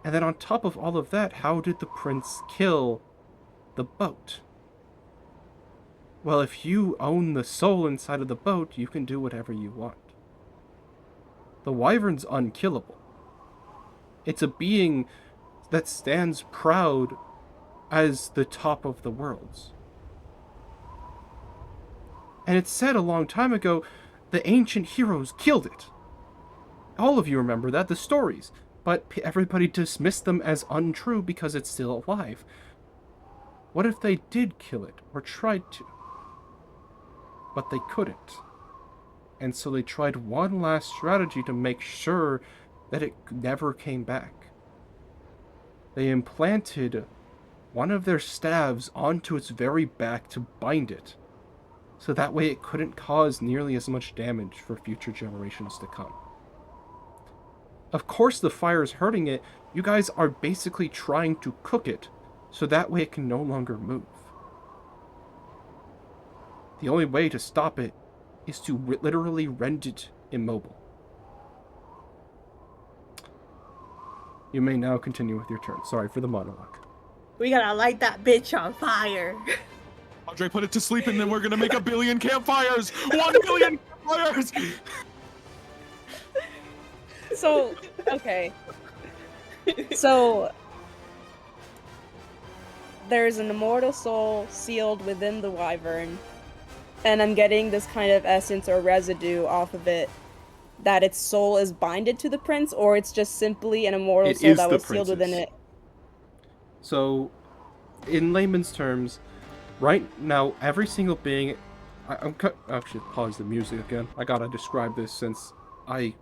And then on top of all of that, how did the prince kill the boat? Well, if you own the soul inside of the boat, you can do whatever you want. The wyvern's unkillable. It's a being that stands proud as the top of the worlds. And it's said a long time ago, the ancient heroes killed it. All of you remember that, the stories. But everybody dismissed them as untrue because it's still alive. What if they did kill it, or tried to? But they couldn't. And so they tried one last strategy to make sure that it never came back. They implanted one of their staves onto its very back to bind it, so that way it couldn't cause nearly as much damage for future generations to come. Of course the fire's hurting it. You guys are basically trying to cook it, so that way it can no longer move. The only way to stop it is to literally render it immobile. You may now continue with your turn. Sorry for the monologue. We gotta light that bitch on fire. Andre, put it to sleep and then we're gonna make 1 billion campfires! 1 billion campfires! So, okay. So, there's an immortal soul sealed within the wyvern, and I'm getting this kind of essence or residue off of it, that its soul is binded to the prince, or it's just simply an immortal soul that was sealed within it. So, in layman's terms, right now, every single being Actually, pause the music again. I gotta describe this since a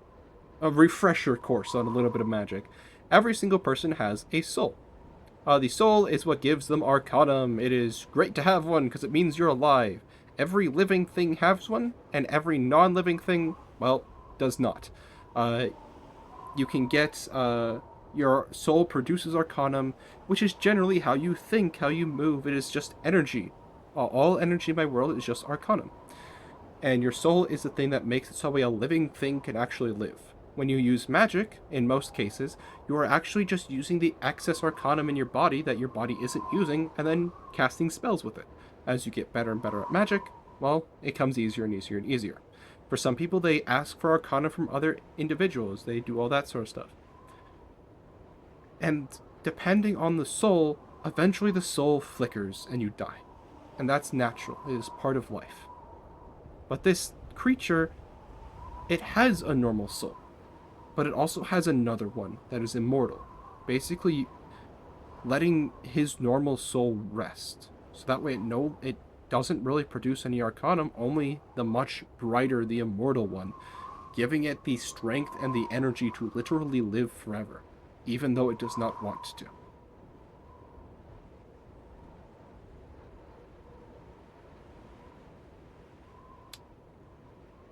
refresher course on a little bit of magic. Every single person has a soul. The soul is what gives them Arcanum. It is great to have one because it means you're alive. Every living thing has one, and every non-living thing, well, does not. You can get your soul produces Arcanum, which is generally how you think, how you move. It is just energy. All energy in my world is just Arcanum. And your soul is the thing that makes it so a living thing can actually live. When you use magic, in most cases, you are actually just using the excess Arcanum in your body that your body isn't using, and then casting spells with it. As you get better and better at magic, well, it comes easier and easier and easier. For some people, they ask for Arcana from other individuals. They do all that sort of stuff. And depending on the soul, eventually the soul flickers and you die. And that's natural. It is part of life. But this creature, it has a normal soul. But it also has another one that is immortal. Basically, letting his normal soul rest. So that way it doesn't really produce any Arcanum, only the much brighter, the immortal one, giving it the strength and the energy to literally live forever, even though it does not want to.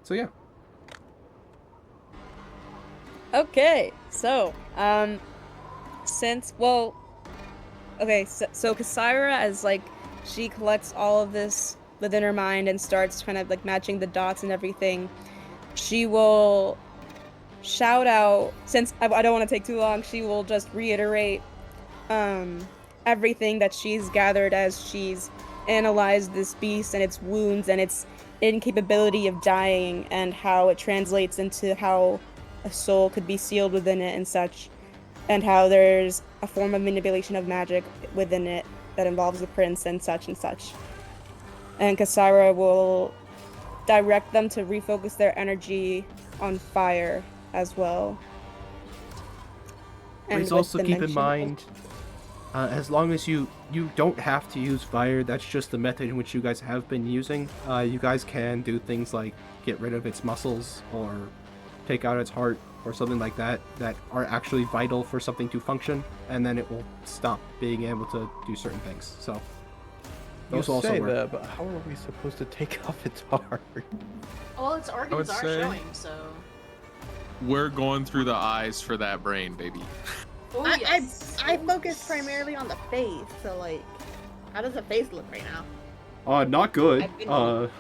So yeah. Okay, so, so Kasira, as, like, she collects all of this within her mind and starts kind of, like, matching the dots and everything, she will shout out, since I don't want to take too long, she will just reiterate, everything that she's gathered as she's analyzed this beast and its wounds and its incapability of dying and how it translates into how a soul could be sealed within it and such, and how there's a form of manipulation of magic within it that involves the prince and such and such. And Kasara will direct them to refocus their energy on fire as well. Please also keep in mind, as long as you don't have to use fire, that's just the method in which you guys have been using. You guys can do things like get rid of its muscles or take out its heart or something like that are actually vital for something to function, and then it will stop being able to do certain things. So those you also say work. that, but how are we supposed to take off its heart? Well, its organs are say- showing, so. We're going through the eyes for that brain, baby. Oh, yes. I focus primarily on the face, so like, how does the face look right now? Not good. I've been- I'll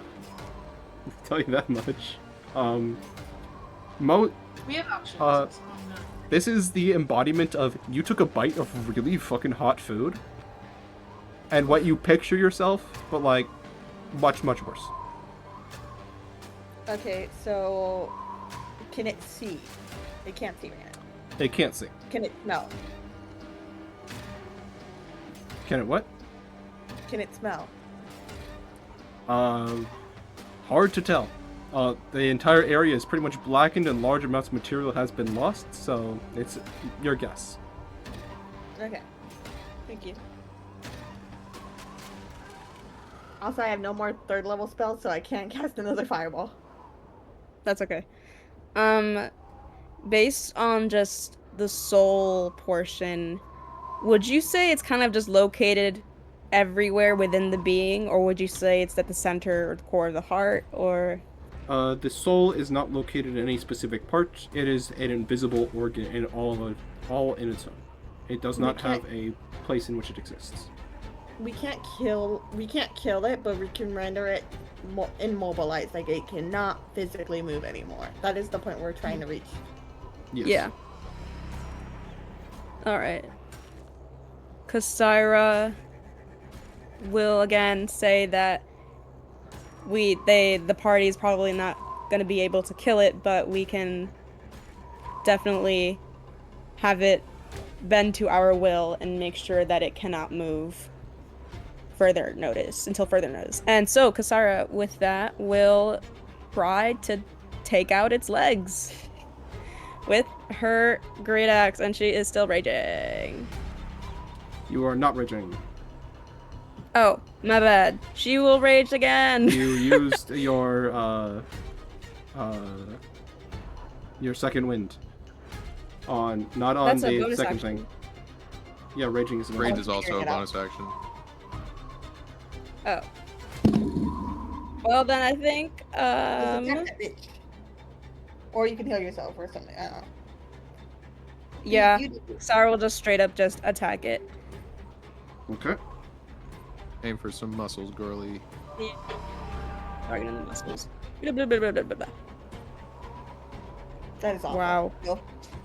tell you that much. We have options. uh, This is the embodiment of you took a bite of really fucking hot food, and what you picture yourself, but like much worse. Okay, so can it see? It can't see right now. It can't see. Can it smell? Can it what? Can it smell? Hard to tell. The entire area is pretty much blackened and large amounts of material has been lost, so it's your guess. Okay. Thank you. Also, I have no more third level spells, so I can't cast another fireball. That's okay. Based on just the soul portion, would you say it's kind of just located everywhere within the being, or would you say it's at the center or the core of the heart, or? The soul is not located in any specific part. It is an invisible organ in all in its own. It does not have a place in which it exists. We can't kill it, but we can render it immobilized. Like, it cannot physically move anymore. That is the point we're trying to reach. Yes. Yeah. Alright. Kasira will again say that the party is probably not going to be able to kill it, but we can definitely have it bend to our will and make sure that it cannot move until further notice. And so Kasara, with that, will try to take out its legs with her great axe, and she is still raging. You are not raging. Oh, my bad. She will rage again. You used your second wind not on That's a the bonus second action. thing. Yeah, raging is a Rage bonus. is also a figuring it out. bonus action. Oh. Well, then I think, Just attack that bitch. Or you can heal yourself or something. I don't know. yeah, You do. Sarah will just straight up just attack it. Okay. Aim for some muscles, girly. Targeting the muscles. Blah, blah, blah, blah, blah, blah. That is awful. Wow. Go.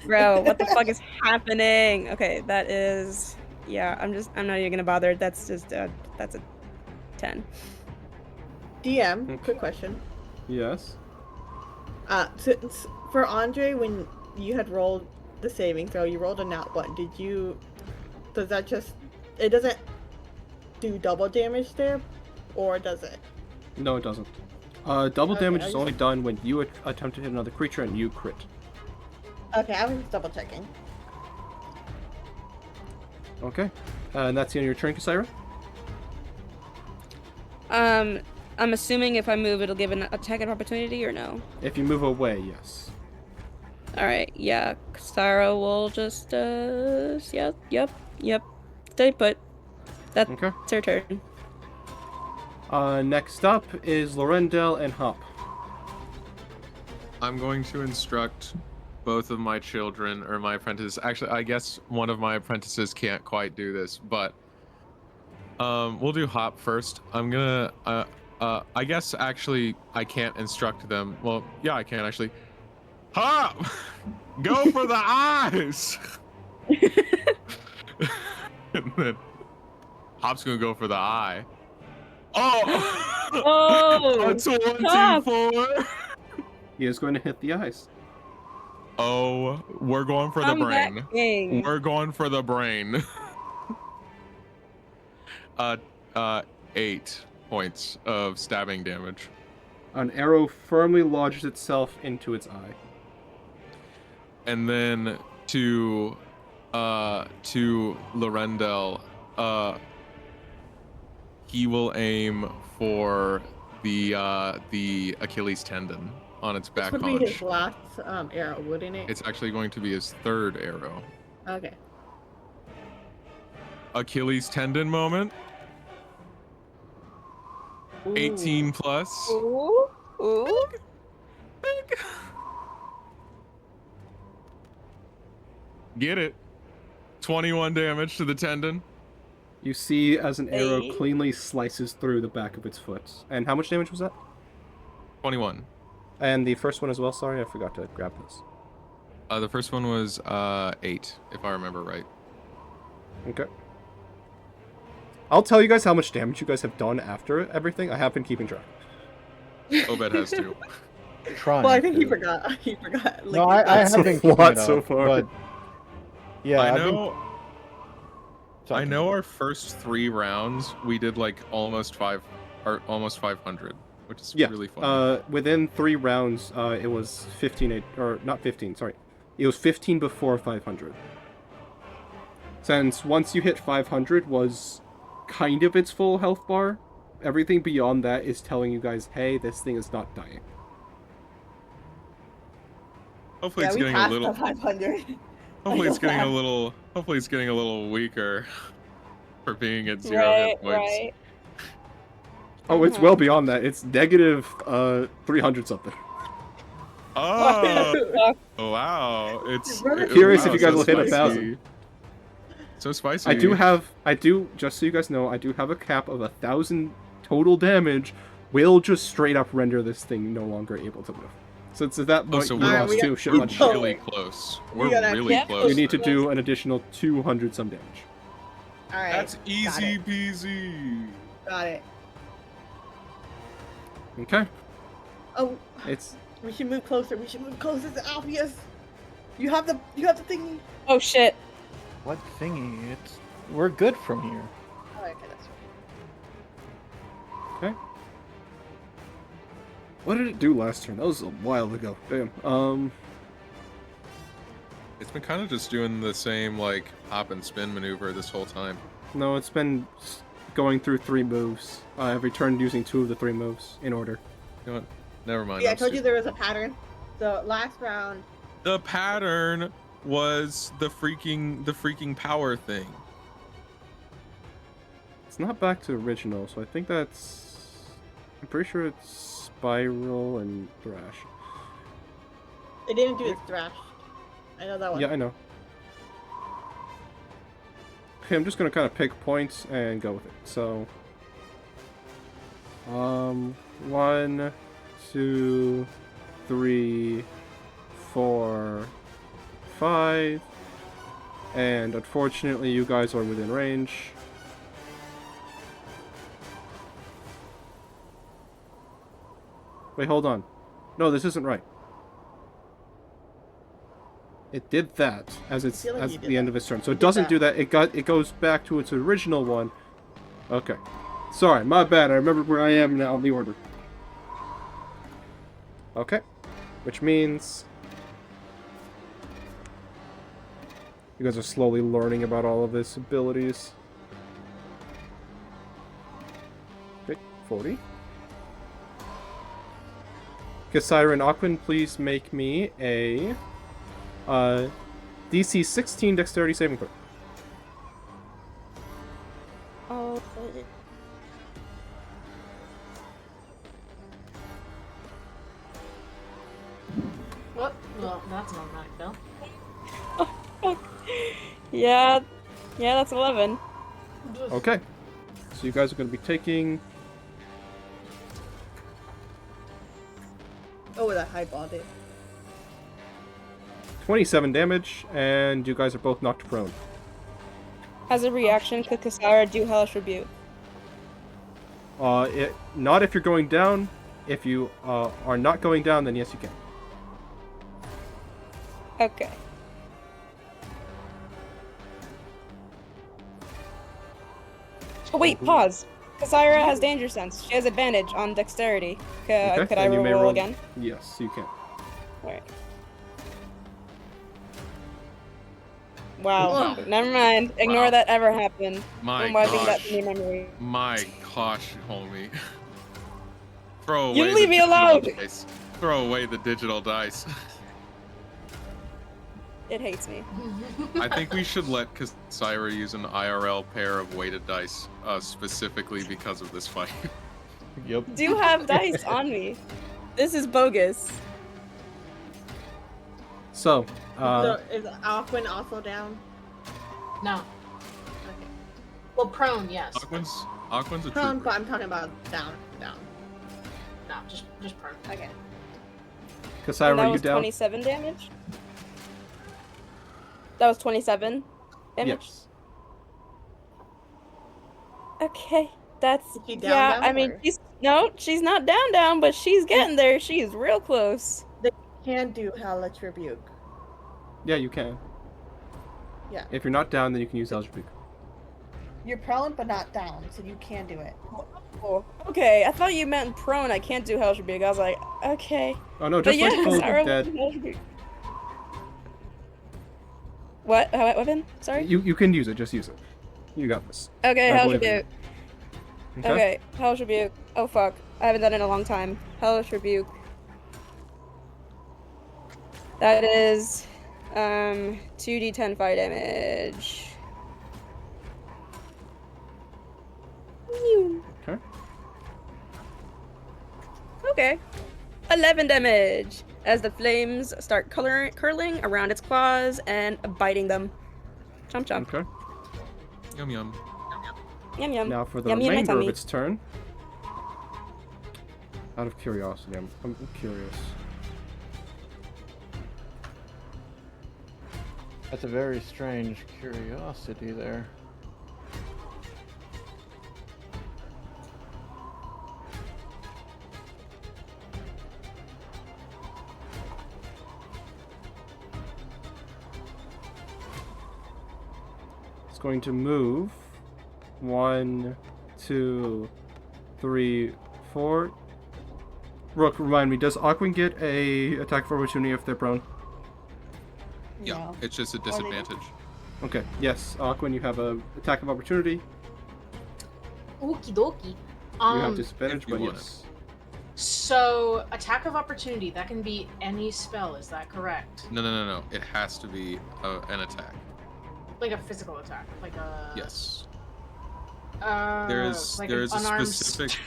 Bro, what the fuck is happening? Okay, that is... Yeah, I'm not even gonna bother. That's just, that's a 10. DM, quick question. Yes. Since for Andre, when you had rolled the saving throw, you rolled a nat 1. Does that just... It doesn't do double damage there? Or does it? No, it doesn't. Double Okay, damage I is just- only done when you attempt to hit another creature and you crit. Okay, I was just double checking. Okay. And that's the end of your turn, Kasira? I'm assuming if I move, it'll give an attack of opportunity or no? If you move away, yes. Alright, yeah, Sarah will just, yep. Stay put. That's Okay. her turn. Next up is Lorendel and Hop. I'm going to instruct both of my children or my apprentices. Actually, I guess one of my apprentices can't quite do this, but we'll do Hop first. I'm gonna I guess actually I can't instruct them. Well, yeah, I can actually. Hop! Go for the eyes! And then Hop's gonna go for the eye. Oh! Oh! A Hop! 24! He is going to hit the eyes. Oh, we're going for the Comeback brain. king. We're going for the brain. 8 points of stabbing damage. An arrow firmly lodges itself into its eye. And then to Lorendel, he will aim for the Achilles tendon on its This back would be his haunch. last arrow, wouldn't it? It's actually going to be his third arrow. Okay. Achilles tendon moment. Ooh. 18 plus. Ooh. Ooh. Get it. 21 damage to the tendon. You see as an arrow Hey. cleanly slices through the back of its foot. And how much damage was that? 21. And the first one as well, sorry, I forgot to grab this. The first one was 8, if I remember right. Okay. I'll tell you guys how much damage you guys have done after everything. I have been keeping track. Obed has 2. Trying. Well, I think he to. forgot. He forgot. No, I have So been keeping what it up, so far? But yeah, I I've been know. I talking know about our first 3 rounds we did like almost 500, which is Yeah. really fun. Within 3 rounds, it was 15, or not 15, sorry. It was 15 before 500. Since once you hit 500 was kind of its full health bar, everything beyond that is telling you guys, hey, this thing is not dying. Hopefully Yeah, it's we getting a passed little. the 500. Hopefully it's getting a Yeah. little. Hopefully it's getting a little weaker for being at 0 Right, hit points. right. Oh, it's well beyond that. It's negative 300 something. Oh, wow! It's Brother- Curious if wow, you guys so will hit spicy. 1,000. So spicy. I do, just so you guys know, I do have a cap of 1,000 total damage. Will just straight up render this thing no longer able to move. So it's at that point so you we're- lost we got- 2 shit we much. got- really close. We're gotta really keep close. You need to there. do an additional 200 some damage. All right. That's easy it. peasy. Got it. Okay. Oh, It's we should move closer. We should move closer to Alpheus. You have the thingy. Oh shit. what thingy? We're good from here. Oh, okay, that's right. okay. What did it do last turn? That was a while ago. Damn. It's been kind of just doing the same like hop and spin maneuver this whole time. No, it's been going through 3 moves. Every turn using 2 of the 3 moves in order. You know what? Never mind. Yeah, I I'm told you stupid. there was a pattern. So last round, The pattern was the freaking power thing. It's not back to original, so I think that's... I'm pretty sure it's Spiral and Thrash. it didn't do its thrash. I know that one. Yeah, I know. Okay, I'm just gonna kind of pick points and go with it. So, 1, 2, 3, 4, 5, and unfortunately, you guys are within range. Wait, hold on. No, this isn't right. It did that as it's feel like as you the did end that. of its turn. So You it did doesn't that. do that. It goes back to its original one. Okay. Sorry, my bad. I remember where I am now in the order. Okay. Which means you guys are slowly learning about all of his abilities. Okay, 40. Kasira and Aquin, please make me a DC 16 Dexterity saving throw. Oh, What? Well, that's an automatic fail. yeah, that's 11. Okay. So you guys are going to be taking... Oh, that highballed it. 27 damage, and you guys are both knocked prone. As a reaction, could Kasara do Hellish Rebuke? Not if you're going down. If you are not going down, then yes, you can. Okay. Oh wait, pause. Kasira has Danger Sense. She has advantage on Dexterity. Okay, Could I then you may roll again? Yes, you can. Alright. Wow. Ugh. Never mind. Ignore Wow. that ever happened. My I'm wiping that gosh. from your memory. My gosh, homie. Throw away You leave the me digital alone! dice. Throw away the digital dice. It hates me. I think we should let Kasira use an IRL pair of weighted dice, specifically because of this fight. Yep. Do have dice on me. This is bogus. So, So is Aquin also down? No. Okay. Well, prone, yes. Aquin's a Prone, trooper. but I'm talking about down. No, just prone. Okay. And Kasira, that are you was down? 27 damage? That was 27 damage? Yes. Okay. That's... Is she down, yeah, down, I mean, or- she's not down, but she's getting there. She's real close. Can do Hellish Rebuke. Yeah, you can. Yeah. If you're not down, then you can use Eldritch Rebuke. You're prone but not down, so you can do it. Oh, okay, I thought you meant prone. I can't do Hellish Rebuke. I was like, okay. Oh no, But just yeah, like Full Sarah Dead. will do Hellish Rebuke. What? What weapon? Sorry? You can use it, just use it. You got this. Okay, I Hellish believe in Rebuke. you. Okay, Hellish Rebuke. Oh fuck. I haven't done it in a long time. Hellish Rebuke. That is 2d10 fire damage. Okay. Okay. 11 damage as the flames start curling around its claws and biting them. Chomp chomp. Okay. Yum yum. Yum yum. Now for the Yummy in my remainder of tummy. its turn. Out of curiosity, I'm curious. That's a very strange curiosity there. It's going to move 1, 2, 3, 4. Rook, remind me, does Aquin get a attack of opportunity if they're prone? Yeah, No. it's just a disadvantage. Okay, yes, Aquin, you have a attack of opportunity. Okie dokie. You have disadvantage, if you but want yes. So attack of opportunity, that can be any spell, is that correct? No. It has to be an attack. Like a physical attack, like a Yes. like There's an a unarmed specific,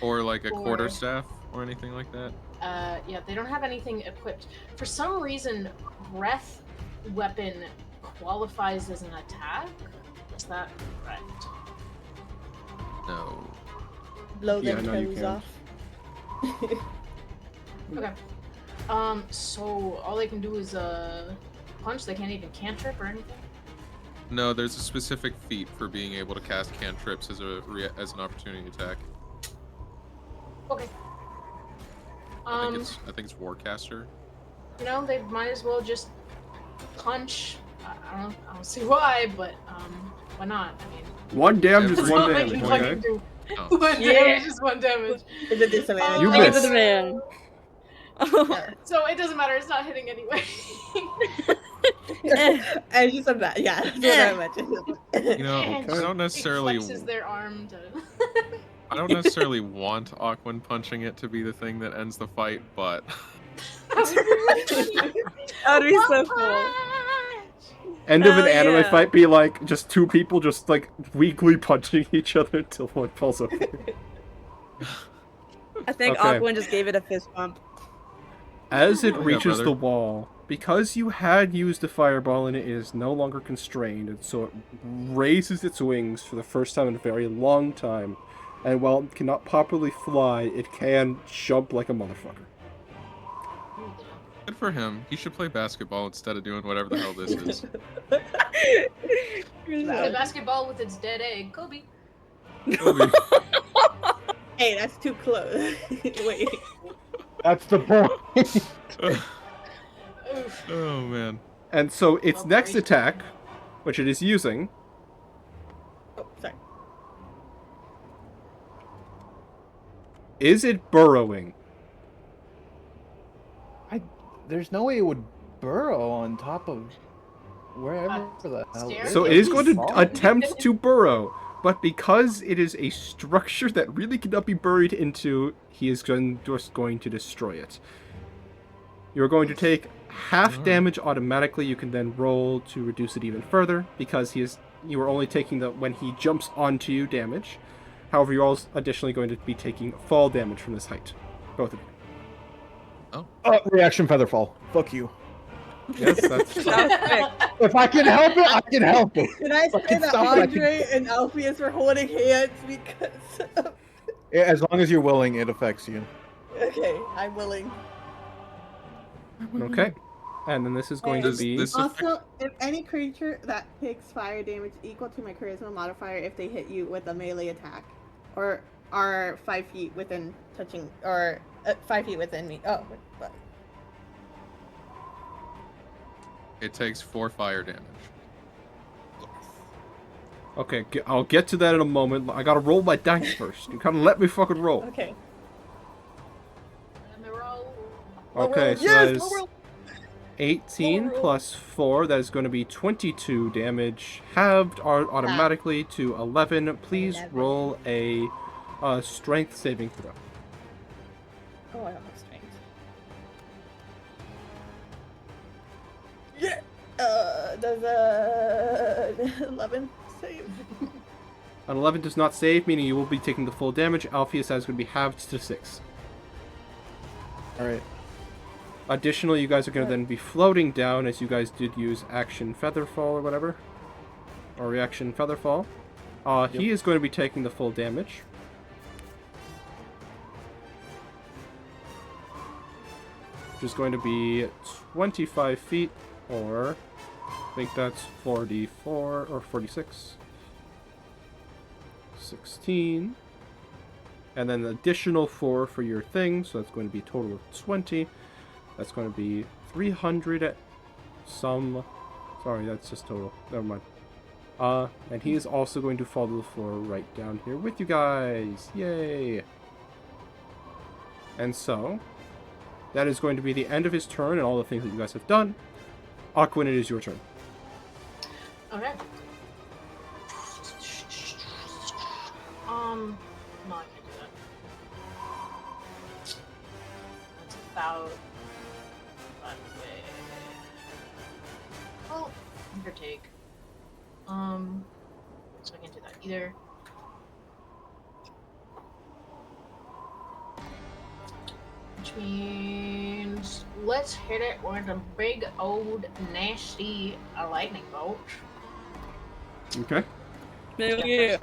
or like a or- quarterstaff or anything like that. yeah, they don't have anything equipped. For some reason, breath weapon qualifies as an attack. Is that correct? No. Blow Yeah, their no, you toes can't. off. Okay. So all they can do is punch. They can't even cantrip or anything. No, there's a specific feat for being able to cast cantrips as as an opportunity attack. Okay. I think it's Warcaster. No, they might as well just punch. I don't see why, but why not? I mean, One damage is that's one all I damage, can okay? fucking do. Oh. One Yeah. damage is one damage. Is it disadvantage? You Give it missed. to the man. Yeah. So it doesn't matter. It's not hitting anyway. And just a bad. Yeah, that's what I mentioned. You know, And I don't necessarily. It flexes their arm to. I don't necessarily want Aquan punching it to be the thing that ends the fight, but That'd be so cool. End of an Hell anime yeah. fight be like just two people just like weakly punching each other until one falls over. I think Okay. Aquan just gave it a fist bump. As it Oh, yeah, reaches brother. the wall, because you had used a fireball and it is no longer constrained, and so it raises its wings for the first time in a very long time. And while it cannot properly fly, it can jump like a motherfucker. good for him. He should play basketball instead of doing whatever the hell this is. The basketball with its dead egg, Kobe. Kobe. Hey, that's too close. Wait. That's the point. Oof. Oh man. And so its Well, next great. attack, which it is using, Oh, sorry. is it burrowing? There's no way it would burrow on top of wherever the hell. stairs? So it is going to Fall. attempt to burrow, but because it is a structure that really cannot be buried into, he is just going to destroy it. You're going to take half Alright. damage automatically. You can then roll to reduce it even further because you are only taking the when he jumps onto you damage. However, you're also additionally going to be taking fall damage from this height, both of you. Reaction featherfall. Fuck you. Yes, that's That was quick. If I can help it, I can help it. Can I say Fucking that stop it, I Andre and Alpheus were holding hands because? As long as you're willing, it affects you. Okay, I'm willing. okay. And then this is going to Does be this affect- Also, if any creature that takes fire damage equal to my charisma modifier if they hit you with a melee attack, or are 5 feet within touching, or 5 feet within me. Oh, but It takes 4 fire damage. okay. I'll get to that in a moment. I gotta roll my dice first. You kind of let me fucking roll. okay. Let me roll. Okay, so Yes, that is low roll. 18 plus 4. That is going to be 22 damage, halved automatically to 11. Please 11. roll a strength saving throw. Oh, I don't have strength. Yeah. Does 11 save? An 11 does not save, meaning you will be taking the full damage. Alpheus is going to be halved to 6. Alright. Additionally, you guys are going to then be floating down as you guys did use action Featherfall or whatever. Or reaction Featherfall. He is going to be taking the full damage. Which is going to be 25 feet, or I think that's 44 or 46. 16. And then an additional 4 for your thing, so that's going to be a total of 20. That's going to be 300 some. Sorry, that's just total. Never mind. And he is also going to fall to the floor right down here with you guys. Yay! And so, that is going to be the end of his turn and all the things that you guys have done. Aquin, it is your turn. Okay. No, I can't do that. That's about that way. Well, give or take. So I can't do that either. Which means let's hit it with a big old nasty lightning bolt. Okay. Hell yeah.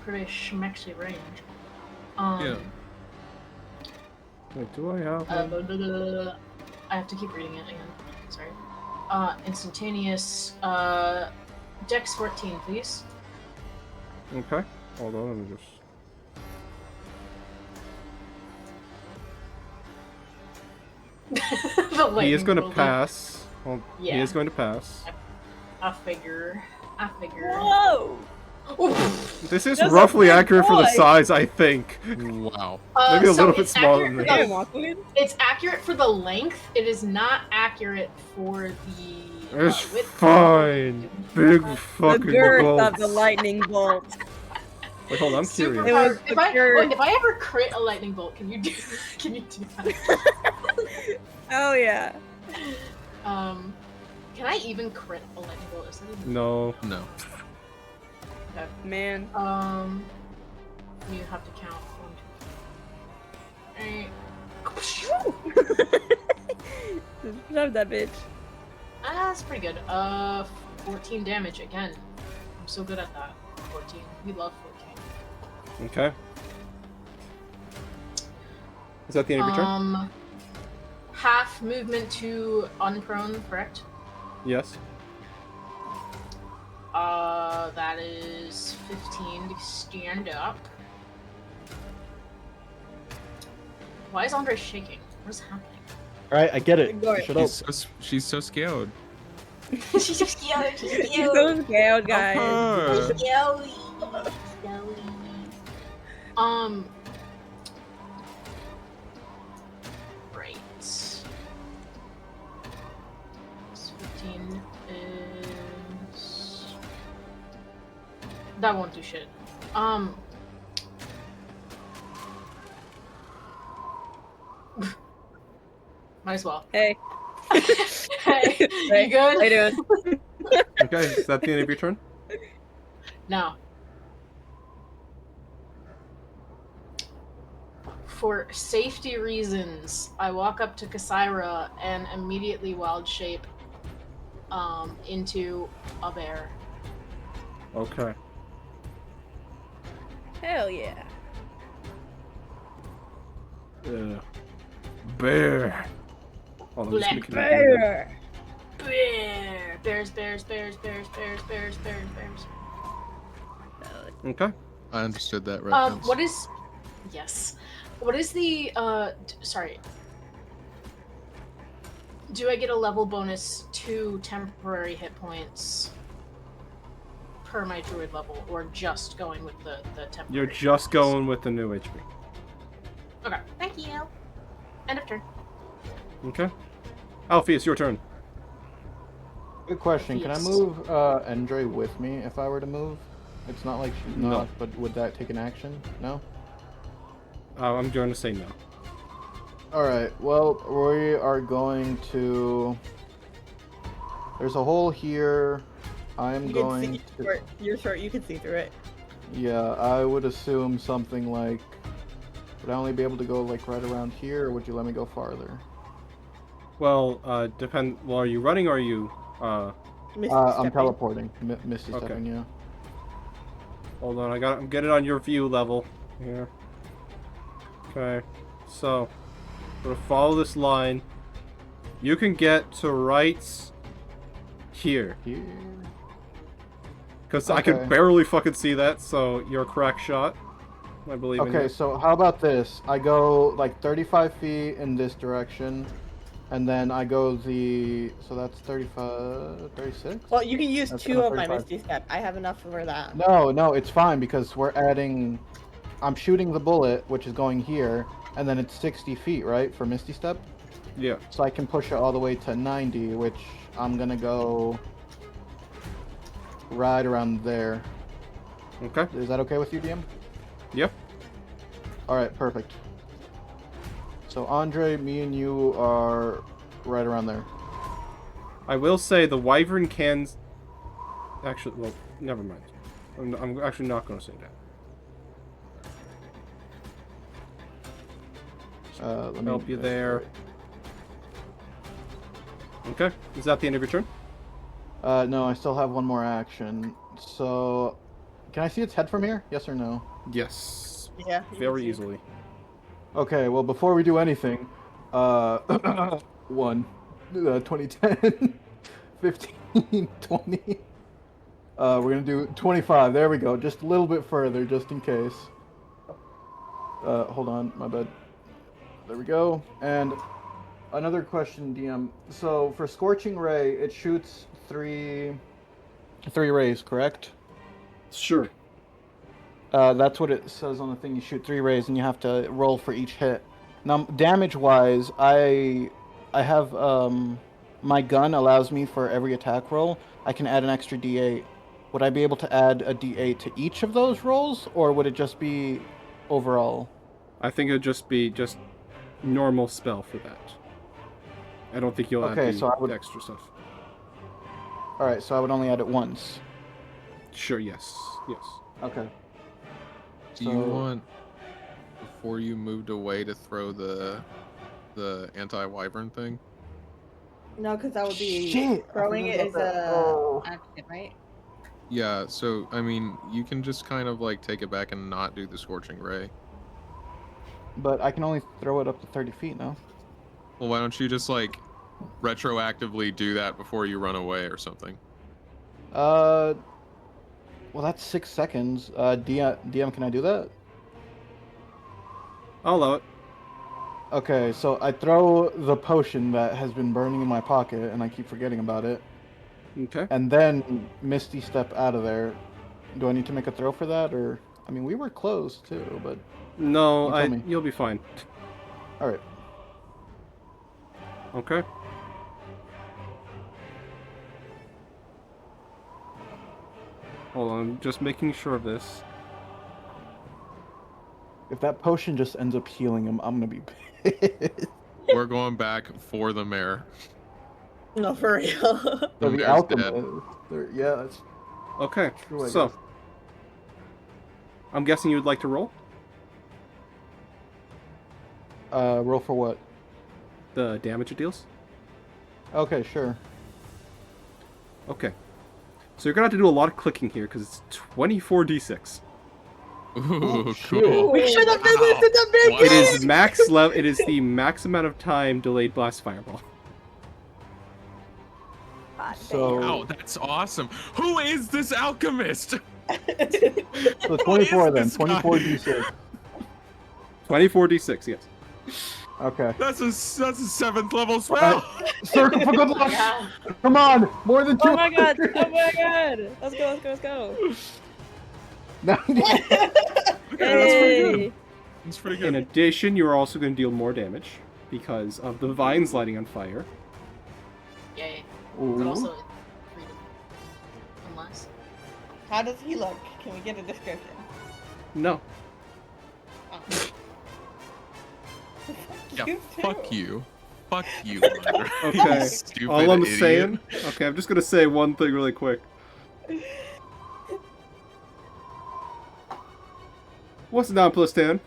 Pretty schmexy range. Yeah. Wait, do I have one? I have to keep reading it again. Sorry. Instantaneous. Dex 14, please. Okay. Hold on, let me just... He is going to pass. Well, Yeah. He is going to pass. I figure. Whoa! This is That's a roughly big accurate for the boy. size, I think. Wow. Maybe a So little bit it's smaller accurate than for that. the- Awkward. It's accurate for the length. It is not accurate for the It's width. fine. Big The fucking girth bolts. of the lightning bolt. Wait, hold on, I'm Super curious. It was power. If I, pure- wait, if I ever crit a lightning bolt, can you do that? Oh yeah. Can I even crit a lightning bolt? Is that even... No. No. Okay. Man. You have to count 1, 2, 3. Love that bitch. That's pretty good. 14 damage again. I'm so good at that. 14. We love 14. Okay. Is that the end of your turn? Half movement to unprone, correct? Yes. That is 15 to stand up. Why is Andre shaking? What is happening? Alright, I get it. Ignore it. Shut up. She's so scared. She's just scared. She's He's so scared, guys. Her. Scary. Right. 15 is... That won't do shit. Might as well. Hey. Hey, you Hey, good? how you doing? Okay, is that the end of your turn? No. For safety reasons, I walk up to Kasaira and immediately wild shape into a bear. Okay. Hell yeah. Bear. Hold on, I'm just Black making it bigger. Bear. Bear! Bears, bears, bears, bears, bears, bears, bears, bears. Okay. I understood that reference. What is... Yes. What is the, sorry. Do I get a level bonus to temporary hit points per my druid level, or just going with the temporary? You're just going with the new HP. Okay. Thank you. End of turn. Okay. Alfie, it's your turn. Good question. Can I Yes. move Andre with me if I were to move? It's not like she's No. not, but would that take an action? No? I'm going to say no. Alright, well, we are going to... There's a hole here. I'm You going can see to... through it. You're short. You can see through it. Yeah, I would assume something like... Would I only be able to go like right around here, or would you let me go farther? Well, Well, are you running or are you, Misty I'm stepping. teleporting. Misty Okay. stepping, yeah. Hold on, I'm getting on your view level here. Okay. So, we're gonna follow this line. You can get to right here. Here. Because I can Okay. barely fucking see that, so you're a crack shot. I believe in Okay, you. so how about this? I go like 35 feet in this direction, and then I go so that's 35, 36? Well, you can use That's 2 gonna of my 35. Misty Step. I have enough for that. No, it's fine because we're adding... I'm shooting the bullet, which is going here, and then it's 60 feet, right, for Misty Step? Yeah. So I can push it all the way to 90, which I'm gonna go right around there. Okay. Is that okay with you, DM? Yep. Alright, perfect. So Andre, me and you are right around there. I will say the wyvern can... Actually, well, never mind. I'm actually not going to say that. Let me Help you there. Okay. Is that the end of your turn? No, I still have one more action. So, can I see its head from here? Yes or no? Yes. Yeah. Very easy. easily. Okay, well, before we do anything, 2010, 15, 20. We're gonna do 25. There we go. Just a little bit further, just in case. Hold on, my bad. There we go. And another question, DM. So for Scorching Ray, it shoots three rays, correct? Sure. That's what it says on the thing. You shoot 3 rays, and you have to roll for each hit. Now, damage-wise, I have my gun allows me for every attack roll. I can add an extra D8. Would I be able to add a D8 to each of those rolls, or would it just be overall? I think it would just be normal spell for that. I don't think you'll Okay, add so I would- the extra stuff. All right, so I would only add it once. Sure. Yes. Yes. Okay. Do you want, before you moved away, to throw the anti-wyvern thing? No, because that would be Shit, I throwing forgot it is about that. a Oh. action, right? Yeah, so, I mean, you can just kind of, like, take it back and not do the Scorching Ray. But I can only throw it up to 30 feet now. Well, why don't you just, like, retroactively do that before you run away or something? Well, that's 6 seconds. DM, can I do that? I'll allow it. Okay, so I throw the potion that has been burning in my pocket, and I keep forgetting about it. Okay. And then Misty step out of there. Do I need to make a throw for that, or... I mean, we were close, too, but... No, You tell me. you'll be fine. Alright. Okay. Hold on, I'm just making sure of this. If that potion just ends up healing him, I'm gonna be pissed. We're going back for the mayor. No, for real. The The mayor's alchemist. dead. Yeah, that's Okay. true, I So, guess. I'm guessing you would like to roll Roll for what? the damage it deals. Okay, sure. Okay. So you're gonna have to do a lot of clicking here because it's 24d6. Ooh, shit. cool. We should have done this in the Wow. It beginning. is max level. It is the max amount of time delayed blast fireball. God So- damn. Wow, that's awesome. Who is this alchemist? So 24 then. this guy? 24 d6. 24d6. Yes. Okay. That's a 7th level spell. Circle for good luck! Yeah. Come on! More than 200! Oh my god! Oh my god! Let's go! Let's go! Let's go! 90. Okay, that's pretty Hey! good. That's pretty In good. addition, you are also going to deal more damage because of the vines lighting on fire. Yay. Ooh. But also freedom. Unless. How does he look? Can we get a description? No. Oh. Yeah, You fuck too. you. Fuck you, mother. Okay. Stupid All I'm idiot. saying. Okay, I'm just gonna say one thing really quick. What's 9 plus 10?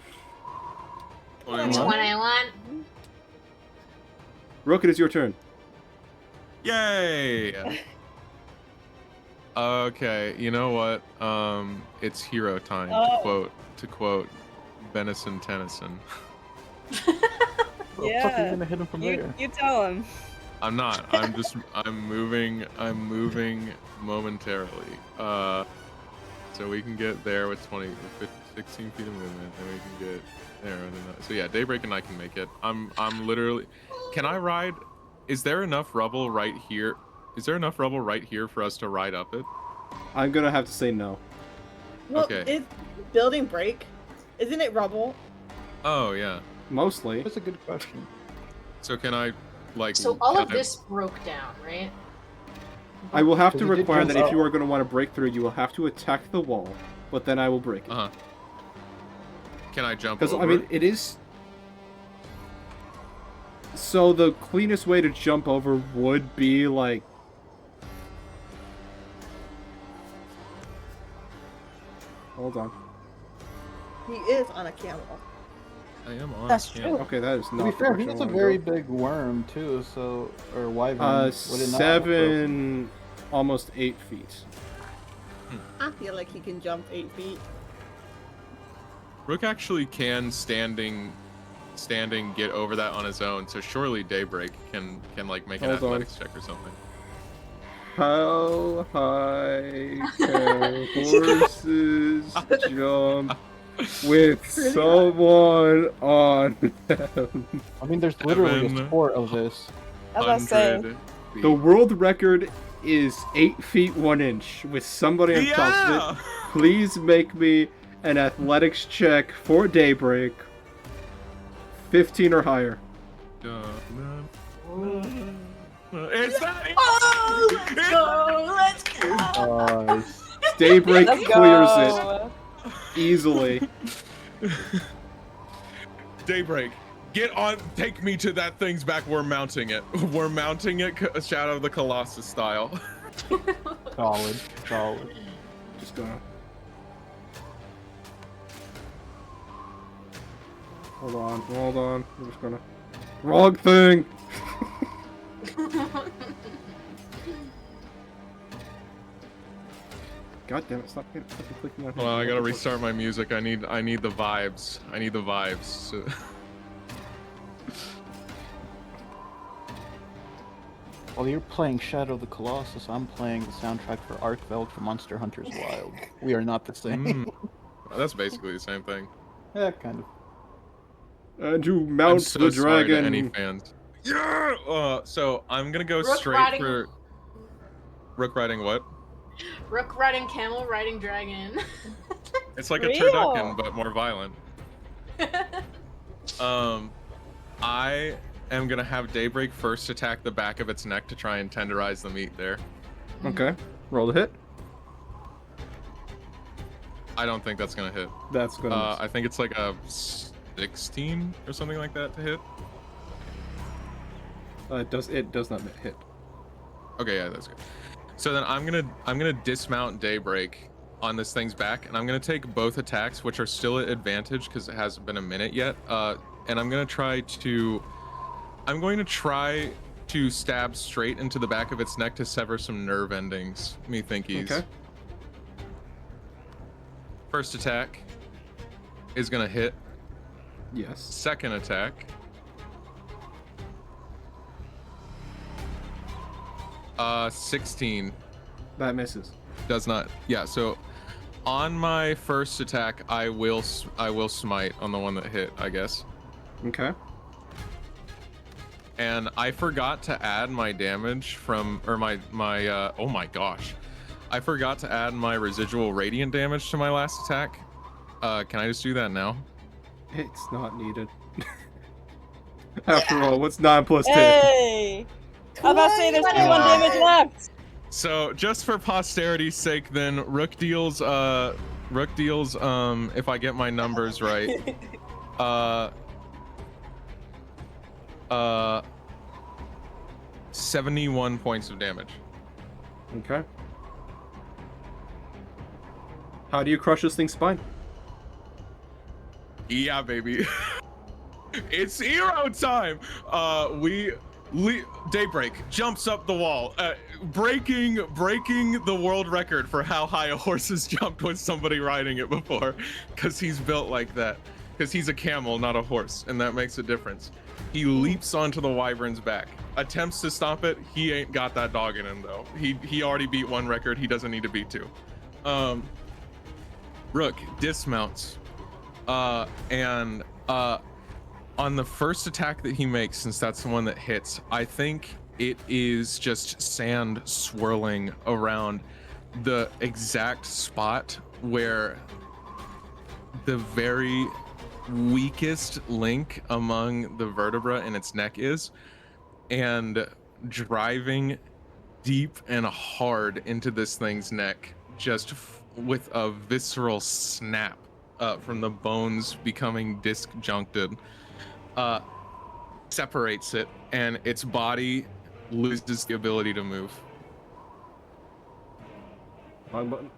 21. 21. Rook, it is your turn. Yay! Okay, you know what? It's hero time Oh. to quote Benison Tennyson. Where the fuck are you Yeah. gonna hit him from there? You tell him. I'm not. I'm moving momentarily. So we can get there with 16 feet of movement, and we can get there. So yeah, Daybreak and I can make it. I'm literally. Can I ride? Is there enough rubble right here? Is there enough rubble right here for us to ride up it? I'm gonna have to say no. Well, Okay. is building break? Isn't it rubble? Oh yeah. Mostly. That's a good question. So can I, like? So all can of I- this broke down, right? I will have to Because it did require that jump if you up. are going to want to break through, you will have to attack the wall, but then I will break it. Uh-huh. Can I jump Because over? I mean, it is. So the cleanest way to jump over would be like. Hold on. He is on a camel. I am on. That's yeah. true. Okay, that is To not be the fair, he direction I is a wanna very go. big worm too, so or wyvern. Would it not? 7, almost 8 feet. I feel like he can jump 8 feet. Rook actually can standing get over that on his own. So surely Daybreak can like make an Hold on. athletics check or something. How high can horses jump with Pretty someone on them? I mean, there's literally a 700 sport of this. I was about to say, feet. The world record is 8 feet 1 inch with somebody on top of Yeah! it. Please make me an athletics check for Daybreak. 15 or higher. It's that. Oh, let's go! Let's go! Daybreak let's clears go. it easily. Daybreak, get on. Take me to that thing's back. We're mounting it. We're mounting it, Shadow of the Colossus style. Solid. Just gonna. Hold on. I'm just gonna. Wrong thing! God damn it, stop fucking clicking on him. Hold on, I gotta restart my music. I need the vibes. I need the vibes. So... While you're playing Shadow of the Colossus, I'm playing the soundtrack for Arkveld for Monster Hunter's Wild. We are not the same. That's basically the same thing. Yeah, kind of. And you I'm mount so the sorry to dragon. any fans. Yeah. So I'm gonna go Rook straight riding- for Rook riding what? Rook riding camel, riding dragon. It's like a Real. turducken, but more violent. I am gonna have Daybreak first attack the back of its neck to try and tenderize the meat there. Okay, roll the hit. I don't think that's gonna hit. That's gonna. I think it's like a 16 or something like that to hit. It does not hit. Okay, yeah, that's good. So then I'm gonna dismount Daybreak on this thing's back, and I'm gonna take both attacks, which are still at advantage because it hasn't been a minute yet. And I'm going to try to stab straight into the back of its neck to sever some nerve endings. Me thinkies. Okay. First attack is gonna hit. Yes. Second attack. 16 That misses. does not. Yeah. So on my first attack, I will smite on the one that hit, I guess. Okay. And I forgot to add my damage from, or my oh my gosh, I forgot to add my residual radiant damage to my last attack. Can I just do that now? It's not needed. After all, what's 9 plus 10? Hey! I was about to say there's still one damage left. So just for posterity's sake, then Rook deals if I get my numbers right, 71 points of damage. Okay. How do you crush this thing's spine? Yeah, baby. It's hero time. Daybreak jumps up the wall, breaking the world record for how high a horse has jumped with somebody riding it before, because he's built like that. Because he's a camel, not a horse, and that makes a difference. He leaps onto the wyvern's back, attempts to stop it. He ain't got that dog in him though. He already beat one record. He doesn't need to beat two. Rook dismounts, and on the first attack that he makes, since that's the one that hits, I think it is just sand swirling around the exact spot where the very weakest link among the vertebra in its neck is, and driving deep and hard into this thing's neck, just with a visceral snap. from the bones becoming disjuncted, separates it, and its body loses the ability to move. Wrong button.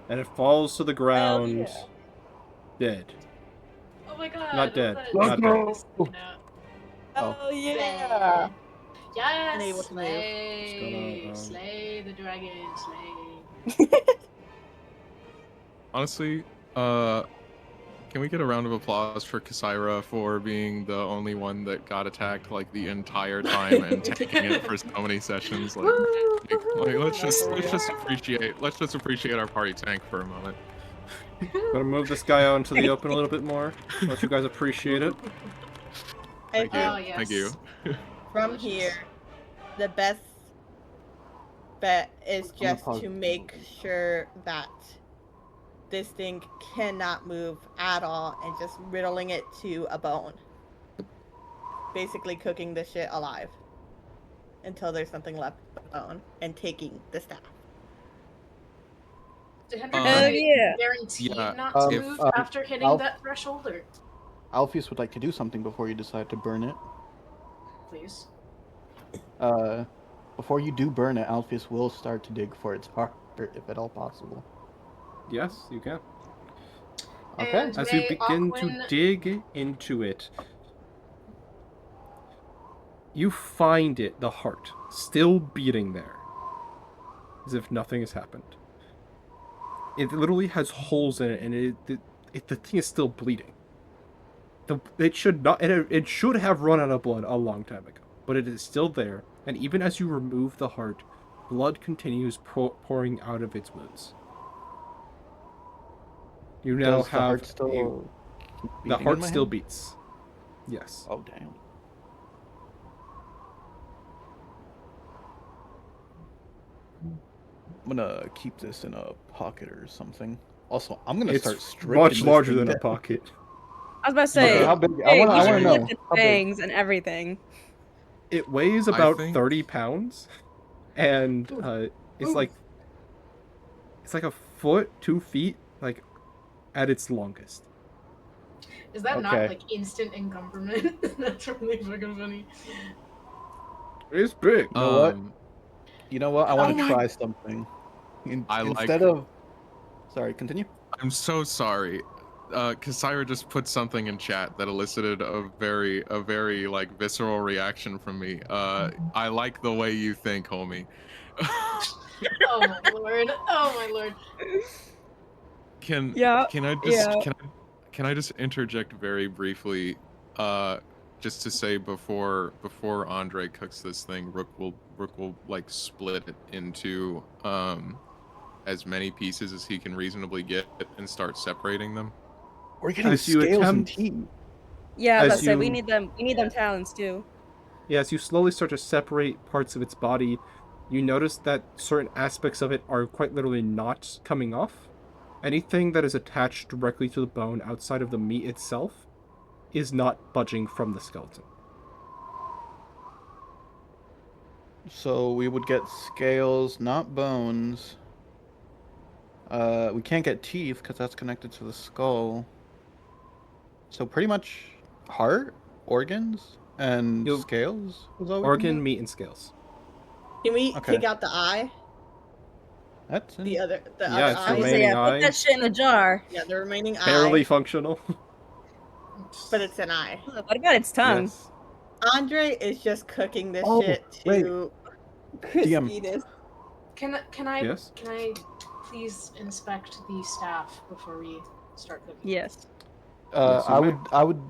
And it falls to the ground, dead. Oh my god. Not dead. That Not dead. is sticking out. Oh yeah. Yes, Unable to move. slay, Just gonna, slay the dragon, slay. Honestly, can we get a round of applause for Kasaira for being the only one that got attacked like the entire time and taking it for so many sessions? Like, let's just appreciate our party tank for a moment. Gonna move this guy out into the open a little bit more. Let you guys appreciate it. I Thank you. think yes. Thank you. from Delicious. here, the best bet is I'm gonna just pause to it. make sure that this thing cannot move at all and just riddling it to a bone. Basically cooking this shit alive until there's something left but bone and taking the staff. 100 Oh yeah. guaranteed Yeah, not to if- move after hitting Alf- that threshold, or Alpheus would like to do something before you decide to burn it. please. Before you do burn it, Alpheus will start to dig for its heart, if at all possible. Yes, you can. Okay. And As you may begin to Aquin- dig into it, you find it, the heart, still beating there, as if nothing has happened. It literally has holes in it, and the thing is still bleeding. It should not. It should have run out of blood a long time ago, but it is still there. And even as you remove the heart, blood continues pouring out of its wounds. You now Does the have heart still keep the beating in heart my still head? beats. Yes. Oh damn. I'm gonna keep this in a pocket or something. Also, I'm gonna start It's stripping much this larger thing than a down. pocket. I was about to say, Okay, how big? I hey, want you to should know. look at How big? fangs and everything. It weighs I about think- 30 pounds, and it's like a foot, 2 feet, like at its longest. Is that not Okay. like instant encumberment? That's really fucking funny. It's big. You know what? Um, You know what? I Oh want to my- try something. I like- Instead of. Sorry, continue. I'm so sorry. Kasaira just put something in chat that elicited a very like visceral reaction from me. I like the way you think, homie. Oh my lord. Oh my lord. Can Yeah, can I just yeah. can I just interject very briefly, just to say before Andre cooks this thing, Rook will like split it into as many pieces as he can reasonably get and start separating them. We're getting As you scales and attempt- teeth. Yeah, I was about As to say we you- need them. We need them talons too. Yeah, as you slowly start to separate parts of its body, you notice that certain aspects of it are quite literally not coming off. Anything that is attached directly to the bone outside of the meat itself is not budging from the skeleton. So we would get scales, not bones. We can't get teeth because that's connected to the skull. So pretty much heart, organs, and You'll- scales is all we Organ, can meat, and scales. Can we Okay. take out the eye? get? That's The other Yeah, other it's I was eye? gonna say, remaining yeah, eye. put that shit in the jar. Yeah, the remaining Barely eye. functional. But it's an eye. What about its tongue? Yes. Andre is just cooking this Oh, shit wait. to DM. crispiness. Can I Yes? can I please inspect the staff before we start cooking? Yes. Yes, you I would.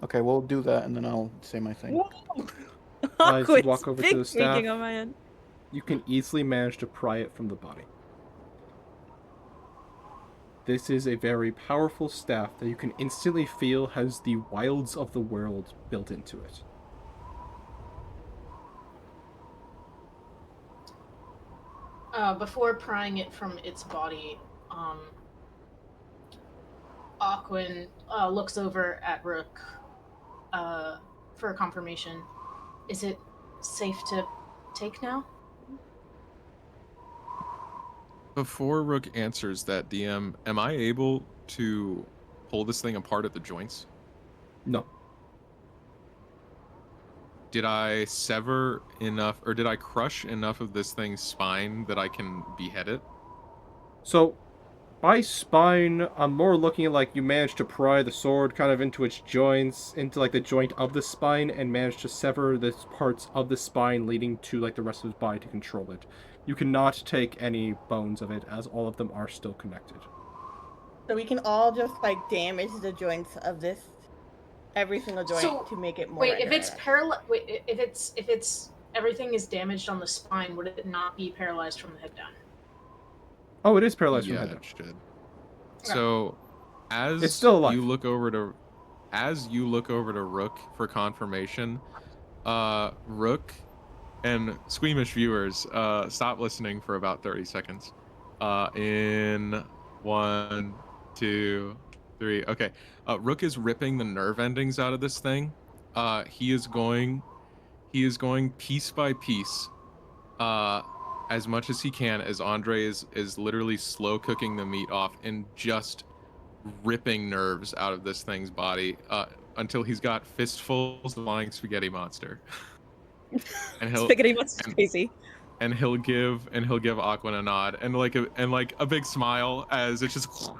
Okay, we'll do that, and then I'll say my thing. As you Awkward walk over to stick the staff, tweaking on my end. you can easily manage to pry it from the body. This is a very powerful staff that you can instantly feel has the wilds of the world built into it. Before prying it from its body, Aquin looks over at Rook for a confirmation. Is it safe to take now? Before Rook answers that, DM, am I able to pull this thing apart at the joints? No. Did I sever enough, or did I crush enough of this thing's spine that I can behead it? So, by spine, I'm more looking at like you managed to pry the sword kind of into its joints, into like the joint of the spine, and managed to sever the parts of the spine leading to like the rest of his body to control it. You cannot take any bones of it, as all of them are still connected. So we can all just like damage the joints of this, every single joint So, to make it more. Wait, if it's rendered. paralyzed, wait, if it's everything is damaged on the spine, would it not be paralyzed from the head down? Oh, it is paralyzed from Yeah, head down. it should. So, It's as still alive. you look over to Rook for confirmation, Rook and squeamish viewers, stop listening for about 30 seconds. In 1, 2, 3. Okay. Rook is ripping the nerve endings out of this thing. He is going piece by piece, as much as he can, as Andre is literally slow cooking the meat off and just ripping nerves out of this thing's body, until he's got fistfuls of flying spaghetti monster. And Spaghetti monster's crazy. he'll give Aquan a nod and like a big smile as it's just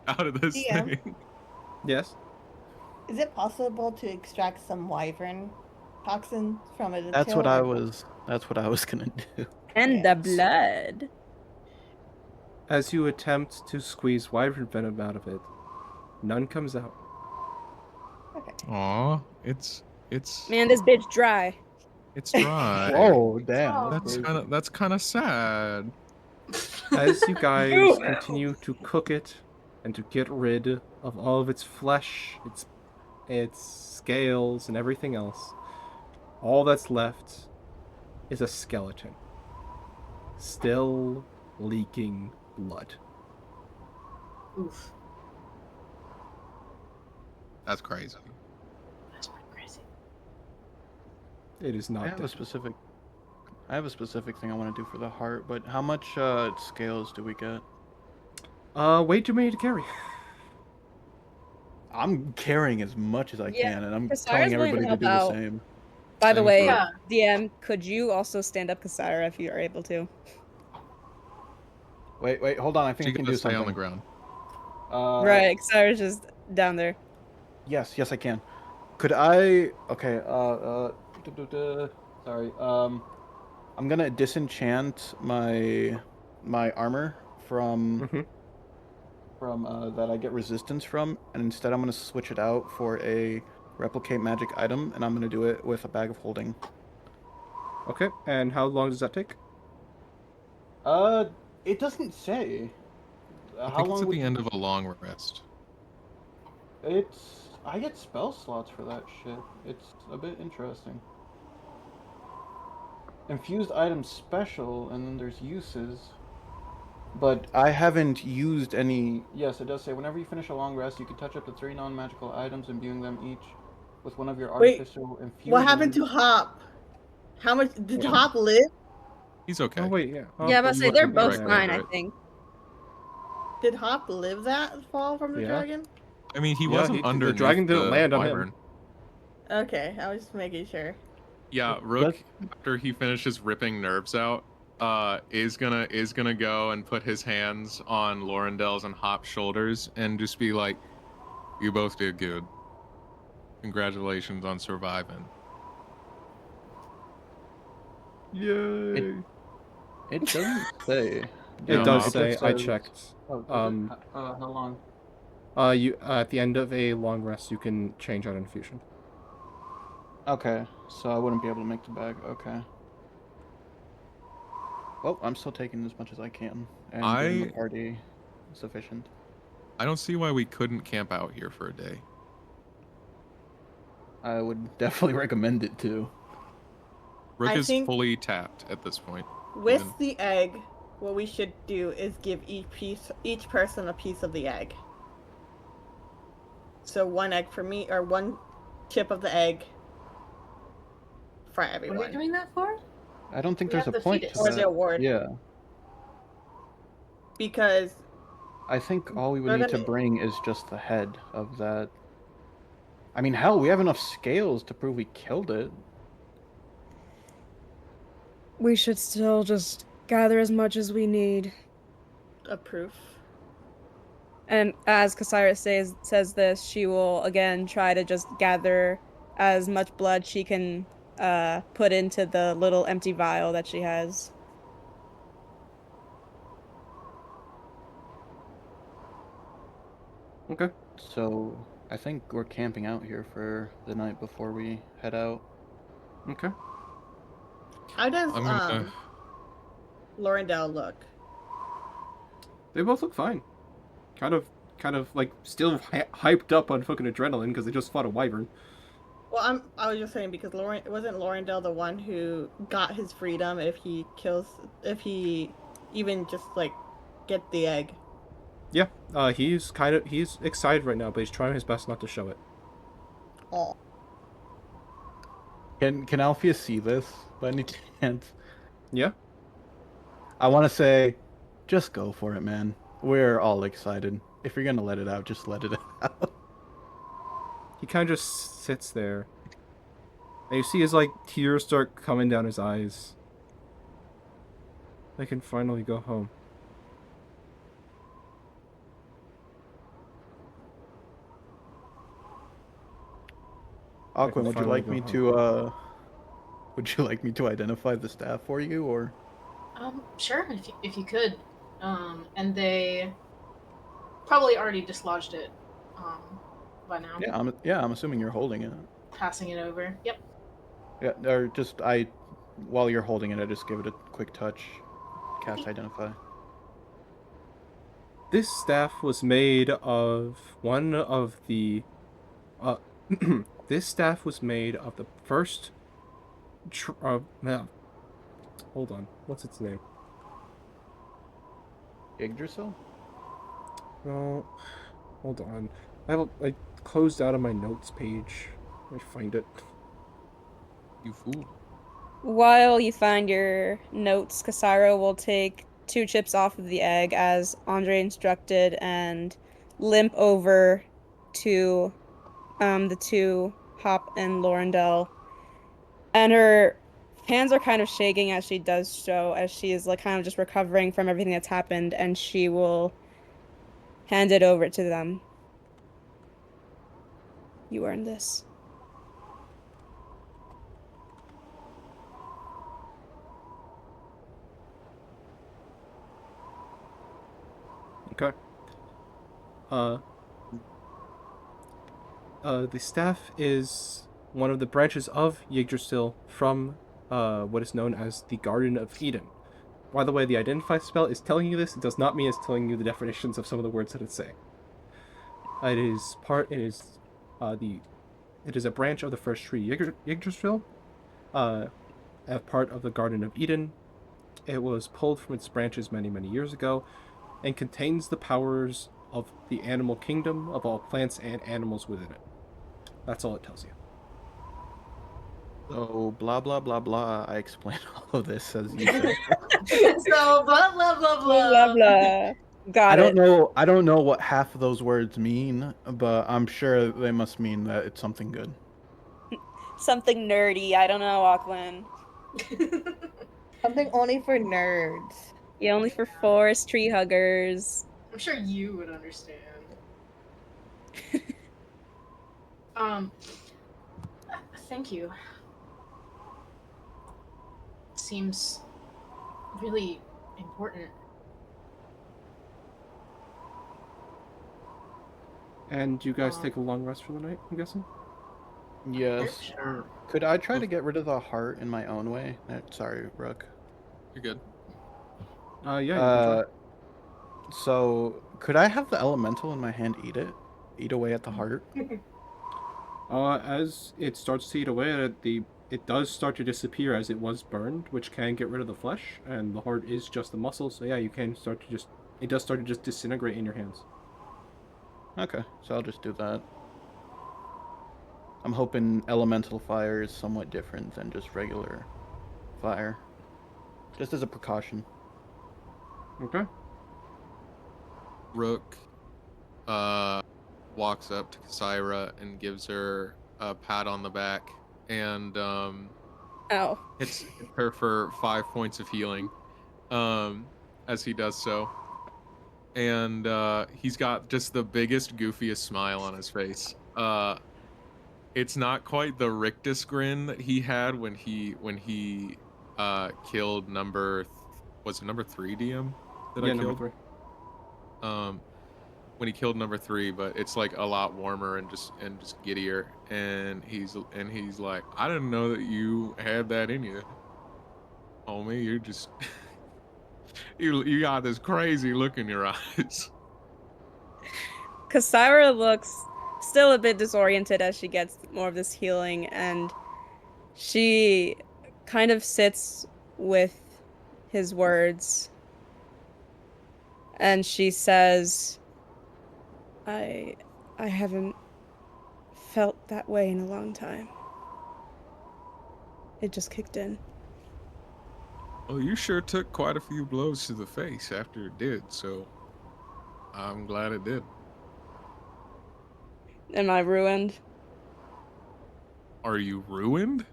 out of this DM? thing. Yes. Is it possible to extract some wyvern toxin from it? That's what I was gonna do. And Yeah. the blood. As you attempt to squeeze wyvern venom out of it, none comes out. Okay. Aw, it's Man, this bitch dry. it's dry. Whoa, damn. That's kind of sad. As you guys Ew. continue to cook it and to get rid of all of its flesh, its scales, and everything else, all that's left is a skeleton. Still leaking blood. Oof. That's crazy. That's pretty crazy. It is I not have a dead. specific thing I want to do for the heart, but how much scales do we get? Way too many to carry. I'm carrying as much as I Yeah, can, and I'm Kasara's telling willing to everybody to help do the out. same. By the Same way, Yeah. DM, could you also stand up Kasara if you are able to? Wait, hold on. I think She I can gotta do stay something. on the ground. Right, Kasara's just down there. Yes, I can. Could I? Okay. Sorry. I'm gonna disenchant my armor from that I get resistance from, and instead I'm gonna switch it out for a replicate magic item, and I'm gonna do it with a bag of holding. Okay, and how long does that take? It doesn't say. I How think it's long at would the end of a long rest. I get spell slots for that shit. It's a bit interesting. Infused item special, and then there's uses. But I haven't used any. Yes, it does say whenever you finish a long rest, you can touch up to 3 non-magical items, imbuing them each with one of your Wait, artificial infusions. What happened to Hop? How much did Yeah. Hop live? He's okay. Oh wait, yeah. Yeah, but you say want they're to be both right fine, there. I think. Did Hop live that fall from the Yeah. dragon? I mean, he Yeah, wasn't the underneath dragon didn't the land on him. wyvern. Okay, I was just making sure. Yeah, Rook, after he finishes ripping nerves out, is gonna go and put his hands on Laurendel's and Hop's shoulders and just be like, "You both did good. Congratulations on surviving." Yay! It doesn't say. It No, does it say. just I says- checked. Oh, does it? How long? You at the end of a long rest, you can change out infusion. Okay, so I wouldn't be able to make the bag. Okay. Well, I'm still taking as much as I can, and giving the party sufficient. I don't see why we couldn't camp out here for a day. I would definitely recommend it too. Rook I is think- fully tapped at this point. With even. the egg, what we should do is give each person a piece of the egg. So 1 egg for me, or 1 chip of the egg for everyone. What are we doing that for? I don't think We there's have a to point feed it. to Or that. the award. Yeah. because I think all we would they're need to gonna. bring is just the head of that. I mean, hell, we have enough scales to prove we killed it. We should still just gather as much as we need. A proof. And as Kasira says this, she will again try to just gather as much blood she can put into the little empty vial that she has. Okay. So I think we're camping out here for the night before we head out. Okay. How does I'm gonna. Lorendale look? They both look fine. Kind of like still hyped up on fucking adrenaline because they just fought a wyvern. Well, I was just saying because wasn't Lorendale the one who got his freedom if he even just like get the egg. Yeah. He's excited right now, but he's trying his best not to show it. Oh. Can Alpheus see this by any chance? Yeah. I want to say, just go for it, man. We're all excited. If you're gonna let it out, just let it out. He kind of just sits there, and you see his like tears start coming down his eyes. They can finally go home. I can Aquin, would you finally like go me home. to identify the staff for you, or? Sure, if you could. And they probably already dislodged it, by now. Yeah, I'm assuming you're holding it. Passing it over. Yep. Yeah, or just while you're holding it, I just give it a quick touch, cast identify. This staff was made of one of the. This staff was made of the first. Hold on. What's its name? Yggdrasil? No. Hold on. I closed out of my notes page. Let me find it. You fool. While you find your notes, Kasira will take 2 chips off of the egg as Andre instructed and limp over to the two, Hop and Lorendell. And her hands are kind of shaking as she does so, as she is like kind of just recovering from everything that's happened, and she will hand it over to them. You earned this. Okay. Uh. The staff is one of the branches of Yggdrasil from what is known as the Garden of Eden. By the way, the identify spell is telling you this. It does not mean it's telling you the definitions of some of the words that it's saying. It is the it is a branch of the first tree Yggdrasil, a part of the Garden of Eden. It was pulled from its branches many, many years ago, and contains the powers of the animal kingdom of all plants and animals within it. That's all it tells you. So blah blah blah blah. I explain all of this as you said. So blah blah blah Blah blah. blah. Got I don't it. know. I don't know what half of those words mean, but I'm sure they must mean that it's something good. Something nerdy. I don't know, Auckland. Something only for nerds. Yeah, only for forest tree huggers. I'm sure you would understand. Um, thank you. Seems really important. And you guys take a long rest for the night, I'm guessing? Yes. Sure. Could I try to get rid of the heart in my own way? Sorry, Rook. You're good. Yeah, you can try. So could I have the elemental in my hand eat it? Eat away at the heart? As it starts to eat away at it, it does start to disappear as it was burned, which can get rid of the flesh, and the heart is just the muscle, so yeah, you can start to just... It does start to just disintegrate in your hands. Okay, so I'll just do that. I'm hoping elemental fire is somewhat different than just regular fire. Just as a precaution. Okay. Rook walks up to Kyra and gives her a pat on the back and Ow. hits her for 5 points of healing as he does so. And he's got just the biggest, goofiest smile on his face. It's not quite the rictus grin that he had when he killed was it number 3 DM that I Yeah, killed? number 3. When he killed number 3, but it's like a lot warmer and just giddier. And he's like, I didn't know that you had that in you, homie. You're just you got this crazy look in your eyes. Kyra looks still a bit disoriented as she gets more of this healing, and she kind of sits with his words. And she says, I haven't felt that way in a long time. It just kicked in. Oh, you sure took quite a few blows to the face after it did, so I'm glad it did. Am I ruined? Are you ruined?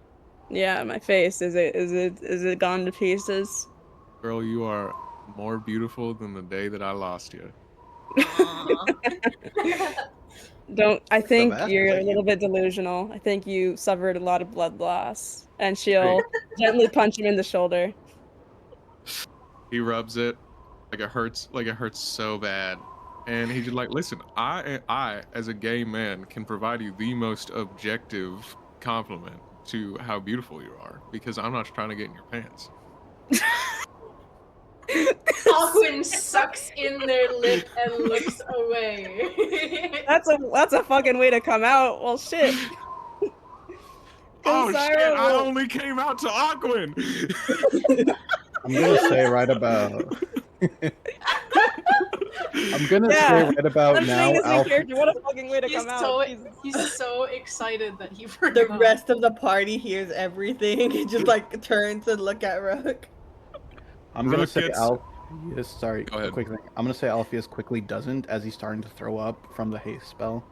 Yeah, my face. Is it gone to pieces? Girl, you are more beautiful than the day that I lost you. I think mask you're is a like little you. bit delusional. I think you suffered a lot of blood loss. And she'll gently punch him in the shoulder. He rubs it like it hurts so bad. And he's just like, listen, I as a gay man can provide you the most objective compliment to how beautiful you are because I'm not trying to get in your pants. Alwyn sucks in their lip and looks away. That's a fucking way to come out. Well, shit. Oh shit, Kyra I will- only came out to Aquin. I'm gonna say right about. I'm gonna say right about I'm now, saying this in Alf. character. What a fucking way to He's come so out. Jesus. he's so excited that he The forgot. rest of the party hears everything. He just like turns and look at Rook. I'm gonna Rook say gets- Alpheus. Sorry, Go a ahead. quick thing. I'm gonna say Alpheus quickly doesn't, as he's starting to throw up from the haste spell.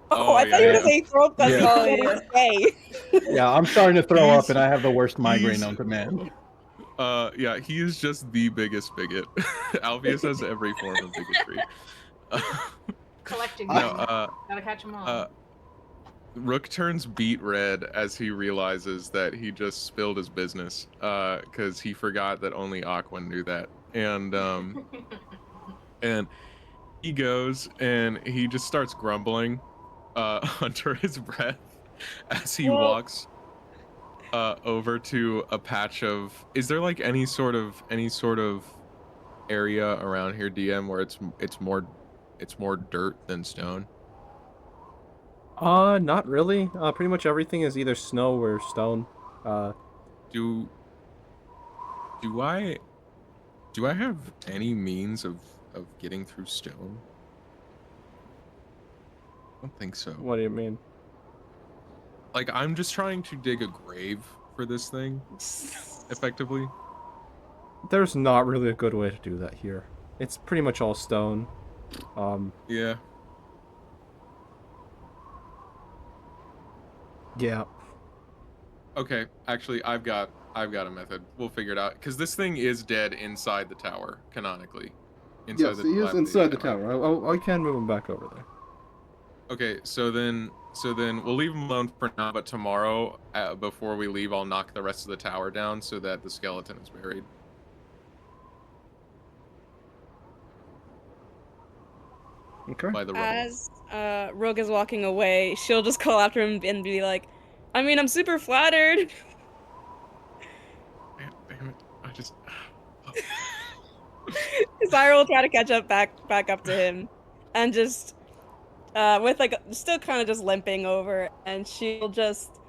Oh, I thought you were yeah. gonna say throw up. That's Yeah. not Oh, what yeah. he say. Yeah, I'm starting to throw up, He's- and I have the worst migraine he's- known to man. Yeah, he is just the biggest bigot. Alpheus has every form of bigotry. Collecting No, them. Gotta catch them all. Rook turns beet red as he realizes that he just spilled his business, because he forgot that only Aquan knew that, and he goes and he just starts grumbling, under his breath, as he Well- walks, over to a patch of. Is there like any sort of area around here, DM, where it's more dirt than stone? Not really. Pretty much everything is either snow or stone. Do I have any means of getting through stone? I don't think so. What do you mean? Like, I'm just trying to dig a grave for this thing, effectively. There's not really a good way to do that here. It's pretty much all stone. Yeah. Yeah. Okay, actually, I've got a method. We'll figure it out because this thing is dead inside the tower, canonically. Yes, he is inside the tower. I can move him back over there. Okay, so then we'll leave him alone for now. But tomorrow, before we leave, I'll knock the rest of the tower down so that the skeleton is buried. Okay. By the rubble. As Rogue is walking away, she'll just call after him and be like, I mean, I'm super flattered. Damn it! I just. Zyra will try to catch up back up to him, and just with like still kind of just limping over, and she'll just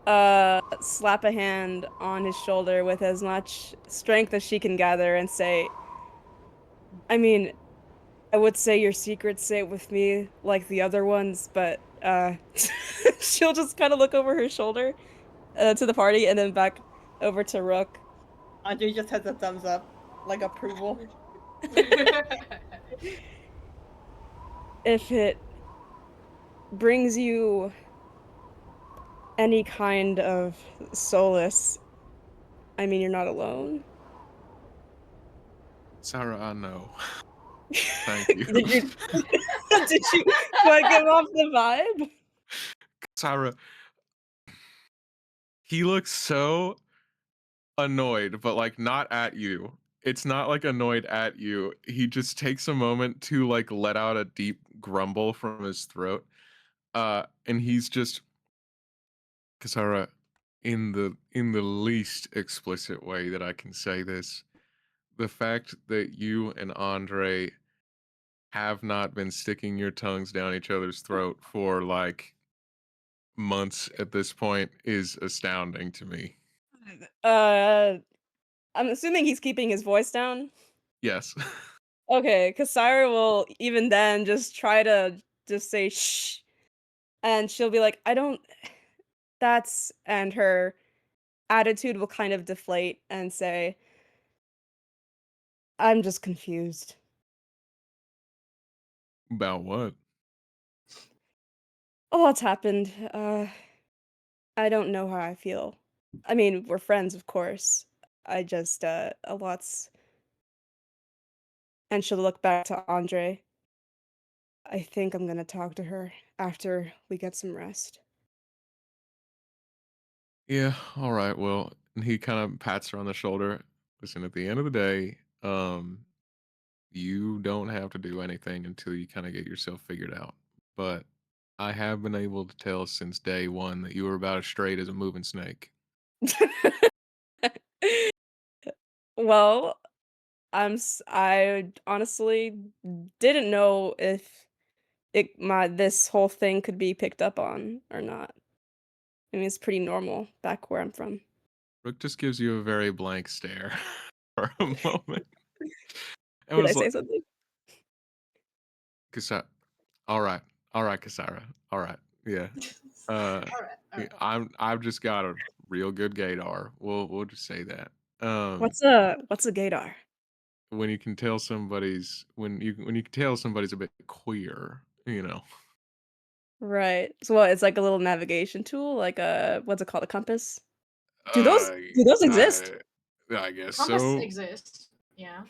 slap a hand on his shoulder with as much strength as she can gather and say, I mean, I would say your secrets stay with me like the other ones, but she'll just kind of look over her shoulder to the party and then back over to Rook. Andre just has a thumbs up, like approval. if it brings you any kind of solace, I mean, you're not alone. Sarah, I know. Thank you. Did you did you like give off the vibe? Sarah, he looks so annoyed, but like not at you. It's not like annoyed at you. He just takes a moment to like let out a deep grumble from his throat. And he's just Kasara, in the least explicit way that I can say this, the fact that you and Andre have not been sticking your tongues down each other's throat for like months at this point is astounding to me. Uh, I'm assuming he's keeping his voice down. Yes. Okay, because Syra will even then just try to just say shh, and she'll be like, "I don't." That's and her attitude will kind of deflate and say, "I'm just confused." About what? A lot's happened. I don't know how I feel. I mean, we're friends, of course. I just a lot's. And she'll look back to Andre. I think I'm gonna talk to her after we get some rest. Yeah, all right. Well, and he kind of pats her on the shoulder. Listen, at the end of the day, you don't have to do anything until you kind of get yourself figured out. But I have been able to tell since day one that you were about as straight as a moving snake. Well, I honestly didn't know if this whole thing could be picked up on or not. I mean, it's pretty normal back where I'm from. Rook just gives you a very blank stare for a moment. It Did I was say like, something? Kasa, all right, Kasara, all right, yeah. Uh, All right, all right. I've just got a real good gaydar. We'll just say that. Um, What's a gaydar? when you can tell when you can tell somebody's a bit queer, you know. Right. So what, it's like a little navigation tool, like a what's it called, a compass? Do those Uh, do those exist? I I guess Compass so. exists, yeah,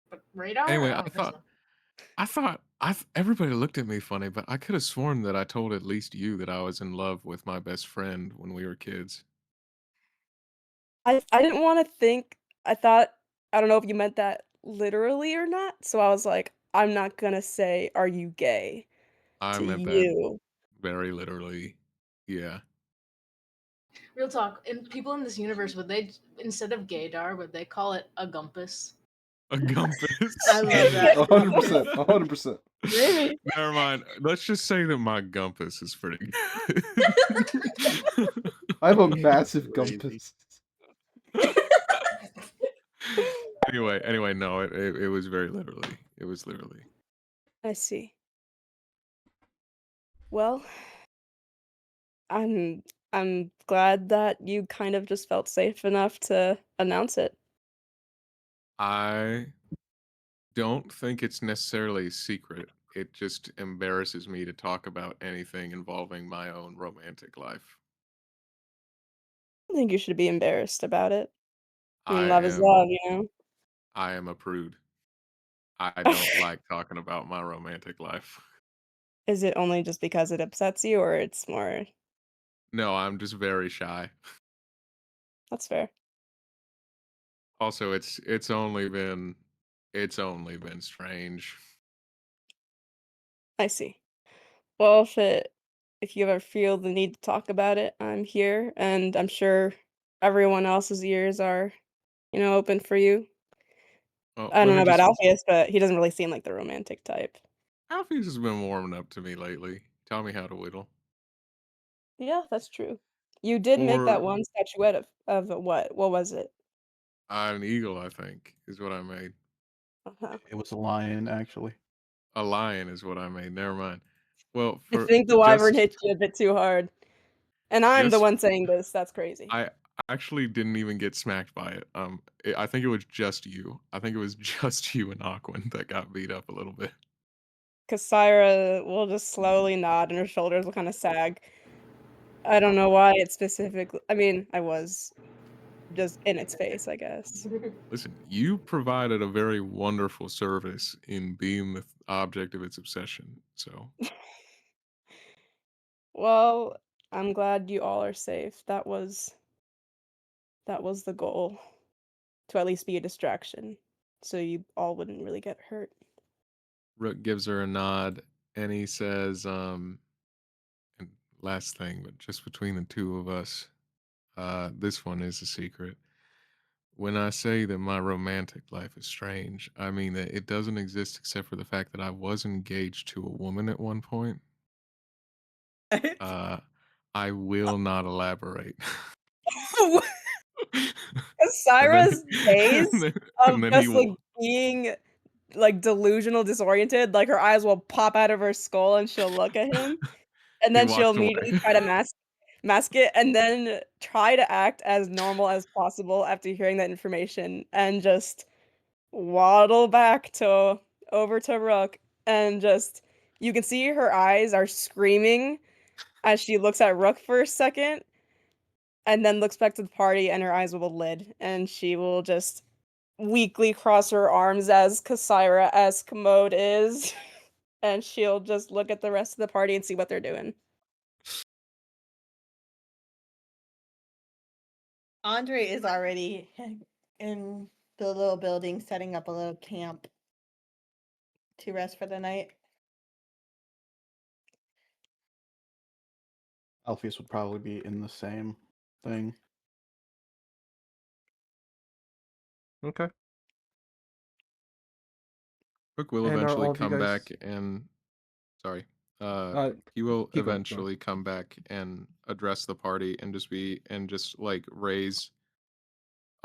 but radar? Anyway, I don't think so. everybody looked at me funny, but I could have sworn that I told at least you that I was in love with my best friend when we were kids. I didn't wanna think I thought I don't know if you meant that literally or not, so I was like, "I'm not gonna say, 'Are you gay?' I to meant that you." very literally. Yeah. Real talk. And people in this universe, would they instead of gaydar, would they call it a gumpus? A I gumpus. love that. 100%. 100%. Maybe. Never mind. Let's just say that my gumpus is pretty good. I have a massive Crazy. compass. Anyway, no, it was very literally. It was literally. I see. Well, I'm I'm glad that you kind of just felt safe enough to announce it. I don't think it's necessarily a secret. It just embarrasses me to talk about anything involving my own romantic life. I think you should be embarrassed about it. I mean, I love is am love, you know? I am a prude. I don't like talking about my romantic life. Is it only just because it upsets you, or it's more No, I'm just very shy. that's fair. Also, it's only been strange. I see. Well, if you ever feel the need to talk about it, I'm here, and I'm sure everyone else's ears are, open for you. Well, I let don't know me about just Alpheus, but he doesn't really seem like the romantic type. Alfie's has been warming up to me lately. Tell me how to whittle. Yeah, that's true. You did make that Or one statuette of a what? What was it? an eagle, I think, is what I made. Uh-huh. It was a lion, actually. A lion is what I made. Never mind. Well, I for think the wyvern just hit you a bit too hard. And I'm the just one saying this. That's crazy. I actually didn't even get smacked by it. I think it was just you. I think it was just you and Aquan that got beat up a little bit. Kasira will just slowly nod and her shoulders will kind of sag. I don't know why it specifically. I mean, I was just in its face, I guess. Listen, you provided a very wonderful service in being the object of its obsession. So, Well, I'm glad you all are safe. That was the goal, to at least be a distraction, so you all wouldn't really get hurt. Rook gives her a nod and he says, and last thing, but just between the two of us, this one is a secret. When I say that my romantic life is strange, I mean that it doesn't exist except for the fact that I was engaged to a woman at one point. Uh, I will not elaborate. and then, Kasira's days of and then he just, like, will. being, like, delusional, disoriented, like, her eyes will pop out of her skull and she'll look at him, and He then she'll walks away. immediately try to mask it, and then try to act as normal as possible after hearing that information, and just waddle back to over to Rook, and just you can see her eyes are screaming as she looks at Rook for a second, and then looks back to the party, and her eyes will lid, and she will just weakly cross her arms as Kasira-esque mode is, and she'll just look at the rest of the party and see what they're doing. Andre is already in the little building setting up a little camp to rest for the night. Alpheus would probably be in the same thing. Okay. Rook will And are eventually all of you come guys? back and sorry. He will Keep going. Go. eventually come back and address the party and just like raise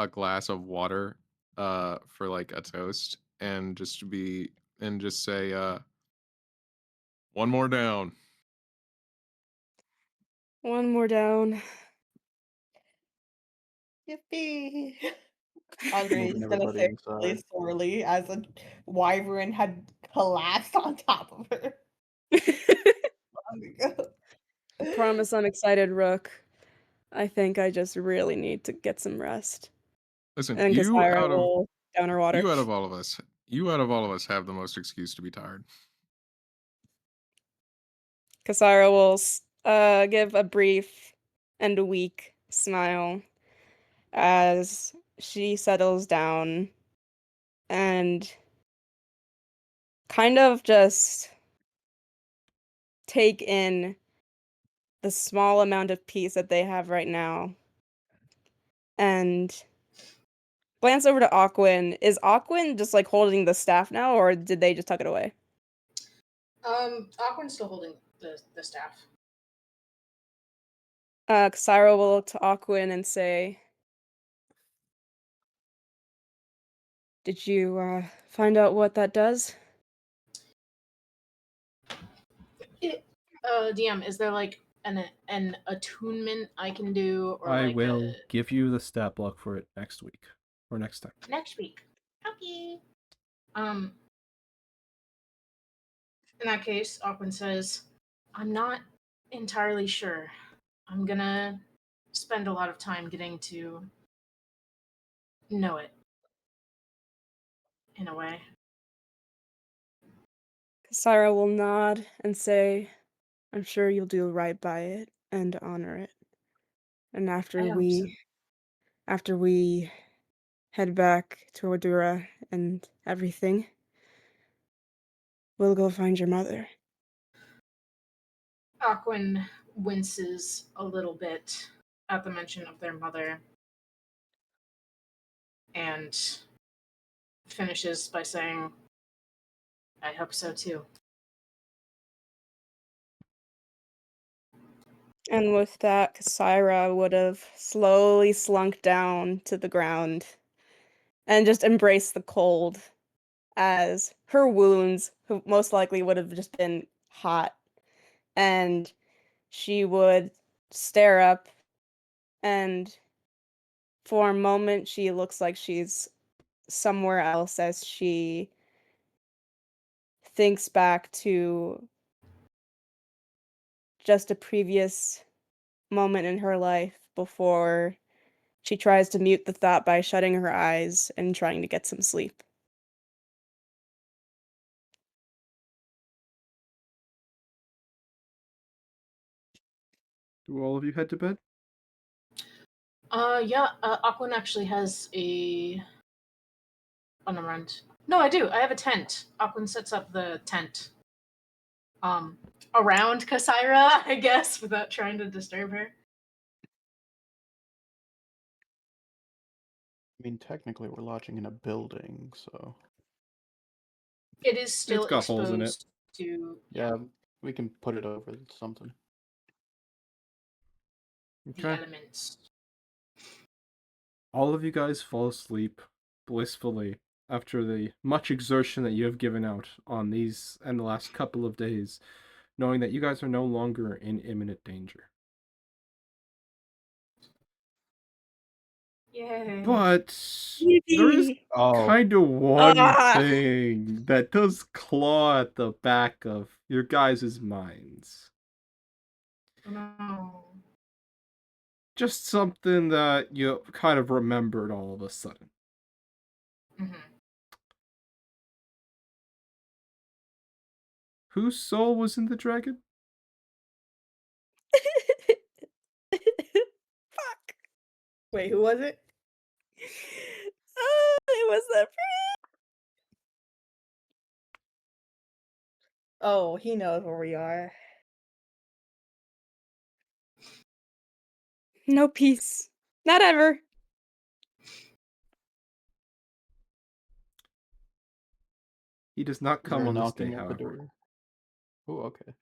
a glass of water for like a toast and just say one more down. One more down. Yippee! Andre Moving is gonna everybody say really inside. sorely as a wyvern had collapsed on top of her long ago. Promise I'm excited, Rook. I think I just really need to get some rest. Listen, And Kasira will down her water. you out of all of us have the most excuse to be tired. Kasira will give a brief and a weak smile as she settles down and kind of just take in the small amount of peace that they have right now and glance over to Aquin. Is Aquin just like holding the staff now, or did they just tuck it away? Aquin's still holding the staff. Kasira will look to Aquin and say, "Did you find out what that does?" DM, is there like an attunement I can do, or I like will give you the stat block for it next week or next time. next week? Okay. In that case, Aquin says, I'm not entirely sure. I'm gonna spend a lot of time getting to know it. In a way. Kasira will nod and say, "I'm sure you'll do right by it and honor it. And I after hope so. we head back to Ordura and everything, we'll go find your mother." Aquin winces a little bit at the mention of their mother and finishes by saying, I hope so too. And with that, Kasira would have slowly slunk down to the ground and just embraced the cold as her wounds most likely would have just been hot. And she would stare up, and for a moment, she looks like she's somewhere else as she thinks back to just a previous moment in her life before she tries to mute the thought by shutting her eyes and trying to get some sleep. Do all of you head to bed? Yeah, Aquan actually has a... Oh, never mind. No, I do. I have a tent. Aquan sets up the tent. Around Kasaira, I guess, without trying to disturb her. I mean, technically, we're lodging in a building, so It is still It's got holes in it. exposed to yeah, we can put it over something. the elements. All of you guys fall asleep blissfully after the much exertion that you have given out on these and the last couple of days, knowing that you guys are no longer in imminent danger. Yay. But there is Oh, kind of one Ah! thing that does claw at the back of your guys' minds. No. Just something that you kind of remembered all of a sudden. Mm-hmm. Whose soul was in the dragon? Fuck. Wait, who was it? It was the Oh, he knows where we are. no peace. Not ever. He does not is there come a on this day, knocking at the however. door? Oh, okay.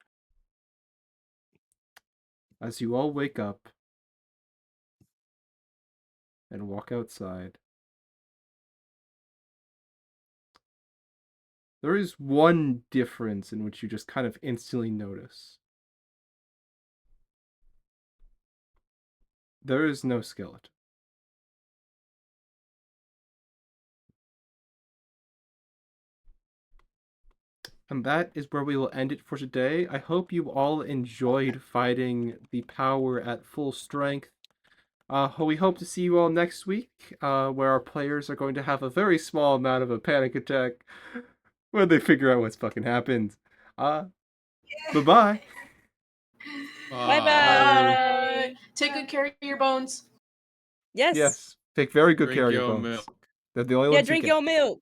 As you all wake up and walk outside, there is one difference in which you just kind of instantly notice. There is no skeleton. And that is where we will end it for today. I hope you all enjoyed fighting the power at full strength. We hope to see you all next week, where our players are going to have a very small amount of a panic attack when they figure out what's fucking happened. Bye-bye. Bye bye. Bye. Take good care of your bones. Yes. Yes, take very good Drink care of your your bones. milk. They're the only Yeah, ones you drink get. your milk.